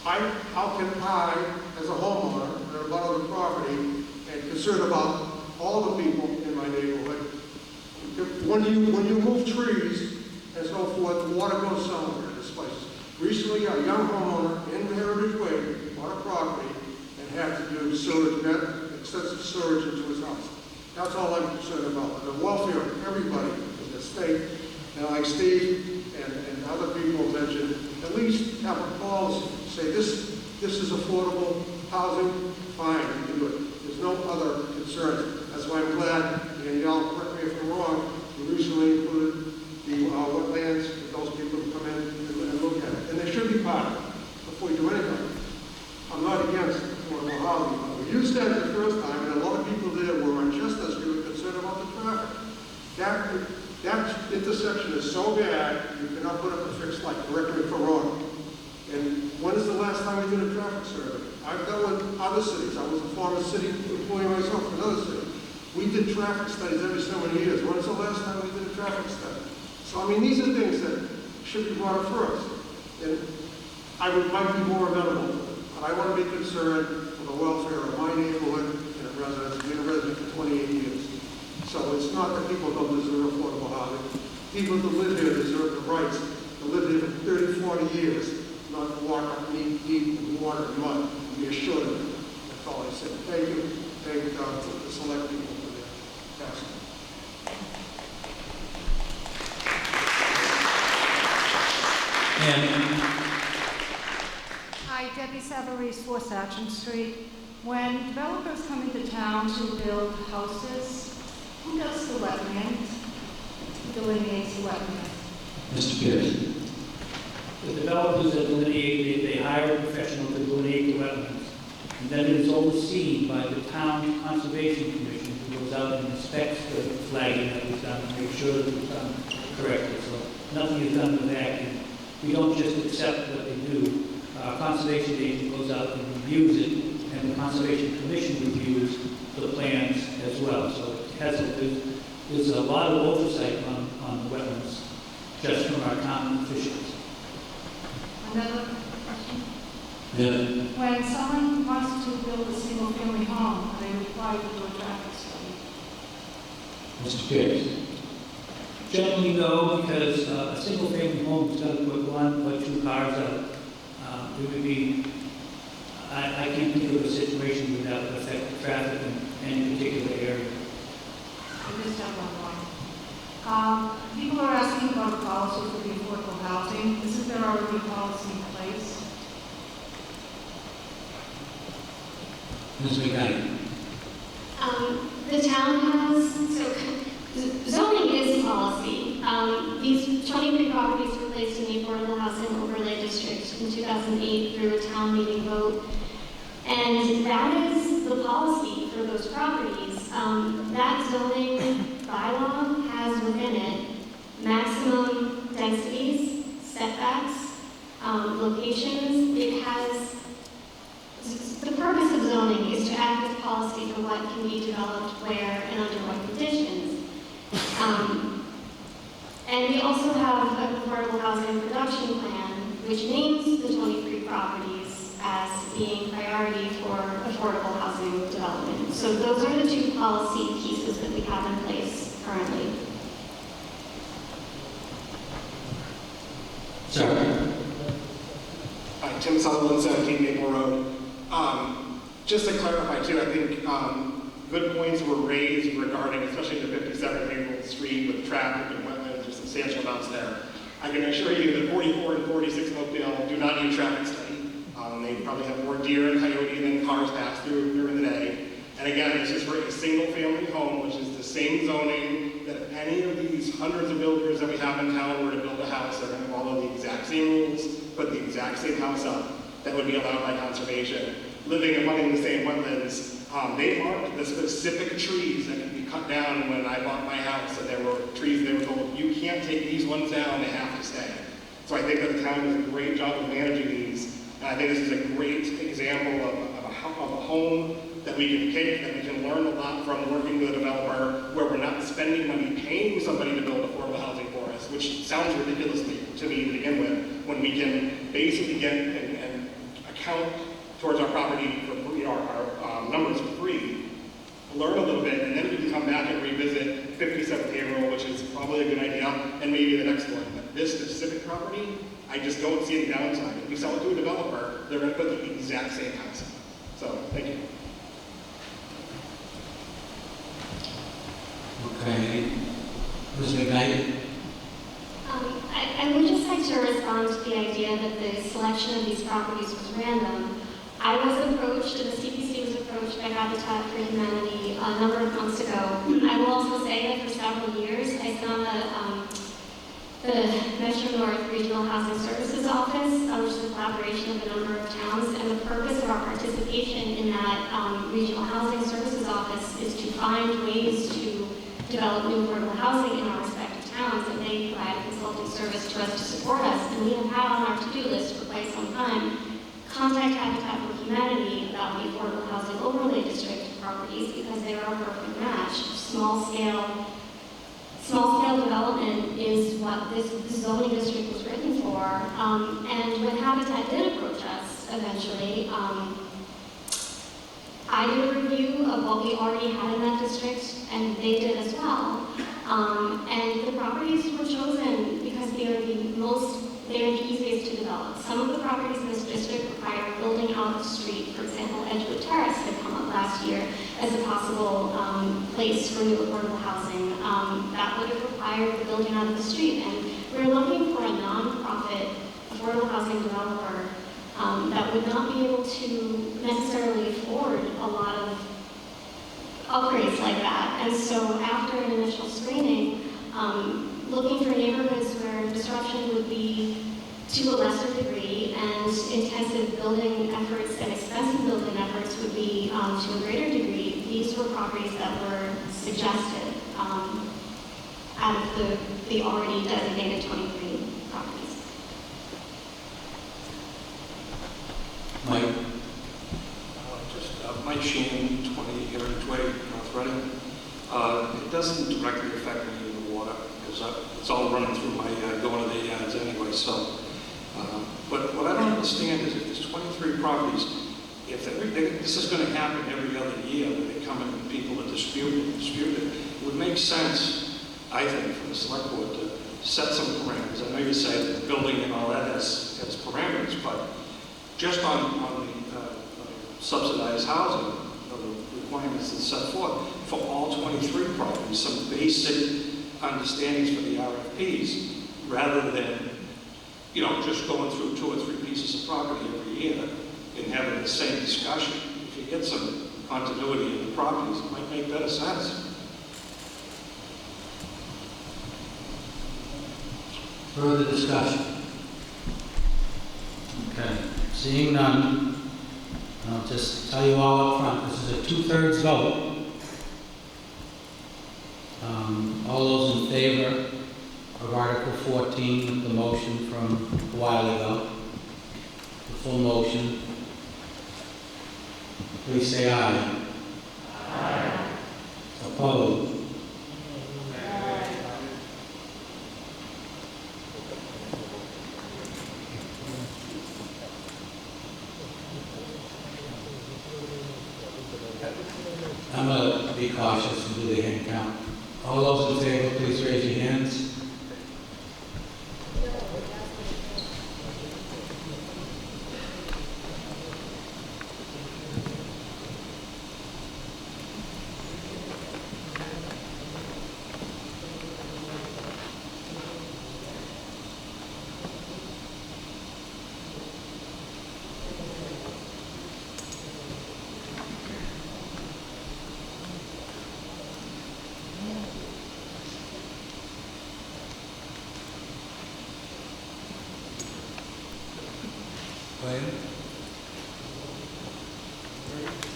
how can I, as a homeowner, about the property, and concerned about all the people in my neighborhood, when you move trees and so forth, the water goes somewhere in this place. Recently, a young homeowner in Heritage Way bought a property and had to do sewage, extensive sewage into his house. That's all I'm concerned about. The welfare of everybody in the state, and like Steve and other people mentioned, at least have a policy. Say this is affordable housing fine, you can do it. There's no other concerns. That's why I'm glad, and y'all correct me if I'm wrong, we recently included the wetlands for those people who come in and look at it. And they should be part of it before you do anything. I'm not against affordable housing. But we used that the first time, and a lot of people there were on Chestnut Street were concerned about the traffic. That intersection is so bad, you cannot put up a fixed light, correct me if I'm wrong. And when is the last time we did a traffic survey? I've done with other cities. I was a former city employee myself for another city. We did traffic studies every so many years. When is the last time we did a traffic study? So, I mean, these are things that should be brought up first. And I might be more amenable to it. But I want to be concerned for the welfare of my neighborhood and of residents. I've been a resident for 28 years. So it's not that people don't deserve affordable housing. People that live here deserve the rights to live here for 30, 40 years, not to walk up knee deep in water and mud and be assured of it. That's all I said. Thank you. Thank the select people for their testimony. Hi, Debbie Savarese, 4 Satcham Street. When developers come into town to build houses, who does the wetland? Who delineates the wetland? Mr. Pierce. The developers that delineate, they hire a professional to delineate the wetlands. And then it is overseen by the town conservation commission who goes out and inspects the flagging that was done and makes sure that it was done correctly. So nothing is done with that. And we don't just accept what they do. Our conservation agent goes out and reviews it, and the conservation commission reviews the plans as well. So there's a lot of oversight on the wetlands just from our town officials. Another question? Yeah. When someone wants to build a single-family home, are they required to do a traffic study? Mr. Pierce. Generally, no, because a single-family home is going to put 1 or 2 cars out. It would be, I can't think of a situation where that would affect the traffic in any particular area. I just have one more. People are asking about a policy for the affordable housing. Isn't there already a policy in place? Ms. McKnight. The town has, so zoning is policy. These 23 properties were placed in the Affordable Housing Overlay District in 2008 through a town meeting vote. And that is the policy for those properties. That zoning bylaw has within it maximum densities, setbacks, locations. It has, the purpose of zoning is to act as policy for what can be developed where and under what conditions. And we also have an affordable housing production plan, which names the 23 properties as being priority for affordable housing development. So those are the 2 policy pieces that we have in place currently. Sir. Hi, Tim Sutherland, 17 Maple Road. Just to clarify too, I think good points were raised regarding, especially the 57 Maple Street with traffic and wetlands, there's substantial amounts there. I can assure you that 44 and 46 Oakdale do not need traffic study. They probably have more deer and coyote than cars pass through during the day. And again, this is for a single-family home, which is the same zoning that if any of these hundreds of builders that we have in town were to build a house, they're going to follow the exact same rules, put the exact same house up that would be allowed by conservation. Living and running the same wetlands, they marked the specific trees that could be cut down when I bought my house, and there were trees they were told, you can't take these ones down, they have to stay. So I think that the town does a great job of managing these, and I think this is a great example of a home that we can take, that we can learn a lot from working with a developer, where we're not spending money paying somebody to build affordable housing for us, which sounds ridiculous to me to begin with, when we can basically get and account towards our property for our numbers for free, learn a little bit, and then we can come back and revisit 57 payroll, which is probably a good idea, and maybe the next one. But this specific property, I just don't see any downside. If we sell it to a developer, they're going to put the exact same house up. So, thank you. Okay. Ms. McKnight? I would just like to respond to the idea that the selection of these properties was random. I was approached, and the CPC was approached approached by Habitat for Humanity a number of months ago. I will also say that for several years, I sit on the Metro North Regional Housing Services Office, which is a collaboration of a number of towns, and the purpose of our participation in that Regional Housing Services Office is to find ways to develop new affordable housing in our respective towns, and they provide a consulting service to us to support us. And we have had on our to-do list for quite some time, contact Habitat for Humanity about the Affordable Housing Overlay District properties because they are a perfect match. Small scale development is what this zoning district was written for. And when Habitat did approach us eventually, I did a review of what we already had in that district, and they did as well. And the properties were chosen because they are the easiest to develop. Some of the properties in this district require building out the street. For example, Edgewood Terrace had come up last year as a possible place for new affordable housing. That would have required the building out of the street. And we're looking for a nonprofit affordable housing developer that would not be able to necessarily afford a lot of upgrades like that. And so after an initial screening, looking for neighborhoods where disruption would be to a lesser degree and intensive building efforts and expensive building efforts would be to a greater degree, these were properties that were suggested out of the already designated 23 properties. Mike? Mike Sheen, 20 Heritage Way, North Reading. It doesn't directly affect any of the water because it's all running through my going to the yards anyway. So, but what I don't understand is if there's 23 properties, if this is going to happen every other year, where they come in and people are disputed, it would make sense, I think, for the select board to set some parameters. I know you say the building and all that has parameters, but just on the subsidized housing, the requirements that set forth for all 23 properties, some basic understandings for the RFPs, rather than, just going through 2 or 3 pieces of property every year and having the same discussion. If you get some continuity in the properties, it might make better sense. Further discussion? Okay. Seeing none, I'll just tell you all up front, this is a 2/3 vote. All those in favor of Article 14, the motion from a while ago, the full motion, please say aye. Aye. Opposed? I'm going to be cautious and do the hand count. All those in favor, please raise your hands.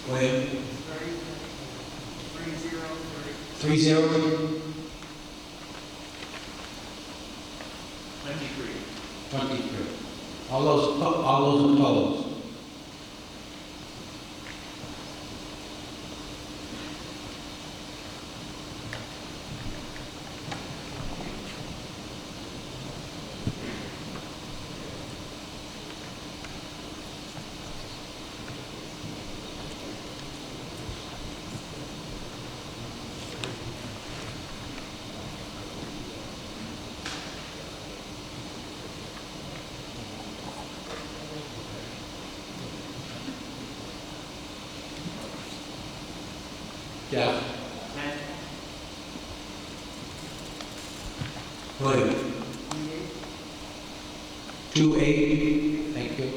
William? 3-0. 23. All those opposed? Jeff? William? 2-8. Thank you.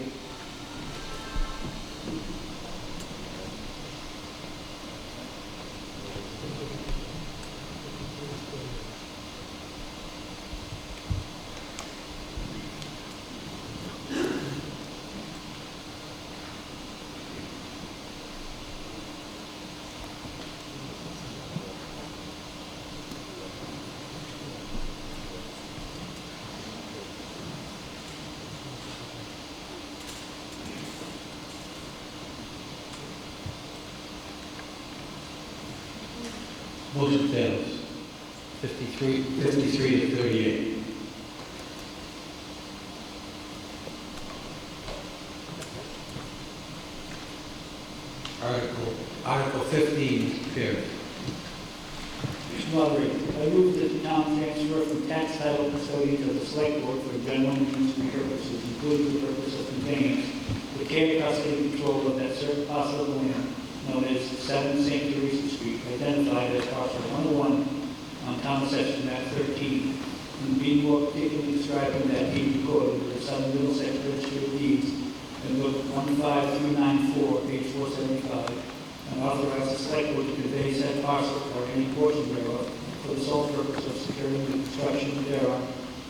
Motion fails. 53 to 38. Article 15, Mr. Pierce. Mr. Moderator, I move that the town transfer from tax title custodian to the select board for general municipal purposes, including the purpose of conveyance, the care, custody, and control of that certain parcel of land known as 7 St. Teresa Street, identified as parcel 101 on town assessment map 13, and being more particularly described in that deed recorded with the Southern Middlesex Registry of Deeds and book 15394, page 475. And authorize the select board to convey said parcel or any portion thereof for the sole purpose of securing the construction thereof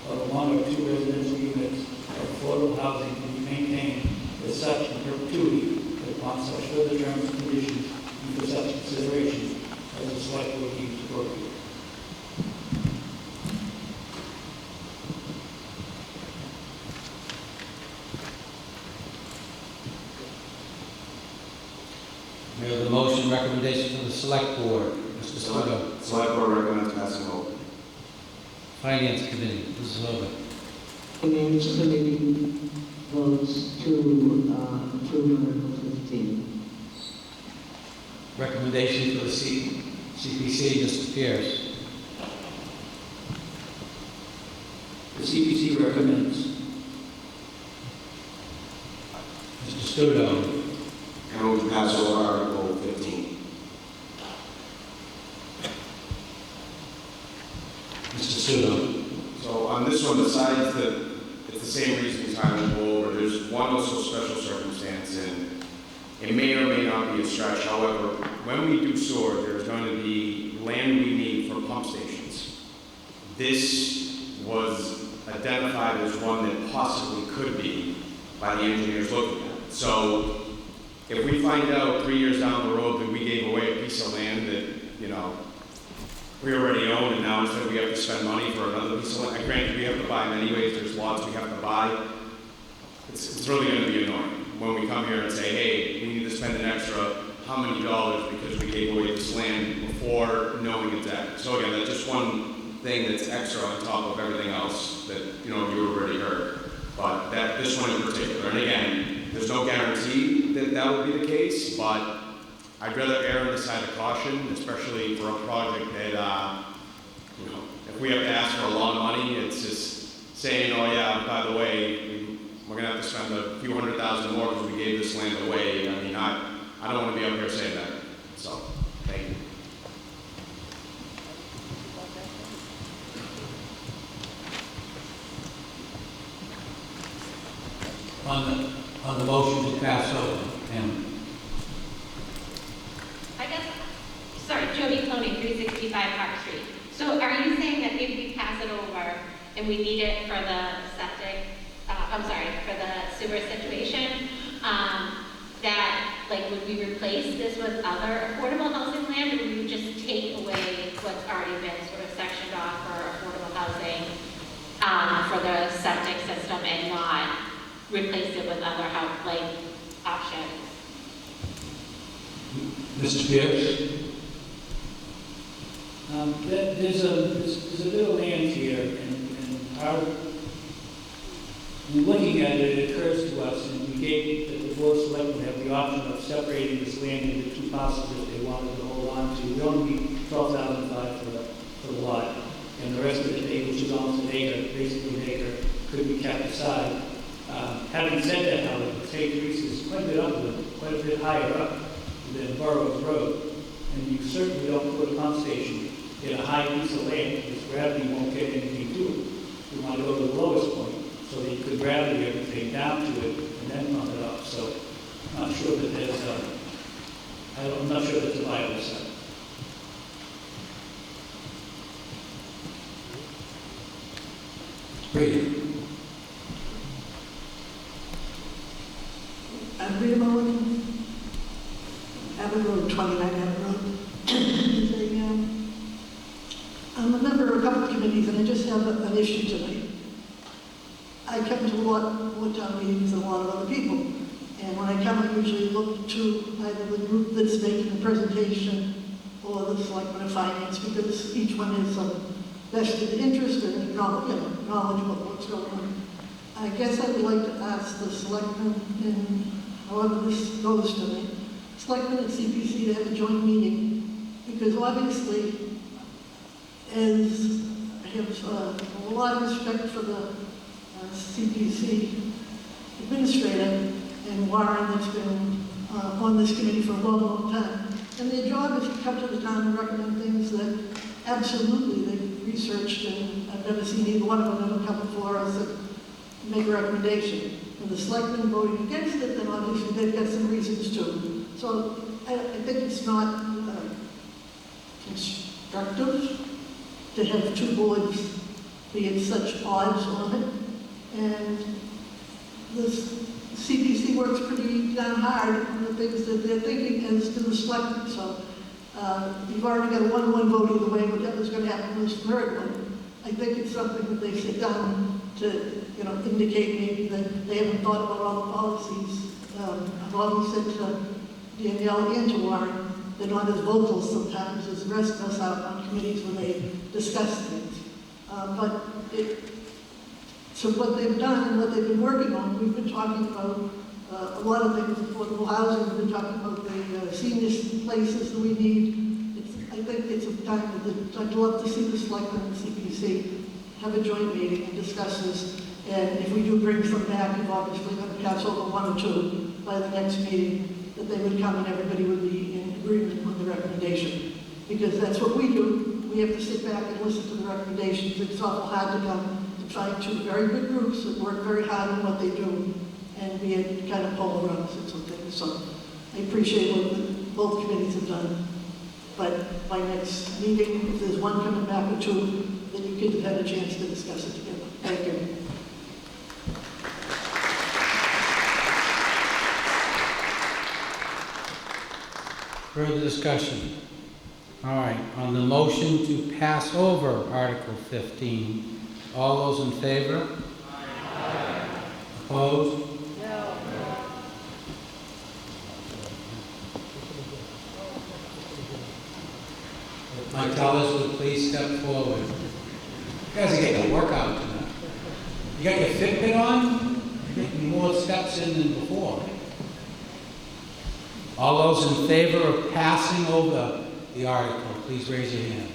of 1 or 2 residential units of affordable housing to be maintained as such in perpetuity, but upon such further terms and conditions and for such consideration as the select board deems appropriate. We have the motion recommendation from the select board. Mr. Studo. Select board recommends passing over. Finance committee, Mrs. Hogan. Finance committee votes to approve Article 15. Recommendation for the CPC, Mr. Pierce. The CPC recommends. Mr. Studo. I move to pass over Article 15. Mr. Studo. So on this one, besides that it's the same reasons I will go over, there's one also special circumstance, and it may or may not be a stretch. However, when we do sewer, there's going to be land we need for pump stations. This was identified as one that possibly could be by the engineers looking at it. So if we find out 3 years down the road that we gave away a piece of land that, you know, we already own, and now instead we have to spend money for another piece of land, granted we have to buy them anyways, there's lots we have to buy, it's really going to be annoying when we come here and say, hey, we need to spend an extra how many dollars because we gave away this land before knowing it's active. So again, that's just one thing that's extra on top of everything else that, you know, you already heard. But this one in particular, and again, there's no guarantee that that will be the case, but I'd rather err on the side of caution, especially for a project that, you know, if we have to ask for a lot of money, it's just saying, oh yeah, by the way, we're going to have to spend a few $100,000 more because we gave this land away. I mean, I don't want to be up here saying that. So, thank you. On the motion to pass over, Sorry, Jody Cloney, 365 Park Street. So are you saying that if we pass it over and we need it for the septic, for the sewer situation, that, like, would we replace this with other affordable housing land, or would we just take away what's already been sort of sectioned off for affordable housing for the septic system and not replace it with other options? Mr. Pierce? There's a bit of land here, and looking at it, it occurs to us, and we gave that the board of selectmen have the option of separating this land into 2 parcels if they wanted to hold on to. We only need $12,500 for the lot, and the rest of it, which is almost an acre, basically an acre, could be kept aside. Having said that, however, St. Teresa is quite a bit upland, quite a bit higher up than Burroughs Road, and you certainly don't put a pump station in a high piece of land because gravity won't get anything to it. You want to go to the lowest point so that you could gravity everything down to it and then pump it up. So I'm not sure that there's I'm not sure that's a viable site. Brady. Rita Mullen, Abbott Road, 29 Abbott Road. I'm a member of a couple of committees, and I just have an issue tonight. I come to a lot of town meetings and a lot of other people, and when I come, I usually look to either the group that's making the presentation or the selectmen of finance, because each one has some vested interest and knowledge of what's going on. I guess I would like to ask the selectmen, in however this goes to me, selectmen and CPC to have a joint meeting, because obviously, as I have a lot of respect for the CPC administrator and Warren that's been on this committee for a long, long time. And their job is to come to the town and recommend things that absolutely they've researched, and I've never seen either one of them ever come before us and make a recommendation. And the selectmen voting against it, then obviously they've got some reasons too. So I think it's not constructive to have two boards be at such odds on it. And this CPC works pretty darn hard on the things that they're thinking, as to the selectmen. So you've already got a 1-1 vote either way. Whatever's going to happen with the third one, I think it's something that they sit down to, indicate maybe that they haven't thought about all the policies. I've always said to Danielle and to Warren, they're not as vocal sometimes as the rest of us out on committees when they discuss things. So what they've done and what they've been working on, we've been talking about a lot of things, affordable housing, we've been talking about the senior places that we need. I think it's a time that I'd love to see the selectmen and the CPC have a joint meeting and discuss this. And if we do bring some back, we're obviously going to pass over 1 or 2 by the next meeting, that they would come and everybody would be in agreement on the recommendation. Because that's what we do. We have to sit back and listen to the recommendations. It's awful hard to come to find 2 very good groups that work very hard on what they do and be able to kind of polar opposites on things. So I appreciate what both committees have done. But by next meeting, if there's 1 coming back or 2, then you kids have had a chance to discuss it together. Thank you. Further discussion? All right, on the motion to pass over Article 15, all those in favor? Aye. Opposed? No. My tellers would please step forward. You guys are getting a workout tonight. You got your Fitbit on? You're getting more steps in than before. All those in favor of passing over the article, please raise your hands.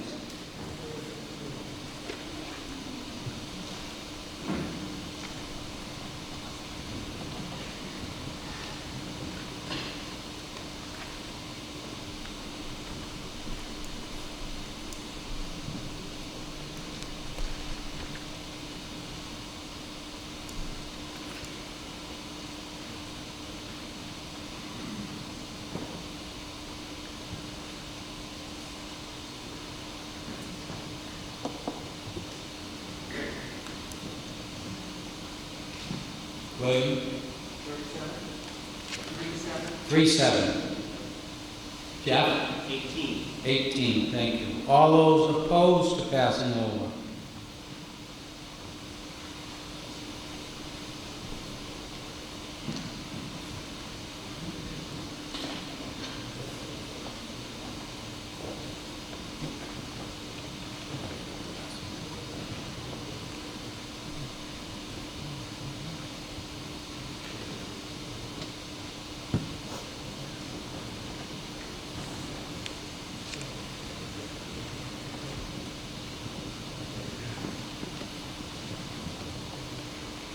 William? 37. Jeff? 18. 18, thank you. All those opposed to passing over?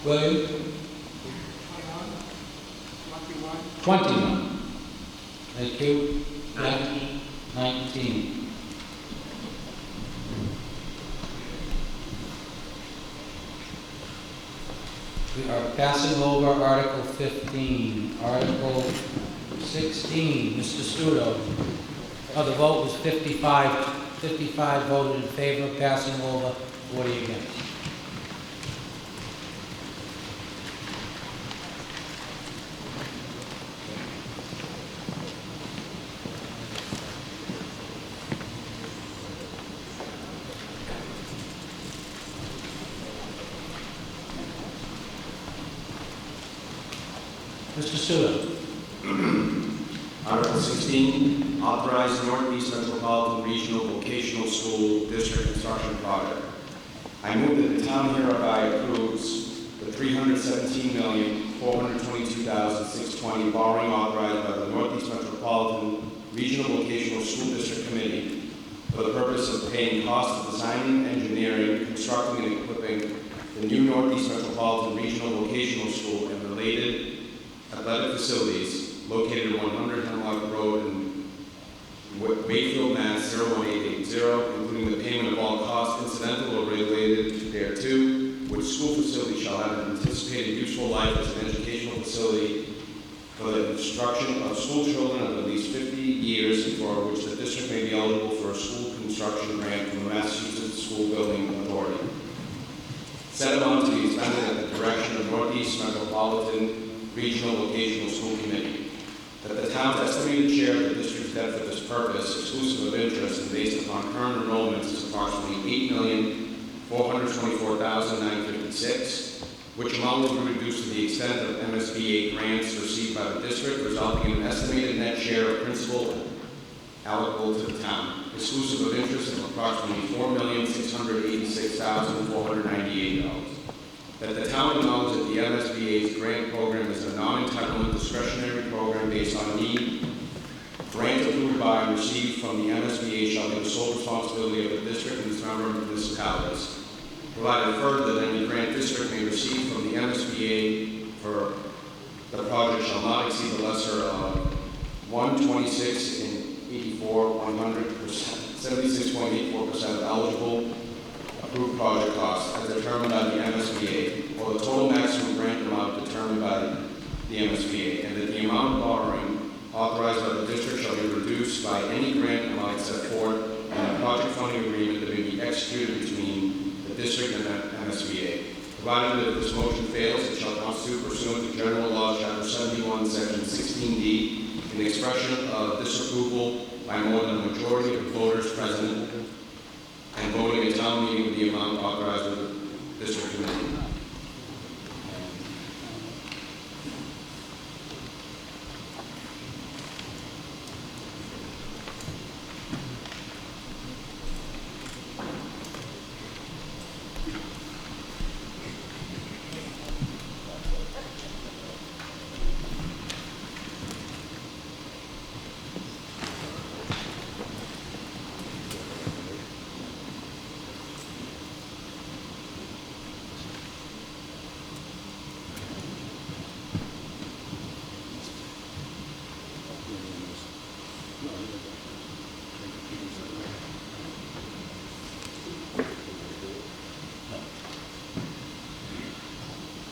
William? 21. Thank you. 19. 19. We are passing over Article 15. Article 16, Mr. Studo. Oh, the vote was 55. 55 voted in favor of passing over, 40 against. Mr. Studo. Article 16, authorize Northeast Metropolitan Regional Vocational School District Construction Project. I move that the town hereby approves the $317,422,620 borrowing authorized by the Northeast Metropolitan Regional Vocational School District Committee for the purpose of paying costs of designing, engineering, constructing, and equipping the new Northeast Metropolitan Regional Vocational School and related athletic facilities located at 100 Hemlock Road in Wakefield, Mass. 01880, including the payment of all costs incidental or related thereto, which school facility shall have an anticipated useful life as an educational facility for the instruction of school children of at least 50 years and for which the district may be eligible for a school construction grant from the Massachusetts School Building Authority. Said amount to be expended at the direction of Northeast Metropolitan Regional Vocational School Committee. That the town's estimated share of the district's debt for this purpose, exclusive of interest and based upon current enrollments, is approximately $8,424,956, which amount will be reduced to the extent of MSBA grants received by the district, resulting in an estimated net share of principal allocable to the town, exclusive of interest of approximately $4,686,498. That the town acknowledge that the MSBA's grant program is a non-entitlement discretionary program based on need. Grants approved by and received from the MSBA shall be the sole responsibility of the district and its member municipalities. Provided further that any grant district may receive from the MSBA for the project shall not exceed the lesser of 126 and 76.84% of eligible approved project costs as determined by the MSBA, or the total maximum grant amount determined by the MSBA, and that the amount of borrowing authorized by the district shall be reduced by any grant amount set forth in a project funding agreement that may be executed between the district and the MSBA. Provided that if this motion fails, it shall constitute pursuant to General Law, Chapter 71, Section 16D, an expression of disapproval by more than a majority of the voters present and voting at town meeting with the amount authorized by the district committee.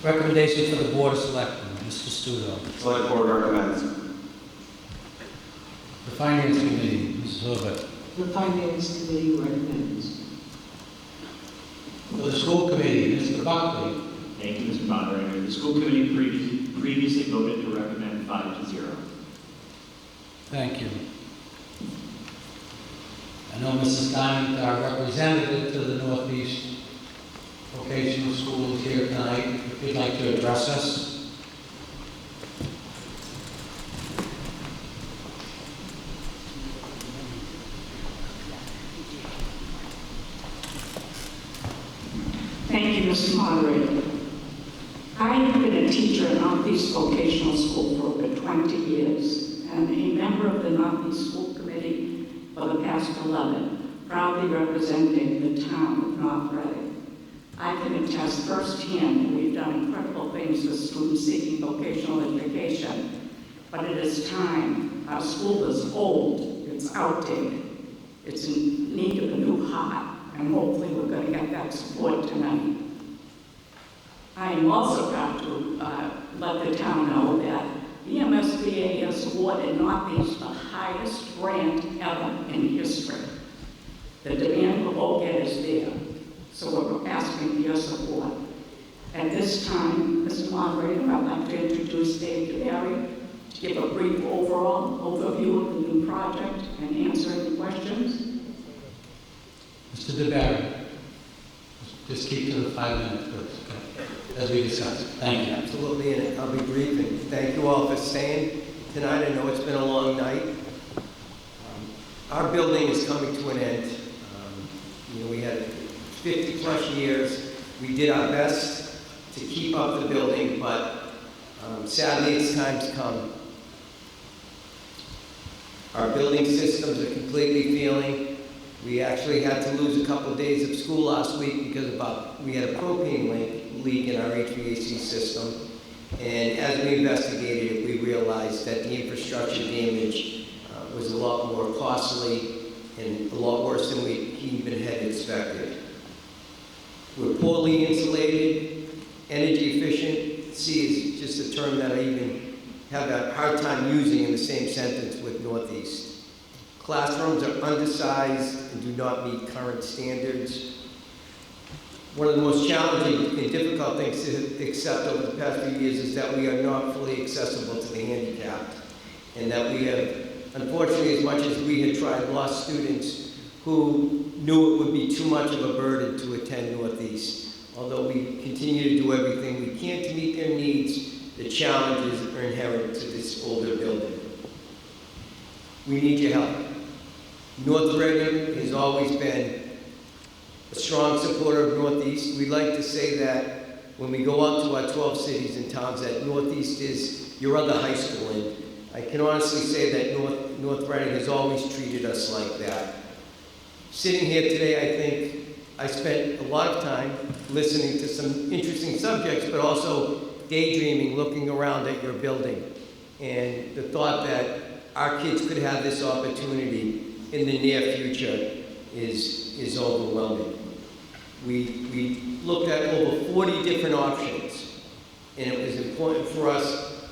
Recommendation for the Board of Selectmen, Mr. Studo. Select Board recommends. The Finance Committee, Mrs. Hurбек. The Finance Committee recommends. For the School Committee, Mr. Buckley. Thank you, Mr. Moderator. The school committee previously voted to recommend 5-0. Thank you. I know Mrs. Diamond, our representative to the Northeast Vocational School, is here tonight. If you'd like to address us. Thank you, Mr. Moderator. I have been a teacher at Northeast Vocational School for over 20 years and a member of the Northeast School Committee for the past 11, proudly representing the town of North Reading. I can attest firsthand that we've done incredible things for students seeking vocational education, but it is time. Our school is old, it's outdated, it's in need of a new heart, and hopefully we're going to get that support tonight. I am also proud to let the town know that the MSBA has awarded Northeast the highest grant ever in history. The demand for OCAD is there, so we're asking for your support. At this time, Mr. Moderator, I'd like to introduce Dave DeBerry to give a brief overall overview of the new project and answer any questions. Mr. DeBerry, just keep to the 5 minutes, please, as we discussed. Thank you. Absolutely, and I'll be brief, and thank you all for staying. tonight. I know it's been a long night. Our building is coming to an end. We had 50-plus years. We did our best to keep up the building, but sadly, it's time to come. Our building systems are completely failing. We actually had to lose a couple of days of school last week because we had a propane leak in our HVAC system. And as we investigated it, we realized that the infrastructure damage was a lot more costly and a lot worse than we even had expected. We're poorly insulated. Energy efficiency is just a term that I even have a hard time using in the same sentence with Northeast. Classrooms are undersized and do not meet current standards. One of the most challenging and difficult things to accept over the past few years is that we are not fully accessible to the handicapped, and that we have, unfortunately, as much as we had tried, lost students who knew it would be too much of a burden to attend Northeast. Although we continue to do everything we can to meet their needs, the challenges are inherent to this older building. We need your help. North Reading has always been a strong supporter of Northeast. We like to say that when we go out to our 12 cities and towns, that Northeast is your other high school. And I can honestly say that North Reading has always treated us like that. Sitting here today, I think I spent a lot of time listening to some interesting subjects, but also daydreaming, looking around at your building. And the thought that our kids could have this opportunity in the near future is overwhelming. We looked at over 40 different options, and it was important for us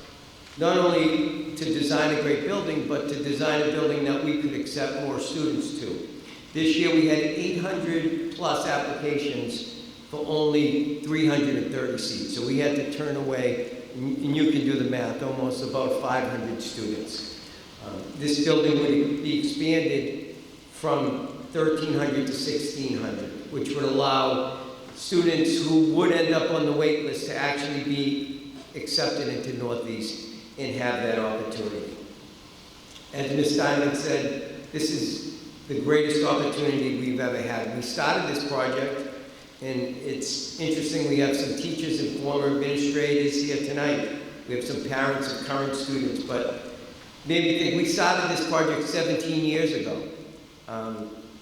not only to design a great building, but to design a building that we could accept more students to. This year we had 800+ applications for only 330 seats. So we had to turn away, and you can do the math, almost about 500 students. This building would be expanded from 1,300 to 1,600, which would allow students who would end up on the wait list to actually be accepted into Northeast and have that opportunity. As Ms. Diamond said, this is the greatest opportunity we've ever had. We started this project, and it's interesting, we have some teachers and former administrators here tonight. We have some parents of current students, but maybe think we started this project 17 years ago.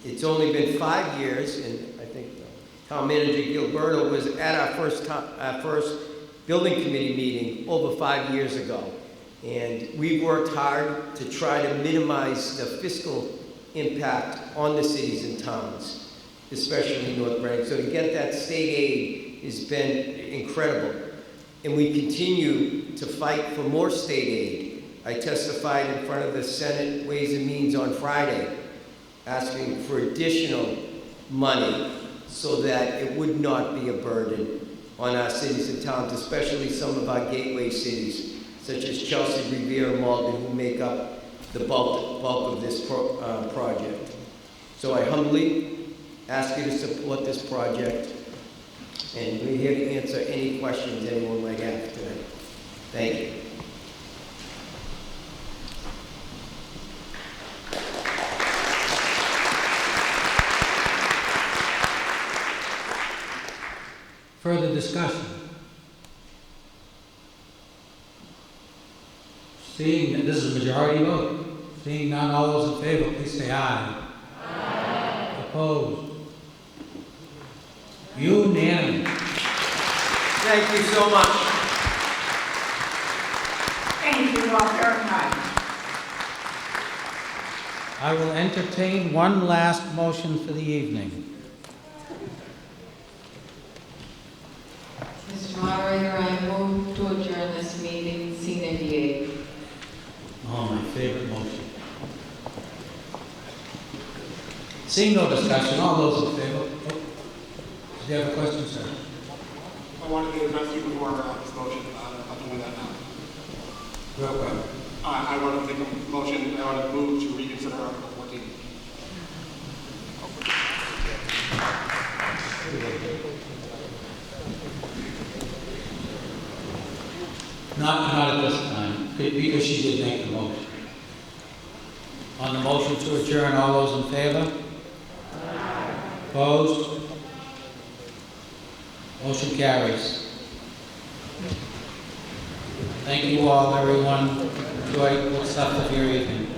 It's only been 5 years, and I think Town Manager Gilberto was at our first building committee meeting over 5 years ago. And we've worked hard to try to minimize the fiscal impact on the cities and towns, especially North Reading. So to get that state aid has been incredible. And we continue to fight for more state aid. I testified in front of the Senate Ways and Means on Friday, asking for additional money so that it would not be a burden on our cities and towns, especially some of our gateway cities, such as Chelsea, Revere, and Malden, who make up the bulk of this project. So I humbly ask you to support this project, and we're here to answer any questions anyone might have tonight. Thank you. Further discussion? Seeing that this is a majority vote, seeing none, all those in favor, please say aye. Aye. Opposed? Unanimous. Thank you so much. Thank you all very much. I will entertain one last motion for the evening. Mr. Moderator, I move to adjourn this meeting, sine die. Oh, my favorite motion. Seeing no discussion, all those in favor? Oh, did you have a question, sir? I wanted to address you before this motion. I'm doing that now. Real quick. I want to make a motion. I want to move to reconsider Article 14. Not at this time. Because she did make the motion. On the motion to adjourn, all those in favor? Opposed? Motion carries. Thank you all, everyone. Enjoy what's left of your evening.